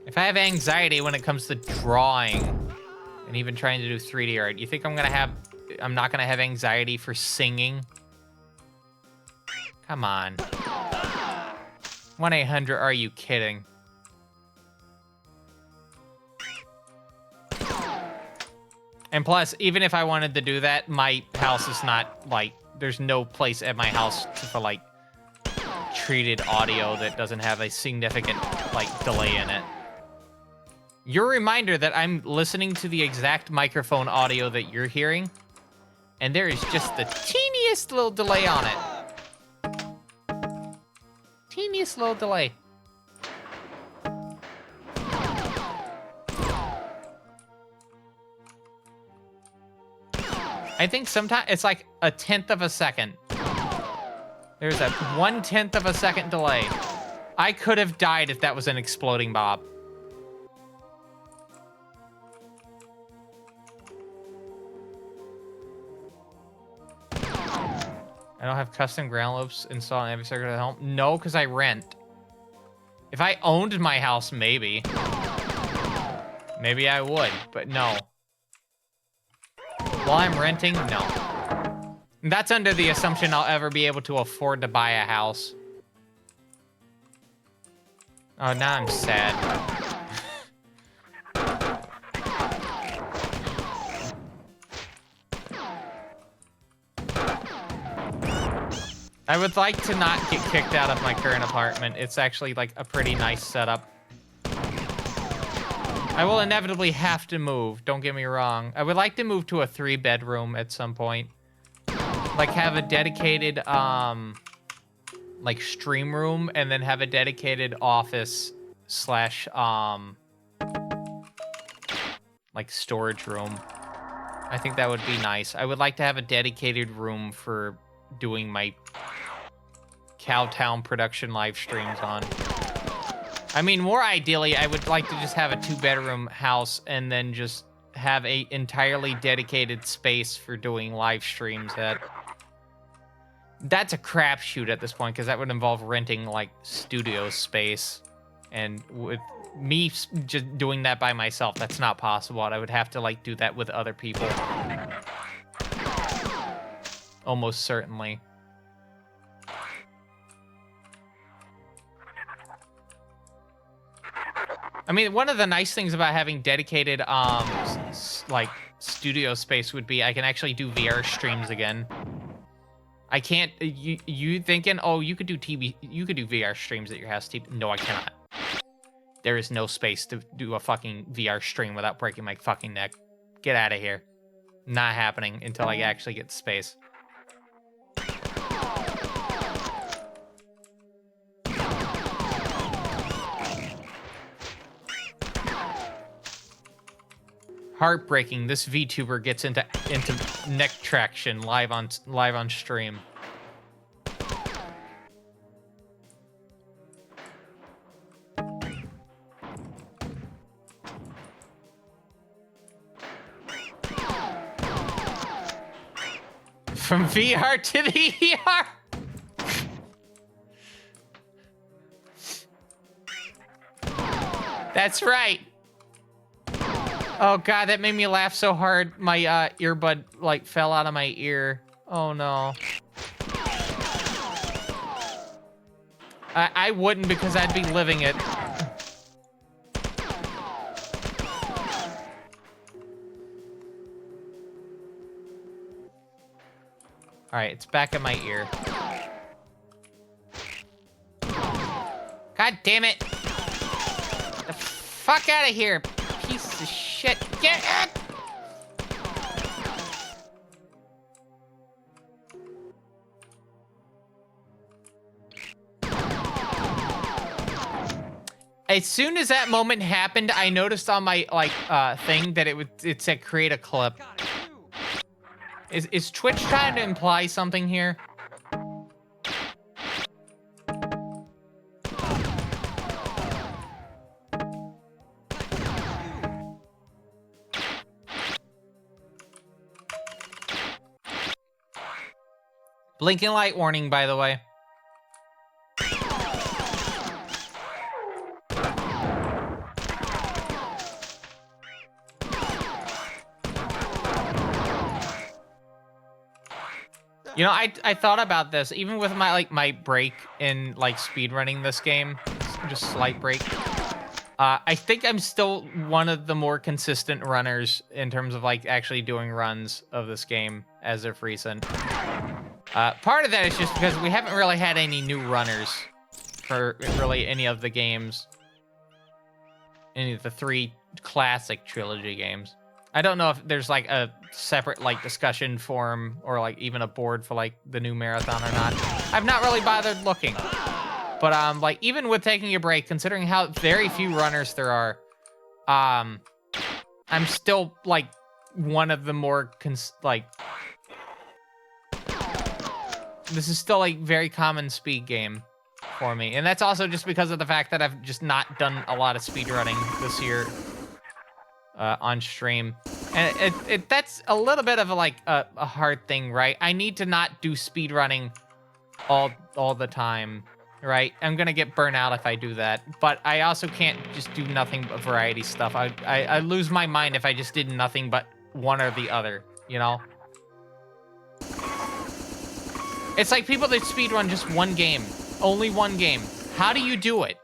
S2: If I have anxiety when it comes to drawing and even trying to do 3D art, you think I'm not gonna have anxiety for singing? Come on. 1-800, are you kidding? And plus, even if I wanted to do that, my house is not, like, there's no place at my house for, like, treated audio that doesn't have a significant, like, delay in it. Your reminder that I'm listening to the exact microphone audio that you're hearing, and there is just the teeniest little delay on it. Teeniest little delay. I think sometimes it's like 1/10 of a second. There's a 1/10 of a second delay. I could have died if that was an exploding bomb. I don't have custom ground loops installed in every circuit of the home. No, because I rent. If I owned my house, maybe. Maybe I would, but no. While I'm renting, no. That's under the assumption I'll ever be able to afford to buy a house. Oh, now I'm sad. I would like to not get kicked out of my current apartment. It's actually like a pretty nice setup. I will inevitably have to move, don't get me wrong. I would like to move to a 3-bedroom at some point. Like have a dedicated like stream room and then have a dedicated office / like storage room. I think that would be nice. I would like to have a dedicated room for doing my Cowtown production live streams on. I mean, more ideally, I would like to just have a 2-bedroom house and then just have a entirely dedicated space for doing live streams. That's a crapshoot at this point, because that would involve renting like studio space, and with me just doing that by myself, that's not possible. I would have to like do that with other people, almost certainly. I mean, one of the nice things about having dedicated like studio space would be I can actually do VR streams again. I can't. You thinking? Oh, you could do VR streams at your house. No, I cannot. There is no space to do a fucking VR stream without breaking my fucking neck. Get out of here. Not happening until I actually get space. Heartbreaking. This VTuber gets into neck traction live on stream. From VR to the ER. That's right. Oh god, that made me laugh so hard. My earbud like fell out of my ear. Oh no. I wouldn't, because I'd be living it. All right, it's back in my ear. God damn it. Get the fuck out of here, piece of shit. Get it! As soon as that moment happened, I noticed on my thing that it said create a clip. Is Twitch trying to imply something here? Blinking light warning, by the way. You know, I thought about this, even with my break in speedrunning this game, just slight break. I think I'm still one of the more consistent runners in terms of actually doing runs of this game as of recent. Part of that is just because we haven't really had any new runners for really any of the games, any of the 3 classic trilogy games. I don't know if there's a separate discussion forum or even a board for the new marathon or not. I've not really bothered looking. But even with taking a break, considering how very few runners there are, I'm still one of the more this is still a very common speed game for me. And that's also just because of the fact that I've just not done a lot of speedrunning this year on stream. And that's a little bit of a hard thing, right? I need to not do speedrunning all the time, right? I'm gonna get burnt out if I do that. But I also can't just do nothing but variety stuff. I lose my mind if I just did nothing but one or the other, you know? It's like people that speedrun just one game. Only one game. How do you do it?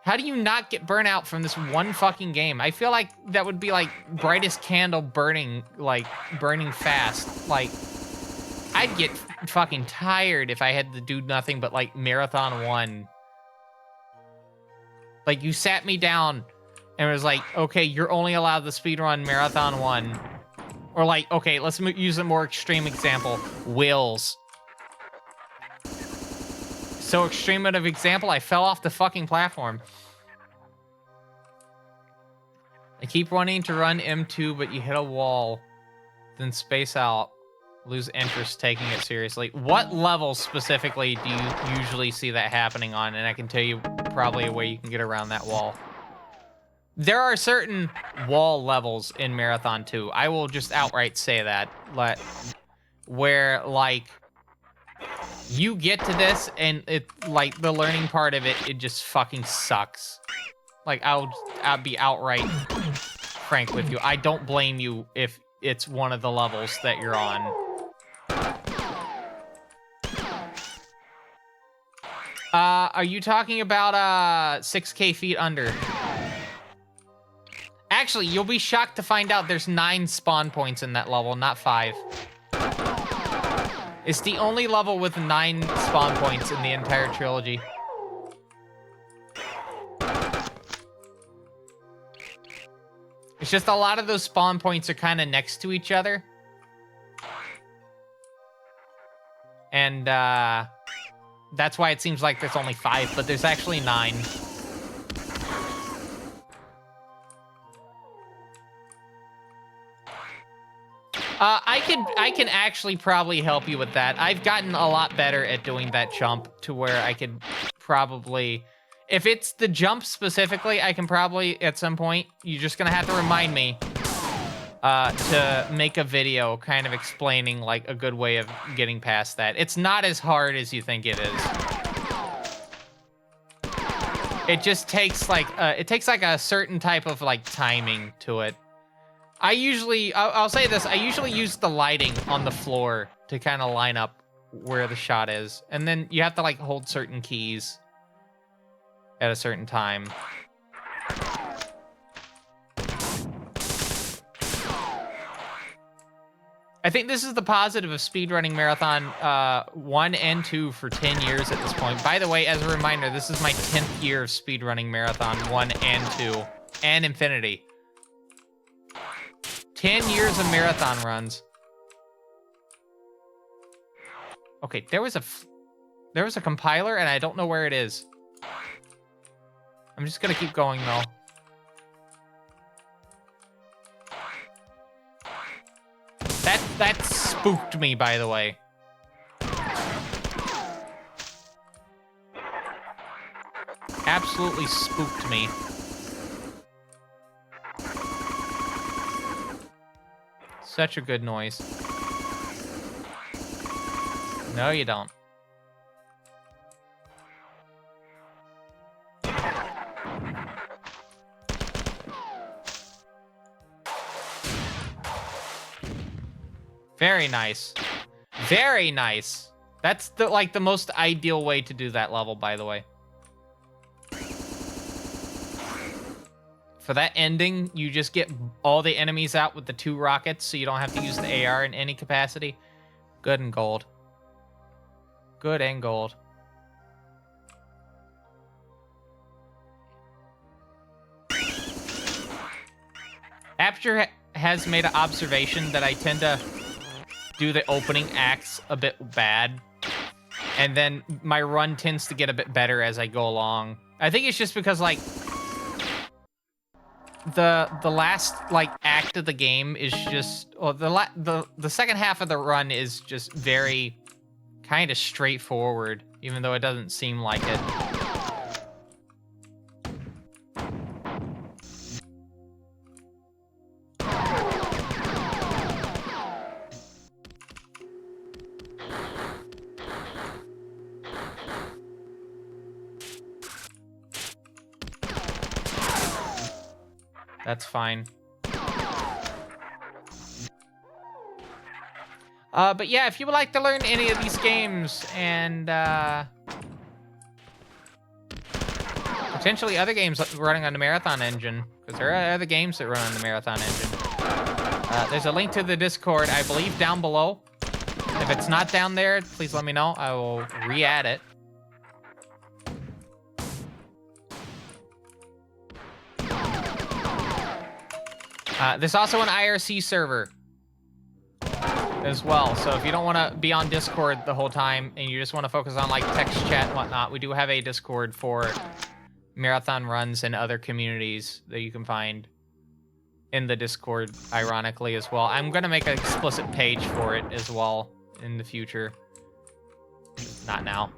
S2: How do you not get burnt out from this one fucking game? I feel like that would be brightest candle burning, burning fast. I'd get fucking tired if I had to do nothing but Marathon 1. You sat me down and it was okay, you're only allowed to speedrun Marathon 1. Or okay, let's use a more extreme example. Wills. So extreme of an example, I fell off the fucking platform. I keep wanting to run M2, but you hit a wall. then space out, lose interest taking it seriously. What level specifically do you usually see that happening on? And I can tell you probably a way you can get around that wall. There are certain wall levels in Marathon 2. I will just outright say that. Where, like, you get to this and it, like, the learning part of it just fucking sucks. Like, I'll be outright frank with you. I don't blame you if it's one of the levels that you're on. Are you talking about 6K feet under? Actually, you'll be shocked to find out there's 9 spawn points in that level, not 5. It's the only level with 9 spawn points in the entire trilogy. It's just a lot of those spawn points are kind of next to each other. And that's why it seems like there's only 5, but there's actually 9. I can actually probably help you with that. I've gotten a lot better at doing that jump to where I could probably... If it's the jump specifically, I can probably, at some point, you're just gonna have to remind me to make a video kind of explaining, like, a good way of getting past that. It's not as hard as you think it is. It just takes, like, a certain type of, like, timing to it. I'll say this, I usually use the lighting on the floor to kind of line up where the shot is. And then you have to, like, hold certain keys at a certain time. I think this is the positive of speedrunning Marathon 1 and 2 for 10 years at this point. By the way, as a reminder, this is my 10th year of speedrunning Marathon 1 and 2 and Infinity. 10 years of marathon runs. Okay, there was a compiler and I don't know where it is. I'm just gonna keep going though. That spooked me, by the way. Absolutely spooked me. Such a good noise. No, you don't. Very nice. Very nice. That's the most ideal way to do that level, by the way. For that ending, you just get all the enemies out with the 2 rockets, so you don't have to use the AR in any capacity. Good and gold. Good and gold. Aperture has made an observation that I tend to do the opening acts a bit bad, and then my run tends to get a bit better as I go along. I think it's just because, like, the last, like, act of the game is just, well, the second half of the run is just very kind of straightforward, even though it doesn't seem like it. That's fine. But yeah, if you would like to learn any of these games and potentially other games running on the Marathon engine, because there are other games that run on the Marathon engine, there's a link to the Discord, I believe, down below. If it's not down there, please let me know. I will re-add it. There's also an IRC server as well, so if you don't want to be on Discord the whole time and you just want to focus on, like, text chat and whatnot, we do have a Discord for marathon runs and other communities that you can find. in the Discord, ironically, as well. I'm gonna make an explicit page for it as well in the future. Not now.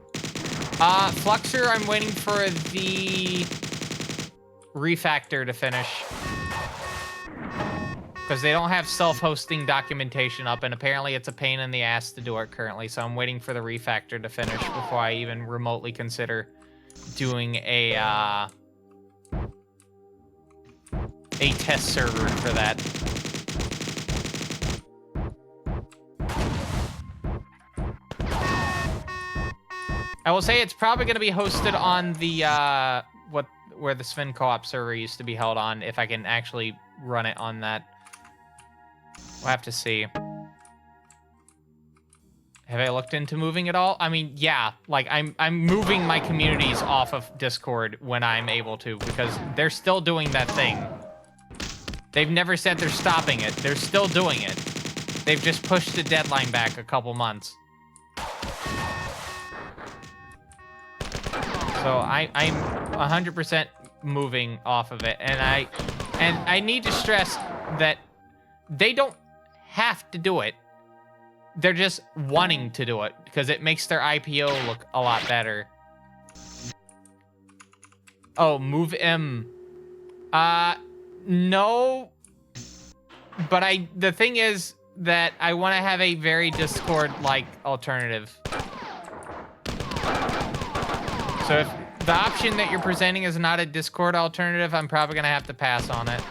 S2: Fluxer, I'm waiting for the refactor to finish. Because they don't have self-hosting documentation up, and apparently it's a pain in the ass to do it currently, so I'm waiting for the refactor to finish before I even remotely consider doing a test server for that. I will say it's probably going to be hosted on the, where the Sven co-op server used to be held on, if I can actually run it on that. We'll have to see. Have I looked into moving at all? I mean, yeah, like I'm moving my communities off of Discord when I'm able to, because they're still doing that thing. They've never said they're stopping it. They're still doing it. They've just pushed the deadline back a couple months. So I'm 100% moving off of it, and I need to stress that they don't have to do it. They're just wanting to do it because it makes their IPO look a lot better. Oh, move M. No. But the thing is that I want to have a very Discord-like alternative. So if the option that you're presenting is not a Discord alternative, I'm probably going to have to pass on it.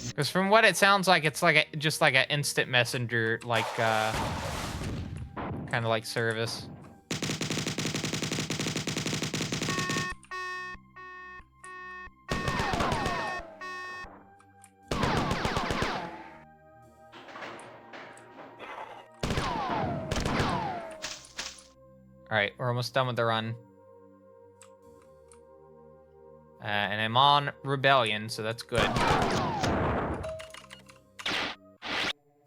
S2: Because from what it sounds like, it's like just like an instant messenger, like, kind of like service. All right, we're almost done with the run. And I'm on Rebellion, so that's good.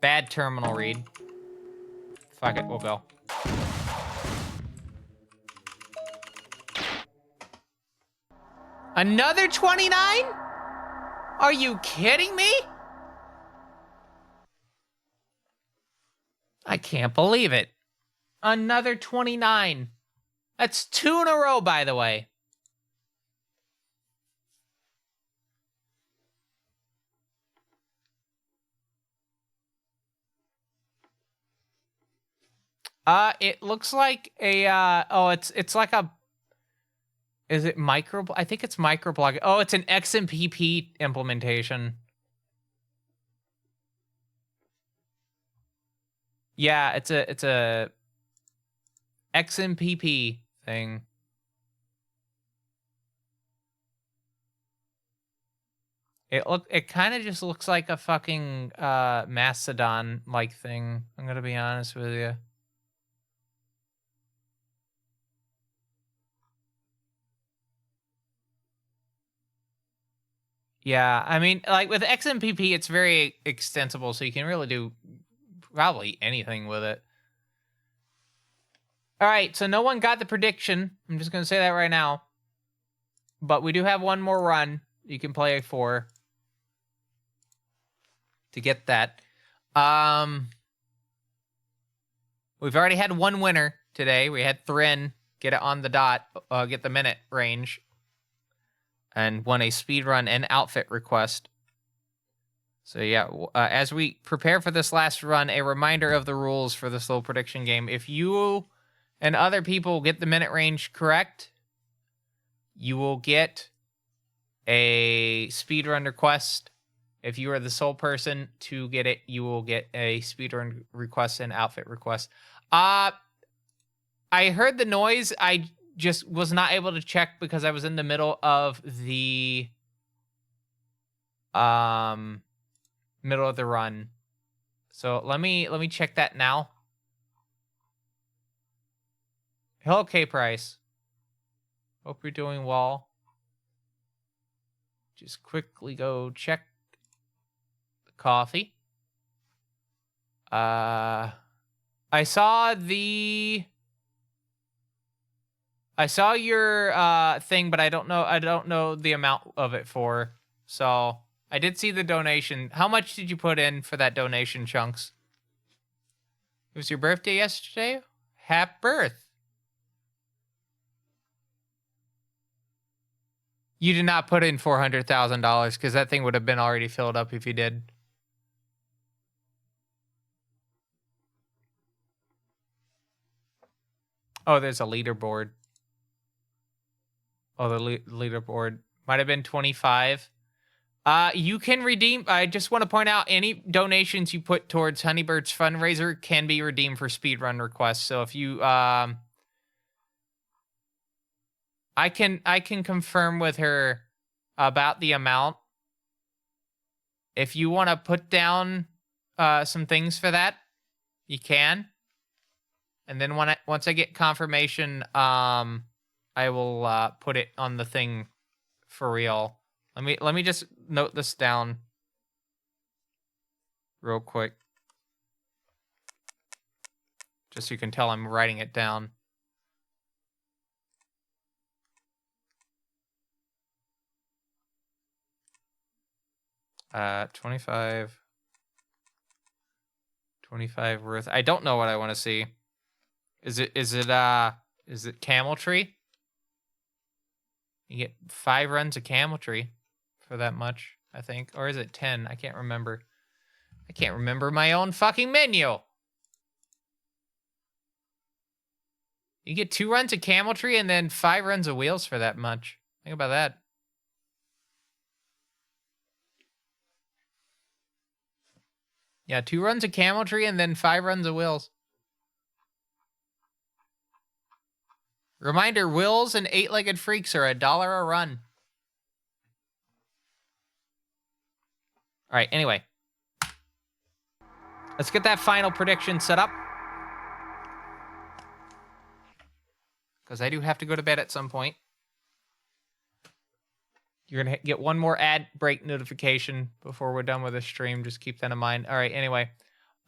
S2: Bad terminal read. Fuck it, we'll go. Another 29? Are you kidding me? I can't believe it. Another 29. That's 2 in a row, by the way. It looks like a, oh, it's like a, is it micro, I think it's microblog. Oh, it's an XMPP implementation. Yeah, it's a XMPP thing. It kind of just looks like a fucking Mastodon-like thing. I'm gonna be honest with you. Yeah, I mean, like with XMPP, it's very extensible, so you can really do probably anything with it. All right, so no one got the prediction. I'm just gonna say that right now. But we do have one more run you can play for to get that. We've already had one winner today. We had Thrin get it on the dot, get the minute range, and won a speedrun and outfit request. So yeah, as we prepare for this last run, a reminder of the rules for this little prediction game. If you and other people get the minute range correct, you will get a speedrun request. If you are the sole person to get it, you will get a speedrun request and outfit request. I heard the noise. I just was not able to check because I was in the middle of the run. So let me check that now. Hello, K-Price. Hope you're doing well. Just quickly go check the coffee. I saw the I saw your thing, but I don't know the amount of it for. So I did see the donation. How much did you put in for that donation, Chunks? It was your birthday yesterday? Happy birth. You did not put in $400,000 because that thing would have been already filled up if you did. Oh, there's a leaderboard. Oh, the leaderboard might have been 25. You can redeem. I just want to point out any donations you put towards Honeybird's fundraiser can be redeemed for speedrun requests. So if you, I can confirm with her about the amount. If you want to put down some things for that, you can. And then once I get confirmation, I will put it on the thing for real. Let me just note this down real quick. Just so you can tell I'm writing it down. $25 worth. I don't know what I want to see. Is it Camel Tree? You get 5 runs of Camel Tree for that much, I think. Or is it 10? I can't remember. I can't remember my own fucking menu. You get 2 runs of Camel Tree and then 5 runs of Wheels for that much. Think about that. Yeah, 2 runs of Camel Tree and then 5 runs of Wheels. Reminder, Wills and 8-Legged Freaks are $1 a run. All right, anyway. Let's get that final prediction set up. Because I do have to go to bed at some point. You're going to get one more ad break notification before we're done with the stream. Just keep that in mind. All right, anyway.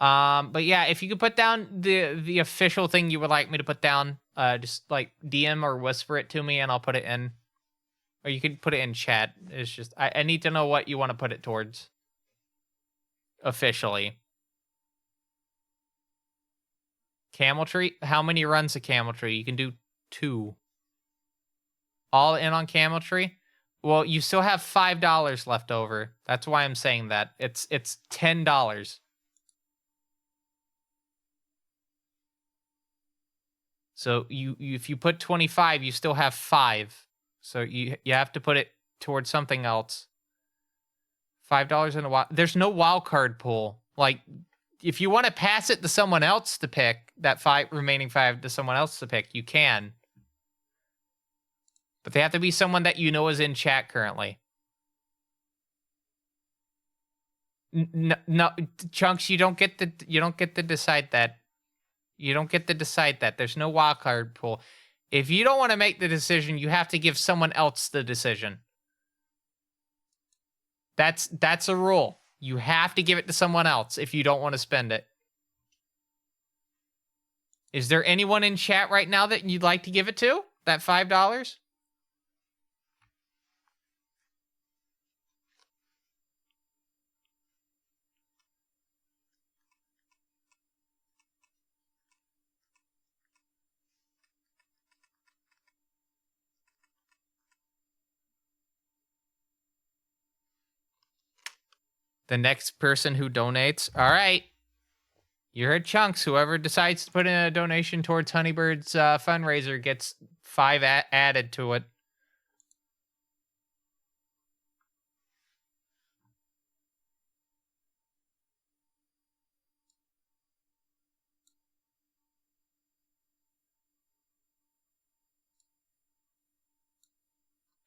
S2: But yeah, if you could put down the official thing you would like me to put down, just like DM or whisper it to me and I'll put it in. Or you could put it in chat. It's just, I need to know what you want to put it towards. Officially. Camel Tree? How many runs of Camel Tree? You can do 2. All in on Camel Tree? Well, you still have $5 left over. That's why I'm saying that. It's $10. So if you put 25, you still have 5. So you have to put it towards something else. $5 in a wild. There's no wild card pool. Like, if you want to pass it to someone else to pick, that remaining 5 to someone else to pick, you can. But they have to be someone that you know is in chat currently. No, Chunks, you don't get to decide that. You don't get to decide that. There's no wild card pool. If you don't want to make the decision, you have to give someone else the decision. That's a rule. You have to give it to someone else if you don't want to spend it. Is there anyone in chat right now that you'd like to give it to? That $5? The next person who donates. All right. You heard Chunks. Whoever decides to put in a donation towards Honeybird's fundraiser gets 5 added to it.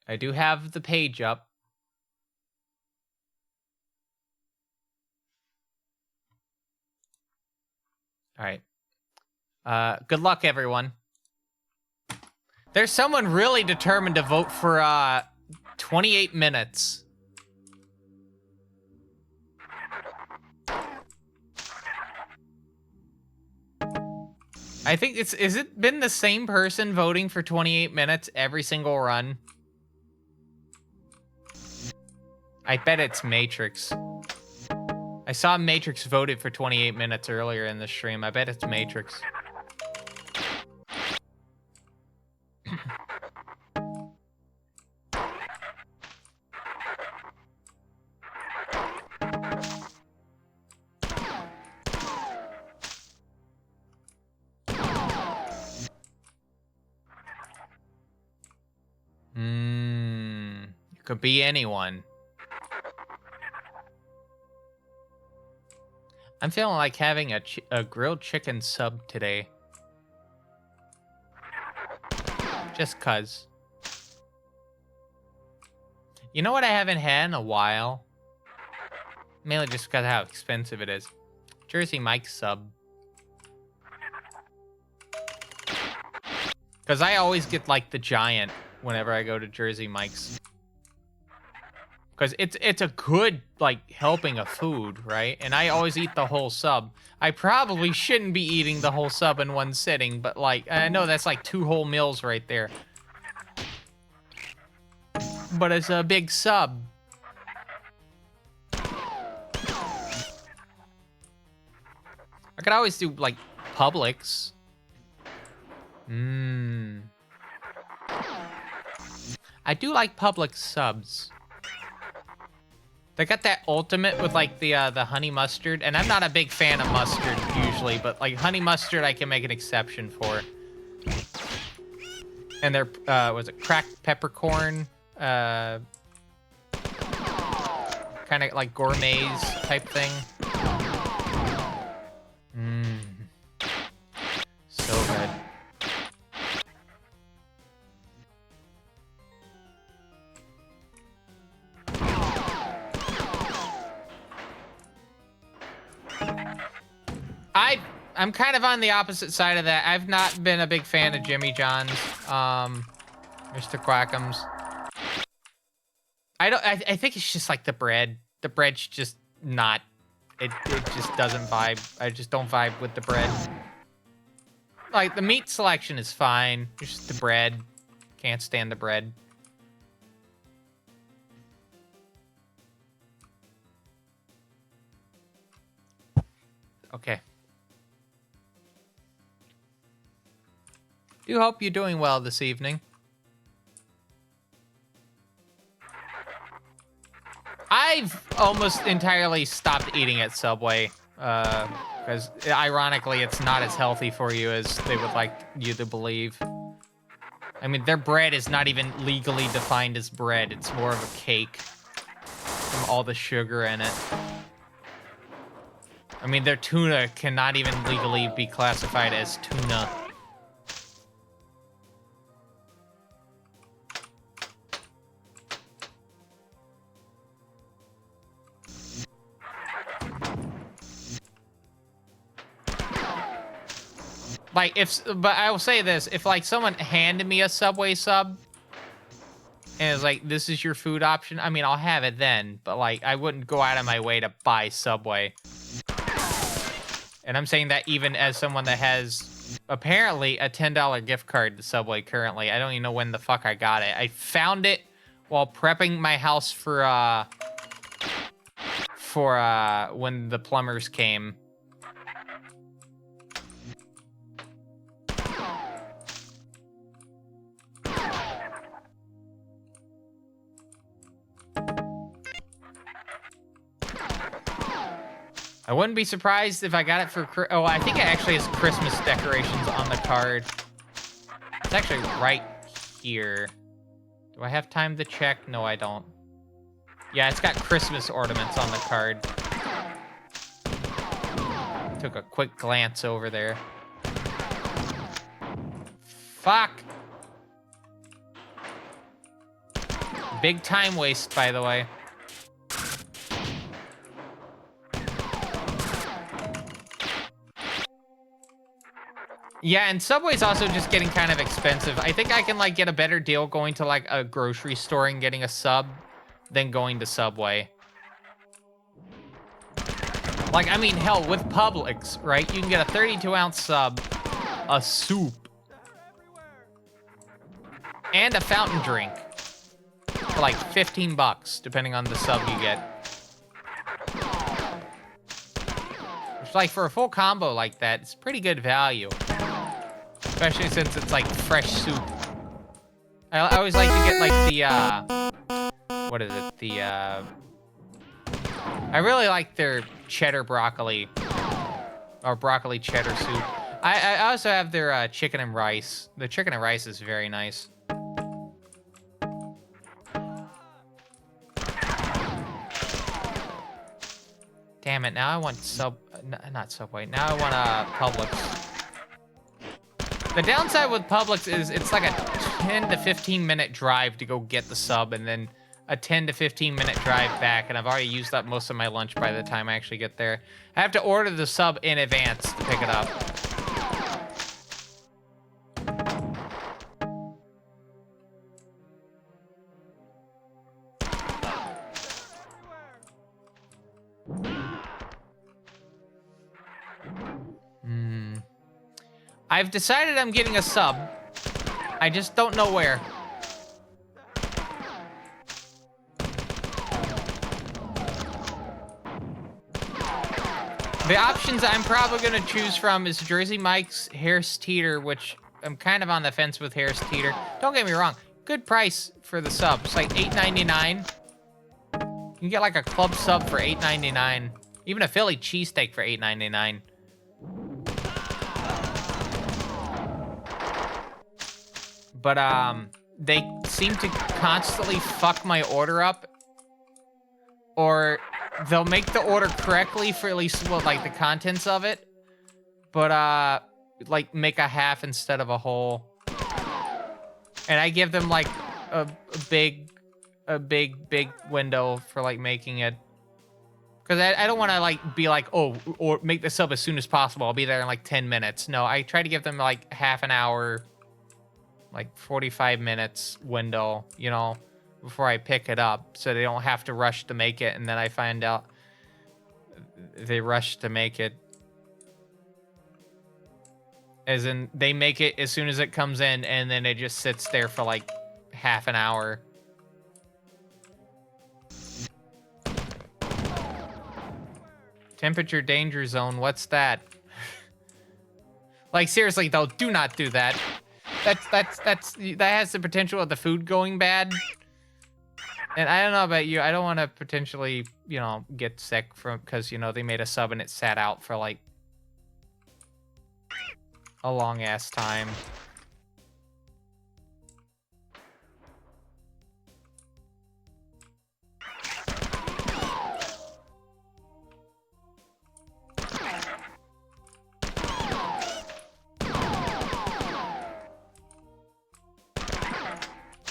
S2: I do have the page up. All right. Good luck, everyone. There's someone really determined to vote for 28 minutes. I think is it been the same person voting for 28 minutes every single run? I bet it's Matrix. I saw Matrix voted for 28 minutes earlier in the stream. I bet it's Matrix. It could be anyone. I'm feeling like having a grilled chicken sub today. Just cuz. You know what I haven't had in a while? Mainly just because of how expensive it is. Jersey Mike's sub. Because I always get like the giant whenever I go to Jersey Mike's. Because it's a good, like, helping of food, right? And I always eat the whole sub. I probably shouldn't be eating the whole sub in one sitting, but, like, I know that's like 2 whole meals right there. But it's a big sub. I could always do, like, Publix. I do like Publix subs. They got that ultimate with like the honey mustard, and I'm not a big fan of mustard usually, but like honey mustard I can make an exception for. And their was it cracked peppercorn, kind of like gourmets type thing. So good. I'm kind of on the opposite side of that. I've not been a big fan of Jimmy John's, Mr. Quackums. I think it's just like the bread. The bread's just not, it just doesn't vibe. I just don't vibe with the bread. Like, the meat selection is fine. It's just the bread. Can't stand the bread. Okay. Do hope you're doing well this evening. I've almost entirely stopped eating at Subway, because ironically it's not as healthy for you as they would like you to believe. I mean, their bread is not even legally defined as bread. It's more of a cake from all the sugar in it. I mean, their tuna cannot even legally be classified as tuna. Like, but I will say this, if like someone handed me a Subway sub and it's like, this is your food option, I mean, I'll have it then, but like, I wouldn't go out of my way to buy Subway. And I'm saying that even as someone that has apparently a $10 gift card to Subway currently. I don't even know when the fuck I got it. I found it while prepping my house for when the plumbers came. I wouldn't be surprised if I got it for... Oh, I think it actually has Christmas decorations on the card. It's actually right here. Do I have time to check? No, I don't. Yeah, it's got Christmas ornaments on the card. Took a quick glance over there. Fuck! Big time waste, by the way. Yeah, and Subway's also just getting kind of expensive. I think I can, like, get a better deal going to, like, a grocery store and getting a sub than going to Subway. Like, I mean, hell, with Publix, right? You can get a 32-ounce sub, a soup. And a fountain drink. For like 15 bucks, depending on the sub you get. Which, like, for a full combo like that, it's pretty good value. Especially since it's, like, fresh soup. I always like to get, like, the, what is it? I really like their cheddar broccoli. Or broccoli cheddar soup. I also have their, chicken and rice. The chicken and rice is very nice. Damn it, now I want not Subway. Now I want Publix. The downside with Publix is it's like a 10 to 15 minute drive to go get the sub and then a 10 to 15 minute drive back, and I've already used up most of my lunch by the time I actually get there. I have to order the sub in advance to pick it up. I've decided I'm getting a sub. I just don't know where. The options I'm probably going to choose from is Jersey Mike's, Harris Teeter, which I'm kind of on the fence with Harris Teeter. Don't get me wrong. Good price for the sub. It's like $8.99. You can get like a club sub for $8.99. Even a Philly cheesesteak for $8.99. But, they seem to constantly fuck my order up. Or they'll make the order correctly for at least, well, like, the contents of it. But, like, make a half instead of a whole. And I give them, like, a big window for, like, making it. Because I don't want to, like, be like, oh, or make the sub as soon as possible. I'll be there in, like, 10 minutes. No, I try to give them, like, half an hour, like 45 minutes window, you know, before I pick it up, so they don't have to rush to make it, and then I find out they rush to make it. As in, they make it as soon as it comes in, and then it just sits there for like half an hour. Temperature danger zone, what's that? Like, seriously, though, do not do that. That has the potential of the food going bad. And I don't know about you, I don't want to potentially, you know, get sick from, because, you know, they made a sub and it sat out for, like, a long-ass time.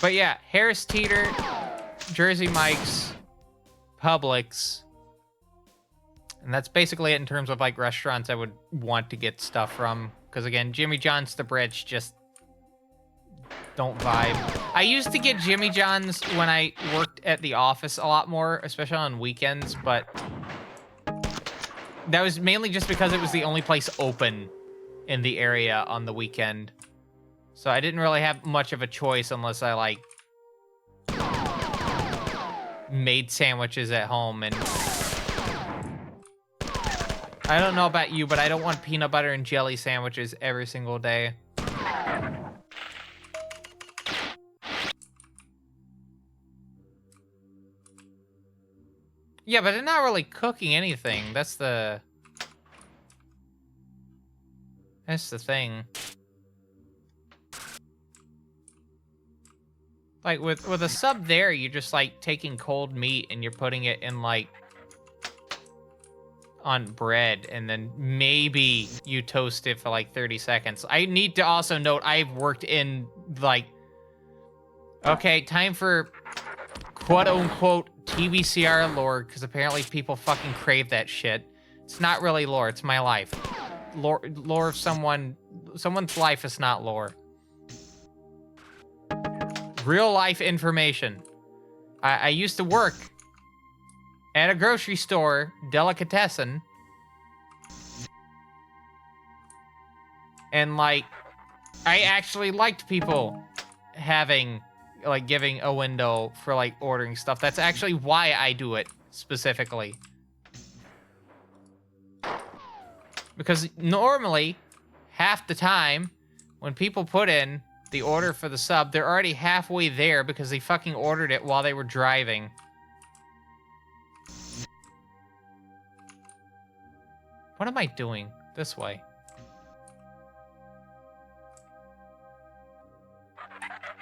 S2: But yeah, Harris Teeter, Jersey Mike's, Publix. And that's basically it in terms of, like, restaurants I would want to get stuff from. Because, again, Jimmy John's, the Brits just don't vibe. I used to get Jimmy John's when I worked at the office a lot more, especially on weekends, but that was mainly just because it was the only place open in the area on the weekend. So I didn't really have much of a choice unless I, like, made sandwiches at home. And I don't know about you, but I don't want peanut butter and jelly sandwiches every single day. Yeah, but they're not really cooking anything. That's the thing. Like, with a sub there, you're just, like, taking cold meat and you're putting it in, like, on bread, and then maybe you toast it for, like, 30 seconds. I need to also note, I've worked in, like... Okay, time for quote-unquote TBCR lore, because apparently people fucking crave that shit. It's not really lore, it's my life. Lore of someone's life is not lore. Real life information. I used to work at a grocery store, delicatessen. And, like, I actually liked people having, like, giving a window for, like, ordering stuff. That's actually why I do it, specifically. Because normally, half the time, when people put in the order for the sub, they're already halfway there because they fucking ordered it while they were driving. What am I doing? This way.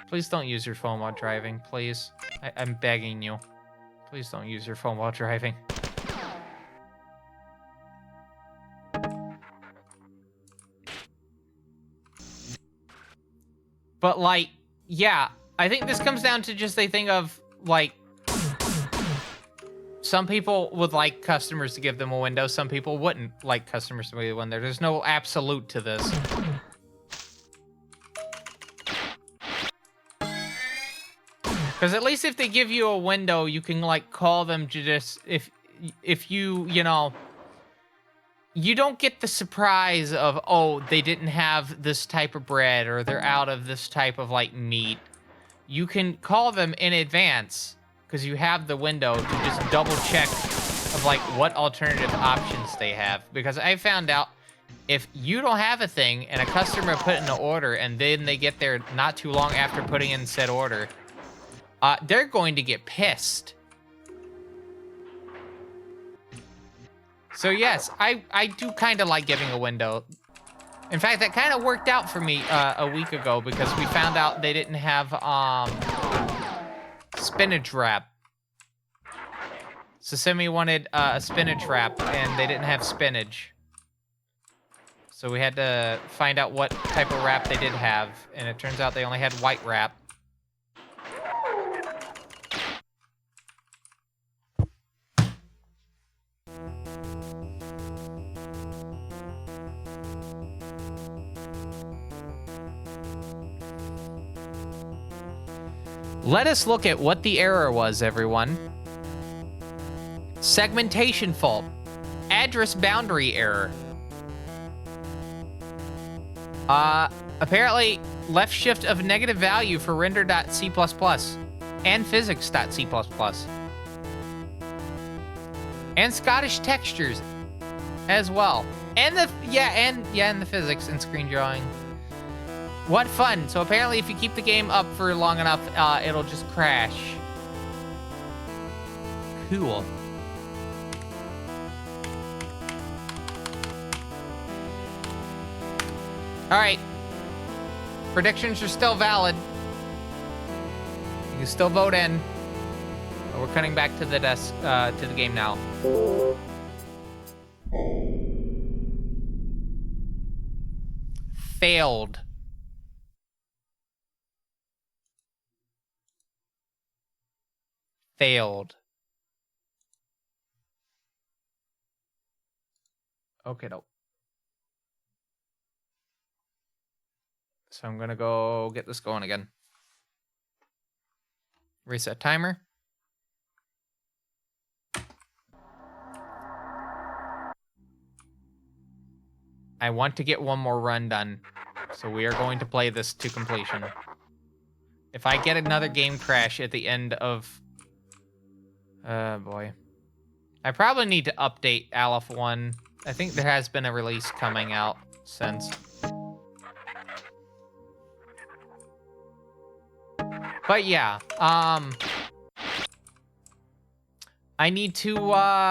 S2: Please don't use your phone while driving, please. I'm begging you. Please don't use your phone while driving. But, like, yeah, I think this comes down to just a thing of, like, some people would like customers to give them a window, some people wouldn't like customers to give a window. There's no absolute to this. Because at least if they give you a window, you can, like, call them to just, if you know, you don't get the surprise of, oh, they didn't have this type of bread, or they're out of this type of, like, meat. You can call them in advance, because you have the window to just double check of, like, what alternative options they have. Because I found out, if you don't have a thing, and a customer put in an order, and then they get there not too long after putting in said order, they're going to get pissed. So yes, I do kind of like giving a window. In fact, that kind of worked out for me a week ago, because we found out they didn't have spinach wrap. Sesame wanted a spinach wrap, and they didn't have spinach. So we had to find out what type of wrap they did have, and it turns out they only had white wrap. Let us look at what the error was, everyone. Segmentation fault. Address boundary error. Apparently, left shift of negative value for render.c++ and physics.c+. And Scottish textures as well. And the, and the physics and screen drawing. What fun. So apparently if you keep the game up for long enough, it'll just crash. Cool. Alright. Predictions are still valid. You can still vote in. But we're cutting back to the desk, to the game now. Failed. Failed. Okay, no. So I'm gonna go get this going again. Reset timer. I want to get one more run done. So we are going to play this to completion. If I get another game crash at the end of... boy. I probably need to update Aleph 1. I think there has been a release coming out since. But yeah, I need to, I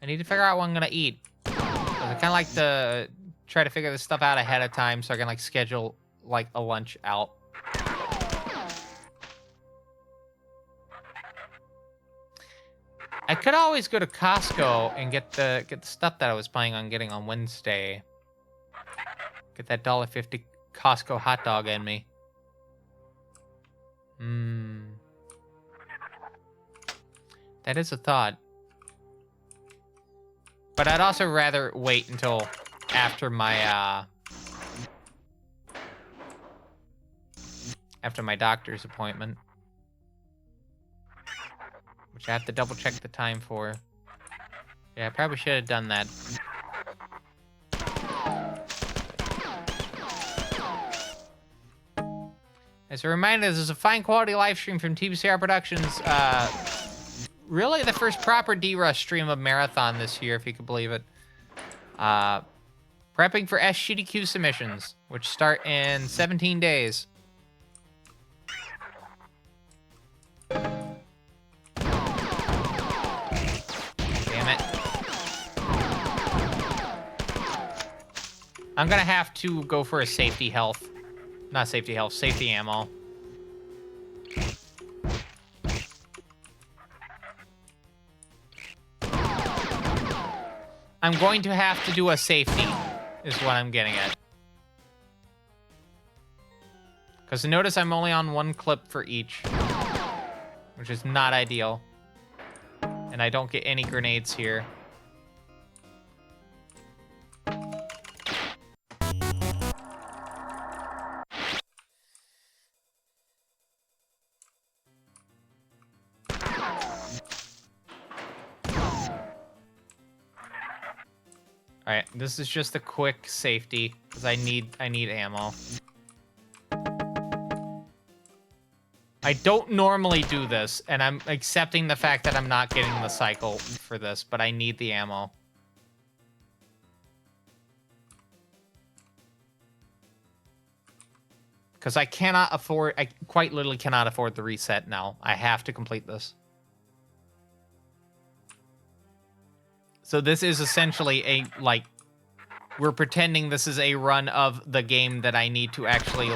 S2: need to figure out what I'm gonna eat. I kind of like to try to figure this stuff out ahead of time so I can, like, schedule, like, a lunch out. I could always go to Costco and get the stuff that I was planning on getting on Wednesday. Get that $1.50 Costco hot dog in me. That is a thought. But I'd also rather wait until after my doctor's appointment. which I have to double check the time for. Yeah, I probably should have done that. As a reminder, this is a fine quality live stream from TBCR Productions. Really the first proper derust stream of Marathon this year, if you could believe it. Prepping for SGDQ submissions, which start in 17 days. Damn it. I'm gonna have to go for a safety health. Not safety health, safety ammo. I'm going to have to do a safety, is what I'm getting at. Because notice I'm only on one clip for each, which is not ideal. And I don't get any grenades here. All right, this is just a quick safety because I need ammo. I don't normally do this, and I'm accepting the fact that I'm not getting the cycle for this, but I need the ammo. Because I quite literally cannot afford the reset now. I have to complete this. So this is essentially we're pretending this is a run of the game that I need to actually,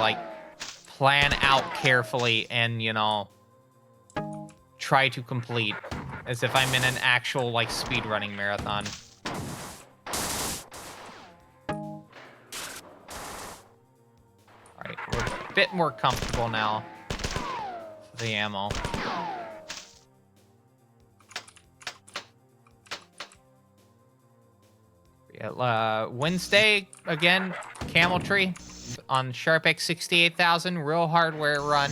S2: plan out carefully and, try to complete. As if I'm in an actual, speedrunning marathon. Alright, we're a bit more comfortable now with the ammo. Wednesday, again, Camel Tree on SharpX 68000, real hardware run.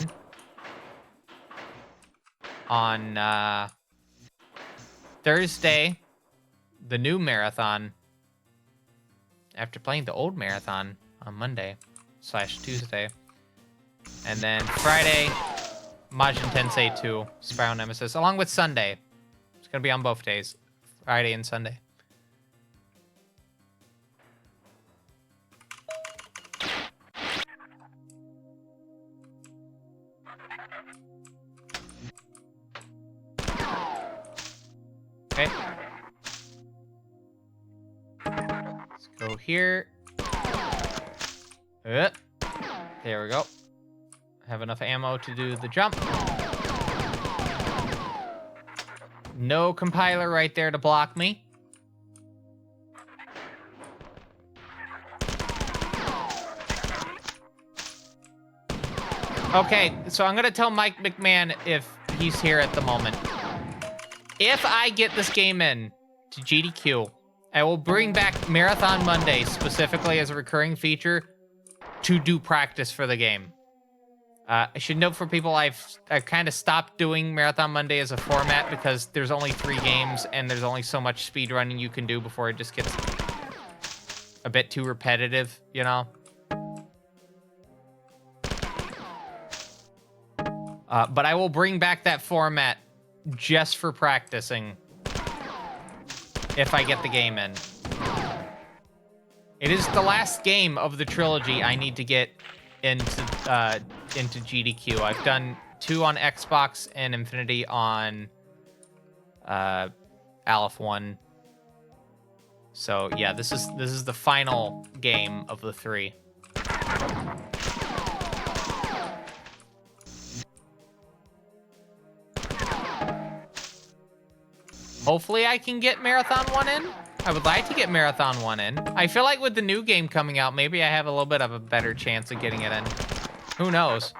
S2: On Thursday, the new marathon, after playing the old marathon on Monday/Tuesday. And then Friday, Majin Tensei 2, Spiral Nemesis, along with Sunday. It's going to be on both days, Friday and Sunday. Okay. Let's go here. There we go. Have enough ammo to do the jump. No compiler right there to block me. Okay, so I'm gonna tell Mike McMahon if he's here at the moment. If I get this game in to GDQ, I will bring back Marathon Monday specifically as a recurring feature to do practice for the game. I should note for people, I've kind of stopped doing Marathon Monday as a format because there's only 3 games and there's only so much speedrunning you can do before it just gets a bit too repetitive, But I will bring back that format just for practicing if I get the game in. It is the last game of the trilogy I need to get into GDQ. I've done 2 on Xbox and Infinity on Aleph 1. So yeah, this is the final game of the 3. Hopefully I can get Marathon 1 in. I would like to get Marathon 1 in. I feel like with the new game coming out, maybe I have a little bit of a better chance of getting it in. Who knows?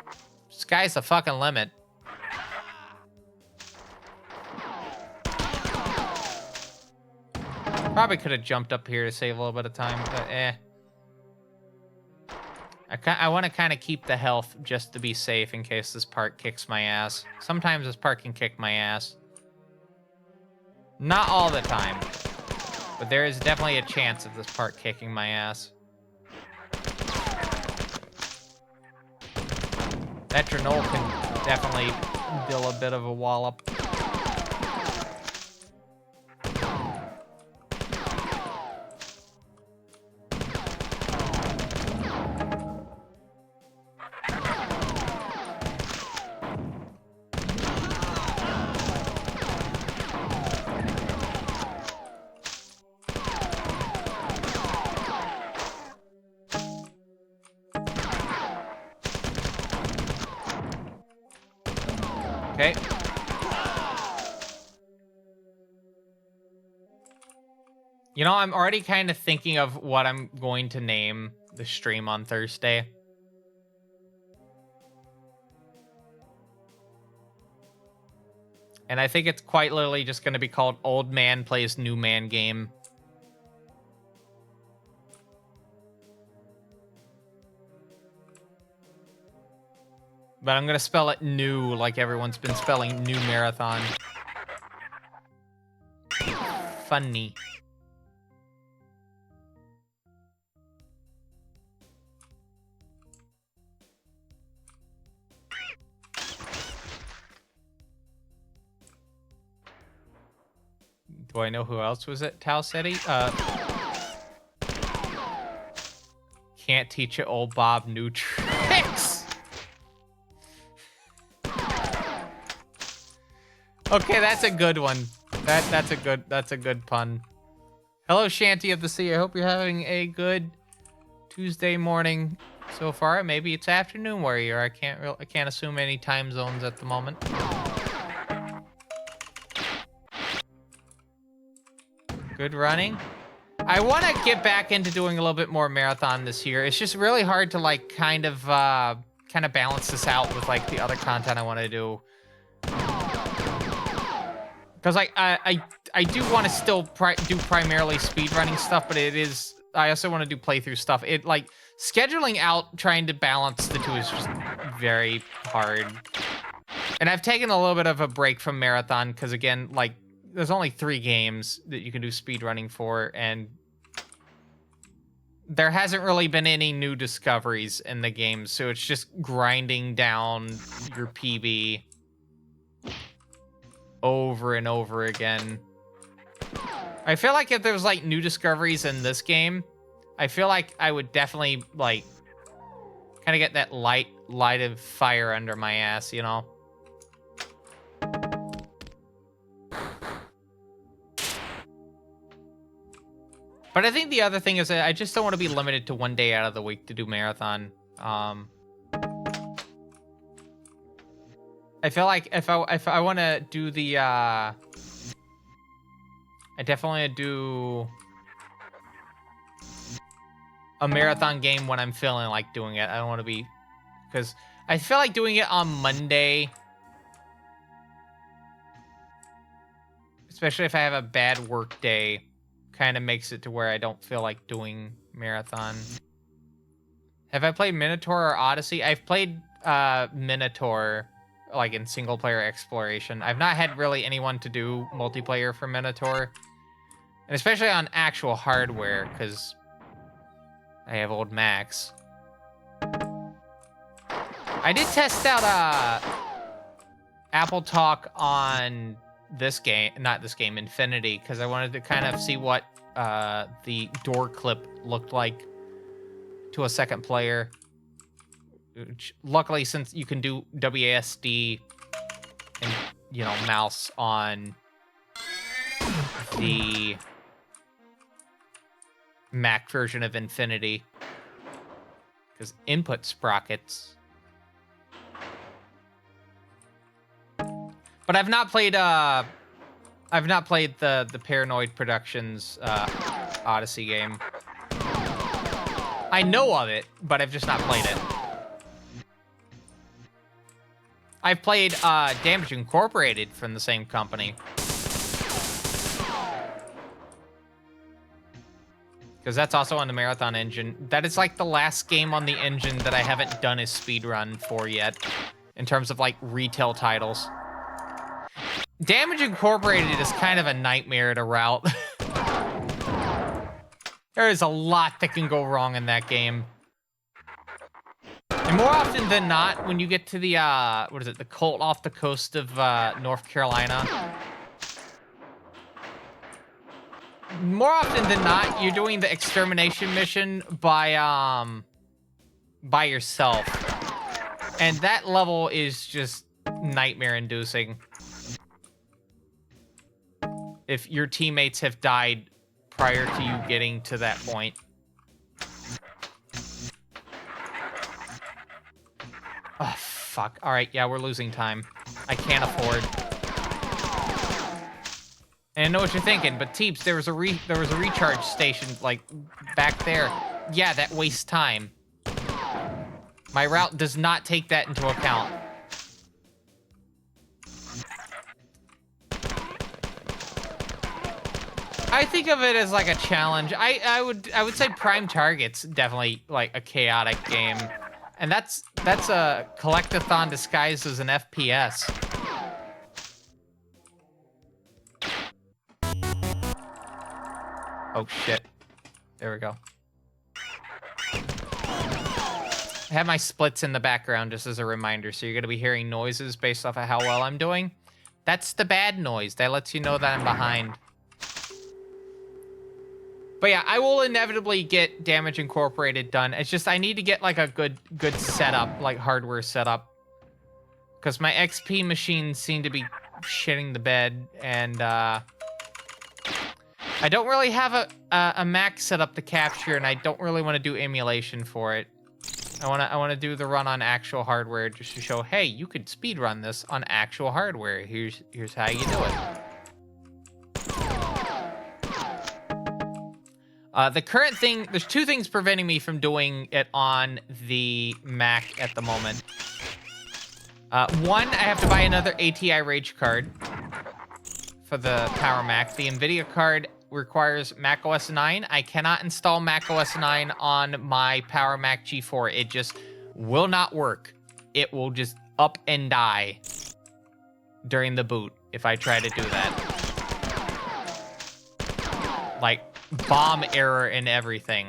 S2: Sky's the fucking limit. Probably could have jumped up here to save a little bit of time, but I want to kind of keep the health just to be safe in case this part kicks my ass. Sometimes this part can kick my ass. Not all the time. But there is definitely a chance of this part kicking my ass. That Trinoll can definitely deal a bit of a wallop. Okay. You know, I'm already kind of thinking of what I'm going to name the stream on Thursday. And I think it's quite literally just going to be called Old Man Plays New Man Game. But I'm going to spell it new like everyone's been spelling New Marathon. Funny. Do I know who else was at Tau City? Can't teach it old Bob new tricks. Okay, that's a good one. That's a good pun. Hello, Shanty of the Sea. I hope you're having a good Tuesday morning so far. Maybe it's afternoon where you are. I can't assume any time zones at the moment. Good running. I want to get back into doing a little bit more marathon this year. It's just really hard to like kind of balance this out with like the other content I want to do. Because like I do want to still do primarily speedrunning stuff, but I also want to do playthrough stuff. It like scheduling out trying to balance the two is just very hard. And I've taken a little bit of a break from marathon because again, like there's only 3 games that you can do speedrunning for, and there hasn't really been any new discoveries in the game, so it's just grinding down your PB over and over again. I feel like if there was like new discoveries in this game, I feel like I would definitely like kind of get that light of fire under my ass, you know? But I think the other thing is that I just don't want to be limited to 1 day out of the week to do marathon. I feel like if I want to do the I definitely want to do a marathon game when I'm feeling like doing it. I don't want to be, because I feel like doing it on Monday, especially if I have a bad work day, kind of makes it to where I don't feel like doing marathon. Have I played Minotaur or Odyssey? I've played Minotaur like in single player exploration. I've not had really anyone to do multiplayer for Minotaur, and especially on actual hardware because I have old Macs. I did test out Apple Talk on this game, not this game, Infinity, because I wanted to kind of see what the door clip looked like to a second player. Which, luckily, since you can do WASD and, you know, mouse on the Mac version of Infinity, because input sprockets. But I've not played the Paranoid Productions Odyssey game. I know of it, but I've just not played it. I've played Damage Incorporated from the same company. Because that's also on the Marathon engine. That is like the last game on the engine that I haven't done a speedrun for yet, in terms of like retail titles. Damage Incorporated is kind of a nightmare to route. There is a lot that can go wrong in that game. And more often than not, when you get to the, what is it, the cult off the coast of North Carolina, more often than not, you're doing the extermination mission by yourself. And that level is just nightmare-inducing. If your teammates have died prior to you getting to that point. Oh, fuck. All right, yeah, we're losing time. I can't afford. And I know what you're thinking, but Teeps, there was a recharge station, like, back there. Yeah, that wastes time. My route does not take that into account. I think of it as like a challenge. I would say Prime Target's definitely like a chaotic game. And that's a collectathon disguised as an FPS. Oh shit. There we go. I have my splits in the background just as a reminder, so you're gonna be hearing noises based off of how well I'm doing. That's the bad noise. That lets you know that I'm behind. But yeah, I will inevitably get Damage Incorporated done. It's just I need to get like a good setup, like hardware setup. Because my XP machines seem to be shitting the bed, and I don't really have a Mac set up to capture, and I don't really want to do emulation for it. I want to do the run on actual hardware just to show, hey, you could speed run this on actual hardware. Here's how you do it. The current thing, there's two things preventing me from doing it on the Mac at the moment. One, I have to buy another ATI Rage card for the Power Mac. The NVIDIA card requires Mac OS 9. I cannot install Mac OS 9 on my Power Mac G4. It just will not work. It will just up and die during the boot if I try to do that. Like, bomb error and everything.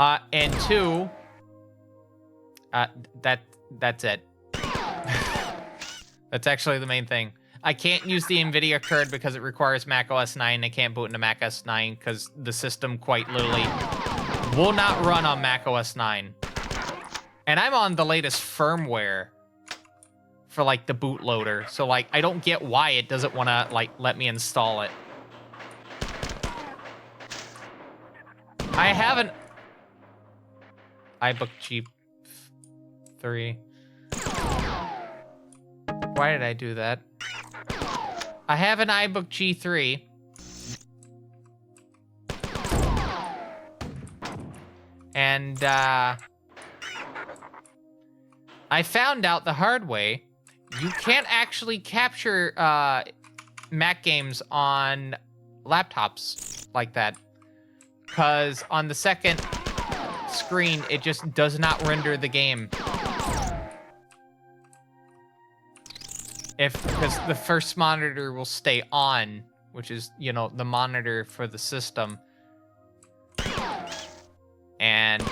S2: And two, that's it. That's actually the main thing. I can't use the NVIDIA card because it requires Mac OS 9. I can't boot into Mac OS 9 because the system quite literally will not run on Mac OS 9. And I'm on the latest firmware for like the bootloader. So like, I don't get why it doesn't want to like let me install it. I have an iBook G3. Why did I do that? I have an iBook G3. And I found out the hard way. You can't actually capture Mac games on laptops like that. Because on the second screen, it just does not render the game. Because the first monitor will stay on, which is, you know, the monitor for the system. And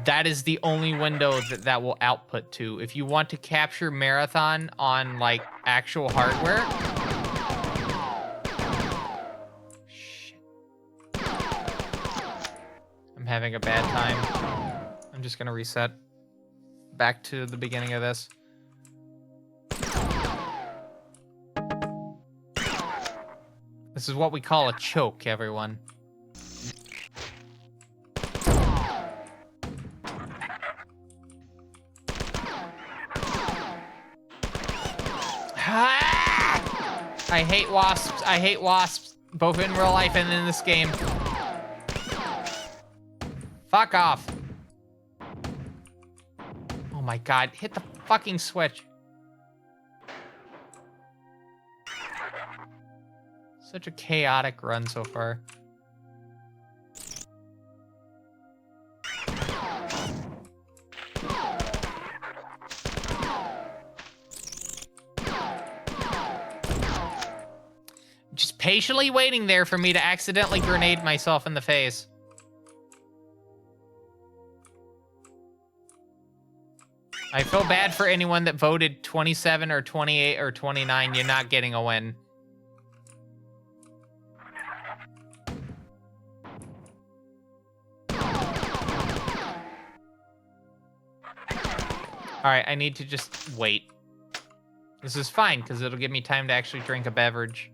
S2: that is the only window that will output to. If you want to capture Marathon on, like, actual hardware... Shit. I'm having a bad time. I'm just gonna reset back to the beginning of this. This is what we call a choke, everyone. I hate wasps. I hate wasps, both in real life and in this game. Fuck off. Oh my god, hit the fucking switch. Such a chaotic run so far. patiently waiting there for me to accidentally grenade myself in the face. I feel bad for anyone that voted 27 or 28 or 29. You're not getting a win. Alright, I need to just wait. This is fine, because it'll give me time to actually drink a beverage.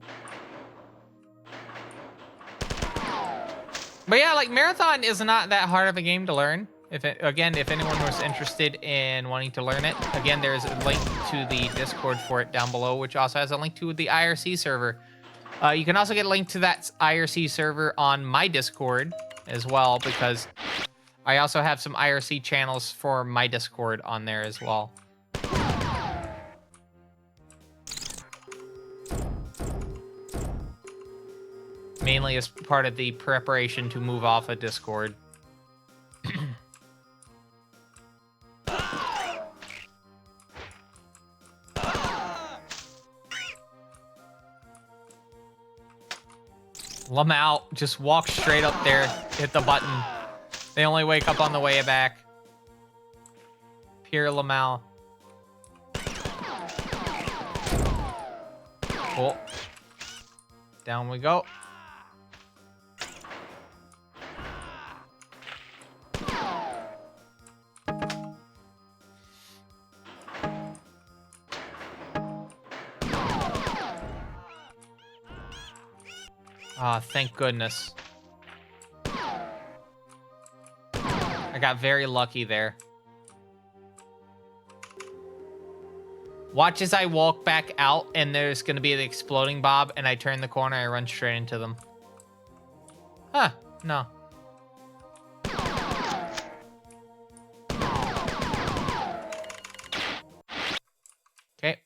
S2: But yeah, like, Marathon is not that hard of a game to learn. If anyone was interested in wanting to learn it, again, there's a link to the Discord for it down below, which also has a link to the IRC server. You can also get a link to that IRC server on my Discord as well, because I also have some IRC channels for my Discord on there as well. Mainly as part of the preparation to move off of Discord. Lamau, just walk straight up there, hit the button. They only wake up on the way back. Pure Lamau. Cool. Down we go. Ah, thank goodness. I got very lucky there. Watch as I walk back out and there's gonna be the exploding Bob and I turn the corner, I run straight into them. Huh, no. Okay.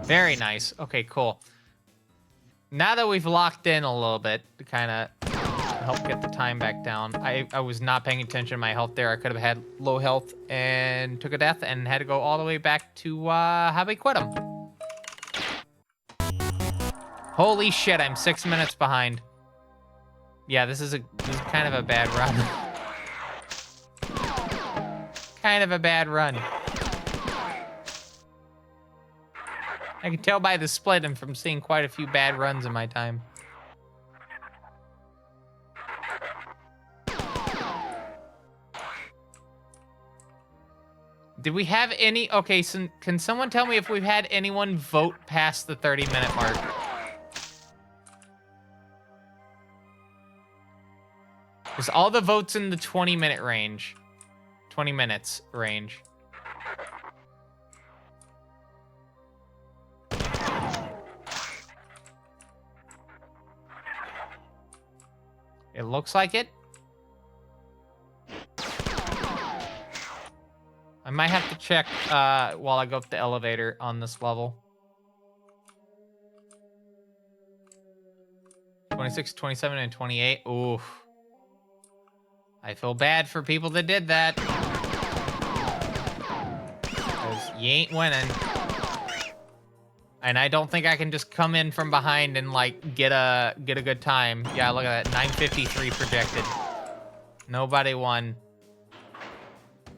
S2: Very nice. Okay, cool. Now that we've locked in a little bit to kind of help get the time back down, I was not paying attention to my health there. I could have had low health and took a death and had to go all the way back to how we quit him. Holy shit, I'm 6 minutes behind. Yeah, this is kind of a bad run. Kind of a bad run. I can tell by the split and from seeing quite a few bad runs in my time. Did we have any... Okay, so can someone tell me if we've had anyone vote past the 30-minute mark? Because all the votes in the 20-minute range. 20 minutes range. It looks like it. I might have to check while I go up the elevator on this level. 26, 27, and 28. Oof. I feel bad for people that did that. Because you ain't winning. And I don't think I can just come in from behind and, like, get a good time. Yeah, look at that. 9:53 projected. Nobody won.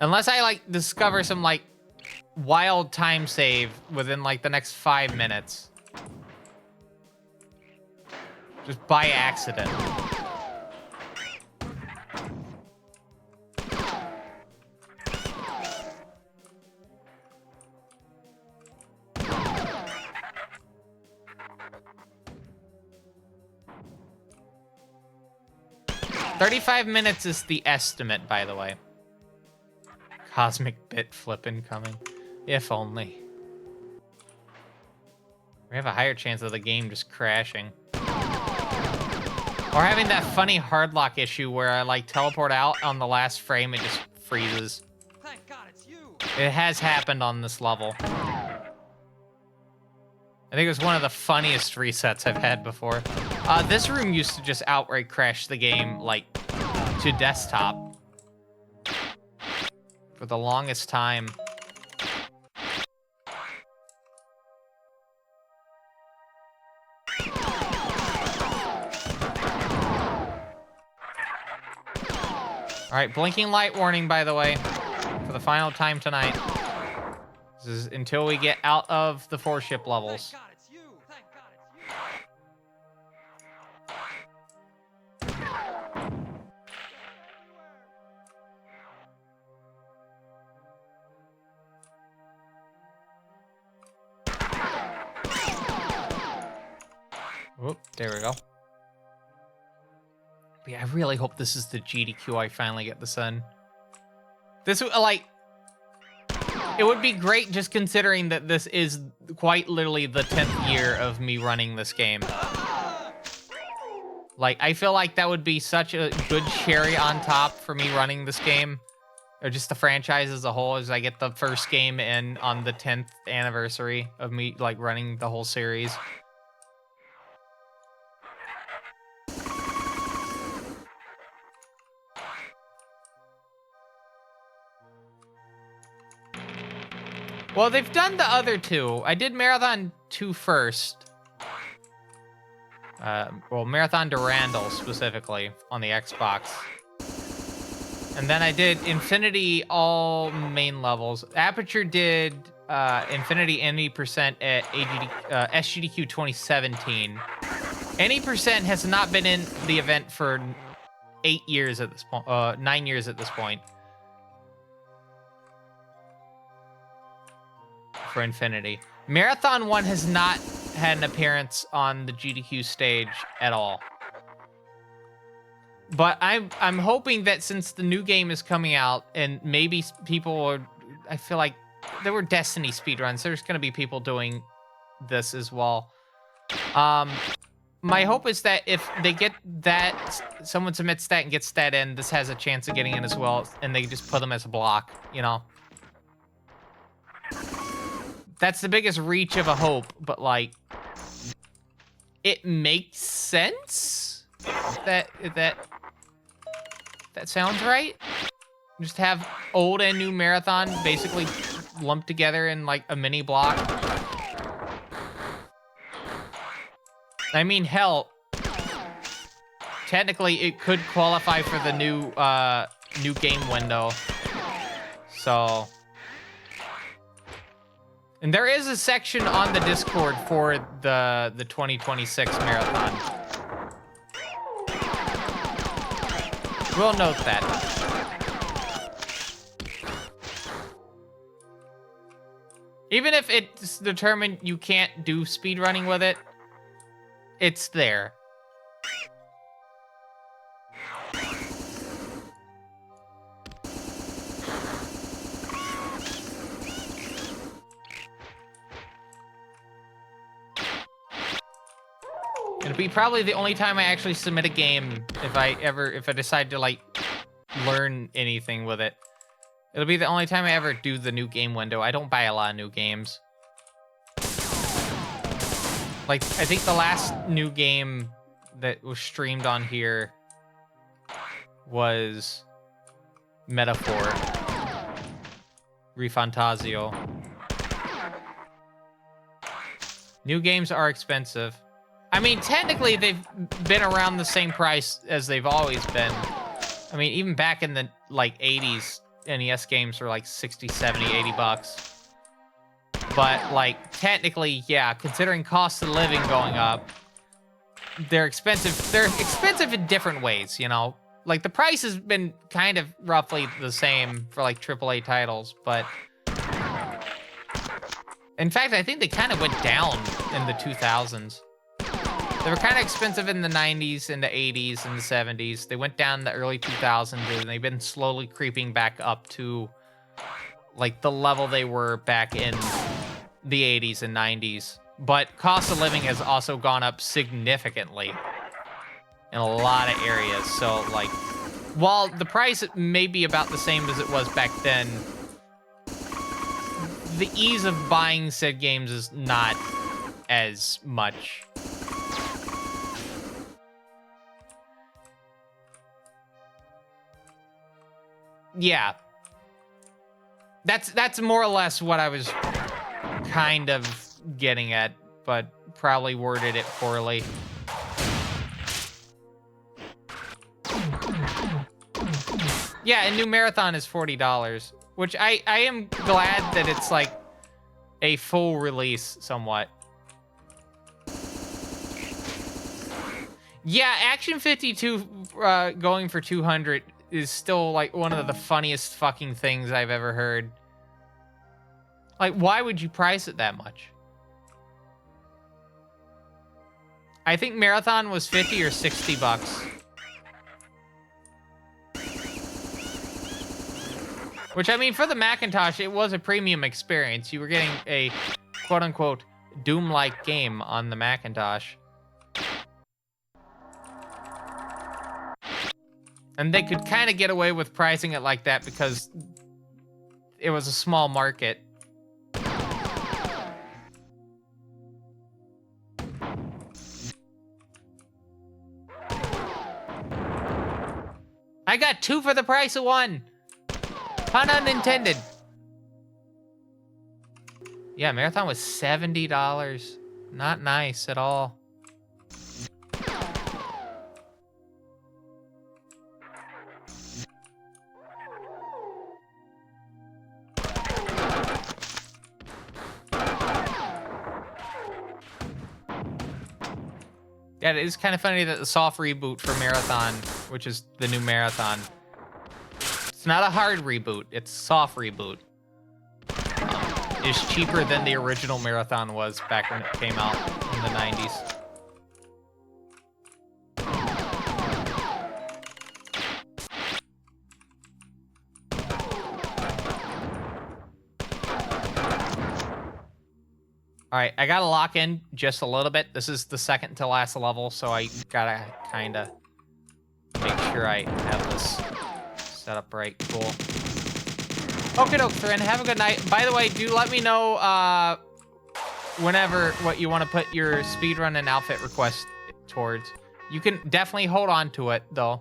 S2: Unless I, like, discover some, like, wild time save within, like, the next 5 minutes. Just by accident. $35 minutes is the estimate, by the way. Cosmic bit flipping coming. If only. We have a higher chance of the game just crashing. Or having that funny hard lock issue where I, like, teleport out on the last frame, it just freezes.
S3: Thank God it's you.
S2: It has happened on this level. I think it was one of the funniest resets I've had before. This room used to just outright crash the game, like, to desktop. For the longest time. Alright, blinking light warning, by the way. For the final time tonight. This is until we get out of the 4-ship levels.
S3: Thank God it's you. Thank God it's you.
S2: Whoop, there we go. But yeah, I really hope this is the GDQ I finally get this in. This, like... It would be great just considering that this is quite literally the 10th year of me running this game. Like, I feel like that would be such a good cherry on top for me running this game. Or just the franchise as a whole, as I get the first game in on the 10th anniversary of me, like, running the whole series. Well, they've done the other two. I did Marathon 2 first. Well, Marathon Durandal specifically on the Xbox. And then I did Infinity all main levels. Aperture did Infinity any percent at SGDQ 2017. Any percent has not been in the event for 8 years at this point. 9 years at this point. For Infinity. Marathon 1 has not had an appearance on the GDQ stage at all. But I'm hoping that since the new game is coming out and maybe people are, I feel like there were Destiny speedruns. There's going to be people doing this as well. My hope is that if they get that, someone submits that and gets that in, this has a chance of getting in as well, and they just put them as a block, you know? That's the biggest reach of a hope, but, like, it makes sense? That sounds right? Just have old and new Marathon basically lumped together in, like, a mini block. I mean, hell, technically it could qualify for the new game window. So... And there is a section on the Discord for the 2026 marathon. We'll note that. Even if it's determined you can't do speedrunning with it, it's there. It'll be probably the only time I actually submit a game if I decide to, like, learn anything with it. It'll be the only time I ever do the new game window. I don't buy a lot of new games. Like, I think the last new game that was streamed on here was Metaphor. Refantasio. New games are expensive. I mean, technically, they've been around the same price as they've always been. I mean, even back in the, like, 80s, NES games were, like, 60, 70, 80 bucks. But, like, technically, yeah, considering cost of living going up, they're expensive. They're expensive in different ways, you know? Like, the price has been kind of roughly the same for, like, AAA titles, but... In fact, I think they kind of went down in the 2000s. They were kind of expensive in the 90s, in the 80s, and the 70s. They went down in the early 2000s, and they've been slowly creeping back up to, like, the level they were back in the 80s and 90s. But cost of living has also gone up significantly in a lot of areas. So, like, while the price may be about the same as it was back then, the ease of buying said games is not as much. Yeah. That's more or less what I was kind of getting at, but probably worded it poorly. Yeah, and New Marathon is $40, which I am glad that it's like a full release somewhat. Yeah, Action 52 going for 200 is still like one of the funniest fucking things I've ever heard. Like, why would you price it that much? I think Marathon was 50 or 60 bucks. Which, I mean, for the Macintosh, it was a premium experience. You were getting a quote-unquote Doom-like game on the Macintosh. And they could kind of get away with pricing it like that because it was a small market. I got 2 for the price of 1. Pun unintended. Yeah, Marathon was $70. Not nice at all. Yeah, it is kind of funny that the soft reboot for Marathon, which is the new Marathon, it's not a hard reboot, it's a soft reboot. Is cheaper than the original Marathon was back when it came out in the 90s. All right, I gotta lock in just a little bit. This is the second to last level, so I gotta kind of make sure I have this set up right. Cool. Okay, doke, friend. Have a good night. By the way, do let me know whenever what you want to put your speedrun and outfit request towards. You can definitely hold on to it, though.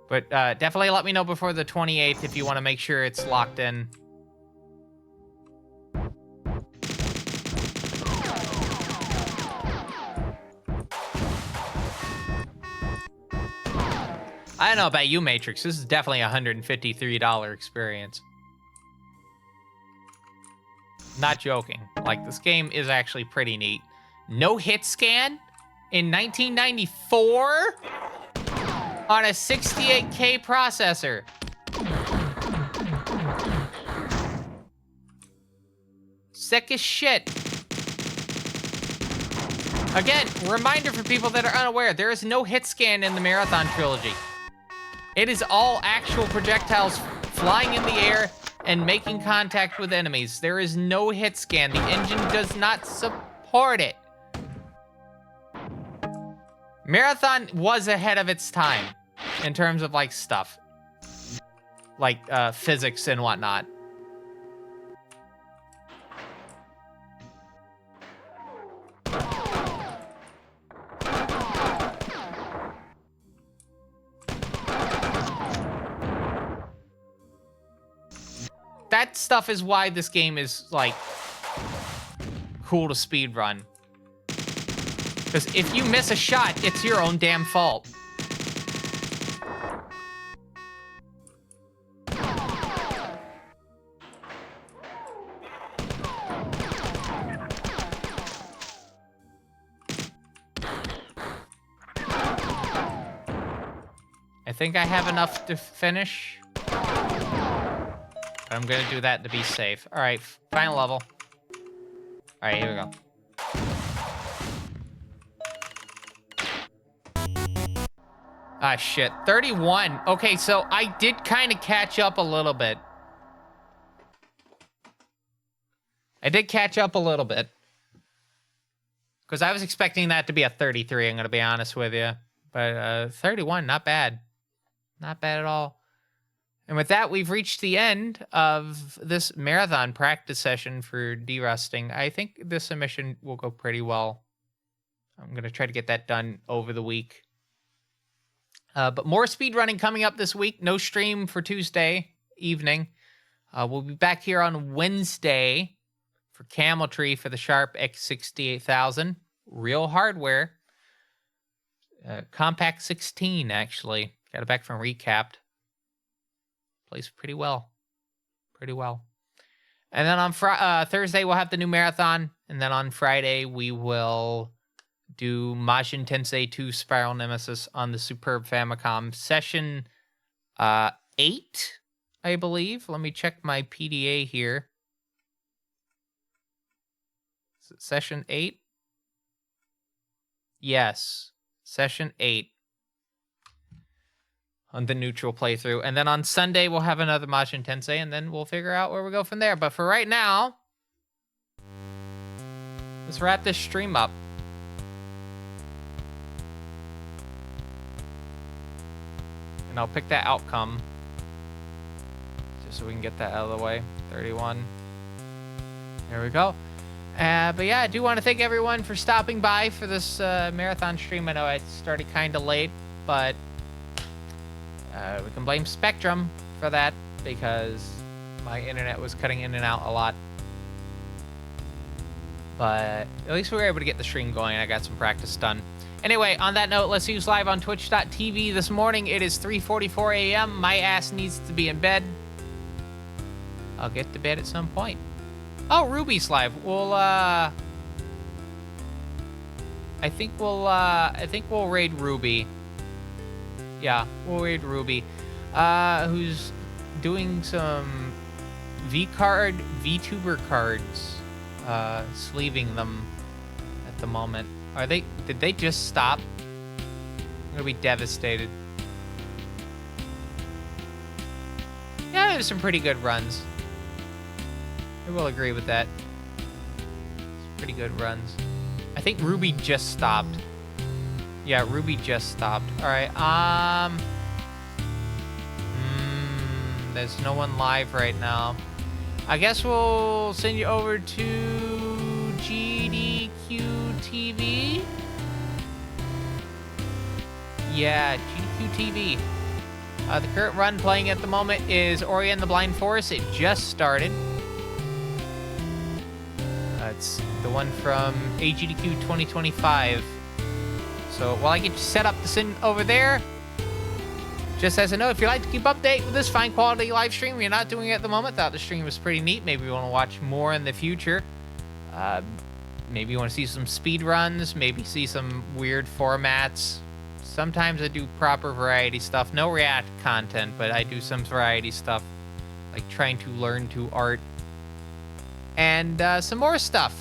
S2: But definitely let me know before the 28th if you want to make sure it's locked in. I don't know about you, Matrix. This is definitely a $153 experience. Not joking. Like, this game is actually pretty neat. No hit scan in 1994 on a 68K processor. Sick as shit. Again, reminder for people that are unaware, there is no hit scan in the Marathon trilogy. It is all actual projectiles flying in the air and making contact with enemies. There is no hit scan. The engine does not support it. Marathon was ahead of its time in terms of, like, stuff. Like, physics and whatnot. That stuff is why this game is, like, cool to speedrun. Because if you miss a shot, it's your own damn fault. I think I have enough to finish. I'm gonna do that to be safe. All right, final level. All right, here we go. Ah, shit. 31. Okay, so I did kind of catch up a little bit. I did catch up a little bit. Because I was expecting that to be a 33, I'm gonna be honest with you. But 31, not bad. Not bad at all. And with that, we've reached the end of this marathon practice session for derusting. I think this submission will go pretty well. I'm going to try to get that done over the week. But more speedrunning coming up this week. No stream for Tuesday evening. We'll be back here on Wednesday for Camel Tree for the Sharp X68000. Real hardware. Compact 16, actually. Got it back from Recapped. Plays pretty well. Pretty well. And then on Thursday, we'll have the new marathon. And then on Friday, we will do Majin Tensei 2 Spiral Nemesis on the Superb Famicom. Session 8, I believe. Let me check my PDA here. Is it session 8? Yes. Session 8. On the neutral playthrough. And then on Sunday, we'll have another Majin Tensei, and then we'll figure out where we go from there. But for right now, let's wrap this stream up. And I'll pick that outcome, just so we can get that out of the way. 31. There we go. But yeah, I do want to thank everyone for stopping by for this marathon stream. I know I started kind of late, but we can blame Spectrum for that because my internet was cutting in and out a lot. But at least we were able to get the stream going. I got some practice done. Anyway, on that note, let's use live on twitch.tv this morning. It is 3:44 a.m. My ass needs to be in bed. I'll get to bed at some point. Oh, Ruby's live. We'll I think we'll raid Ruby. Yeah, we'll raid Ruby. Who's doing some VTuber cards, sleeving them at the moment. Did they just stop? I'm gonna be devastated. Yeah, there's some pretty good runs. I will agree with that. It's pretty good runs. I think Ruby just stopped. Yeah, Ruby just stopped. Alright, there's no one live right now. I guess we'll send you over to GDQ TV. Yeah, GDQ TV. The current run playing at the moment is Ori and the Blind Forest. It just started. It's the one from AGDQ 2025. So while I get you set up to send over there, just as a note, if you'd like to keep update with this fine quality live stream, you're not doing it at the moment. Thought the stream was pretty neat. Maybe you want to watch more in the future. Maybe you want to see some speed runs. Maybe see some weird formats. Sometimes I do proper variety stuff. No React content, but I do some variety stuff, like trying to learn to art. And some more stuff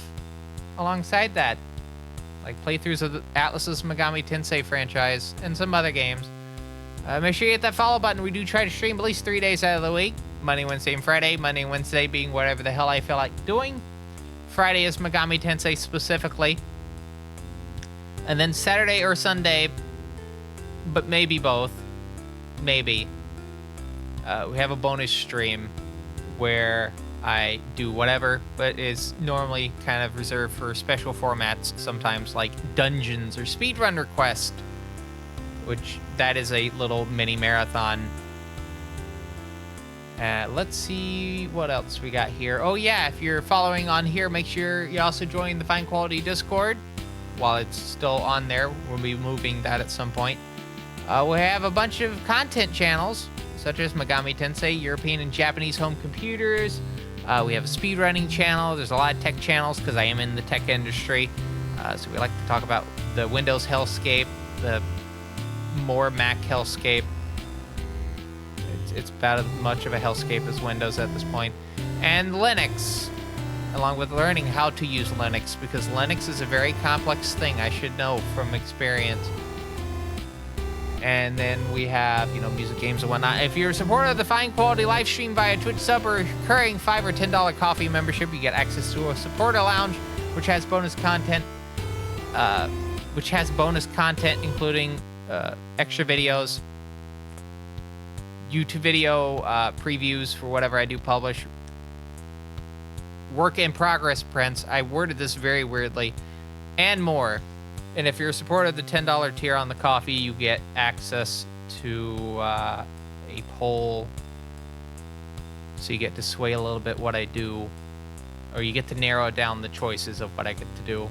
S2: alongside that, like playthroughs of the Atlas's Megami Tensei franchise and some other games. Make sure you hit that follow button. We do try to stream at least 3 days out of the week. Monday, Wednesday, and Friday. Monday and Wednesday being whatever the hell I feel like doing. Friday is Megami Tensei specifically. And then Saturday or Sunday, but maybe both. Maybe. We have a bonus stream where I do whatever, but is normally kind of reserved for special formats, sometimes like dungeons or speedrun request, which that is a little mini marathon. Let's see what else we got here. Oh yeah, if you're following on here, make sure you also join the Fine Quality Discord while it's still on there. We'll be moving that at some point. We have a bunch of content channels, such as Megami Tensei, European and Japanese home computers. We have a speedrunning channel. There's a lot of tech channels because I am in the tech industry. So we like to talk about the Windows hellscape, the more Mac hellscape. It's about as much of a hellscape as Windows at this point. And Linux, along with learning how to use Linux, because Linux is a very complex thing, I should know from experience. And then we have, music, games, and whatnot. If you're a supporter of the Fine Quality live stream via Twitch sub or recurring $5 or $10 coffee membership, you get access to a supporter lounge, which has bonus content, including extra videos. YouTube video previews for whatever I do publish. Work in progress prints. I worded this very weirdly. And more. And if you're a supporter of the $10 tier on the coffee, you get access to a poll. So you get to sway a little bit what I do. Or you get to narrow down the choices of what I get to do.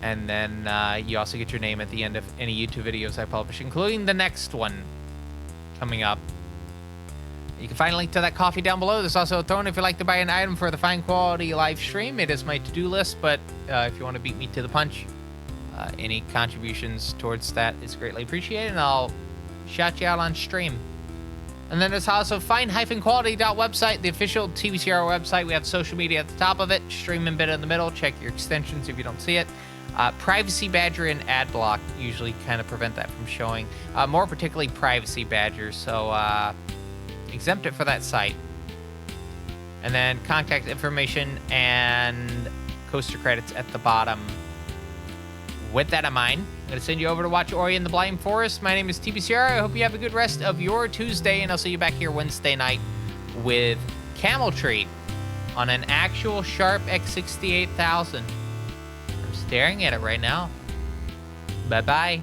S2: And then you also get your name at the end of any YouTube videos I publish, including the next one coming up. You can find a link to that coffee down below. There's also a throne if you'd like to buy an item for the fine quality live stream. It is my to-do list, but if you want to beat me to the punch, any contributions towards that is greatly appreciated, and I'll shout you out on stream. And then there's also fine-quality.website, the official TVCR website. We have social media at the top of it, stream embed in the middle. Check your extensions if you don't see it. Privacy Badger and ad block usually kind of prevent that from showing. More particularly Privacy Badger, so exempt it for that site. And then contact information and coaster credits at the bottom. With that in mind, I'm going to send you over to watch Ori and the Blind Forest. My name is TBCR. I hope you have a good rest of your Tuesday, and I'll see you back here Wednesday night with Camel Tree on an actual Sharp X68000. I'm staring at it right now. Bye-bye.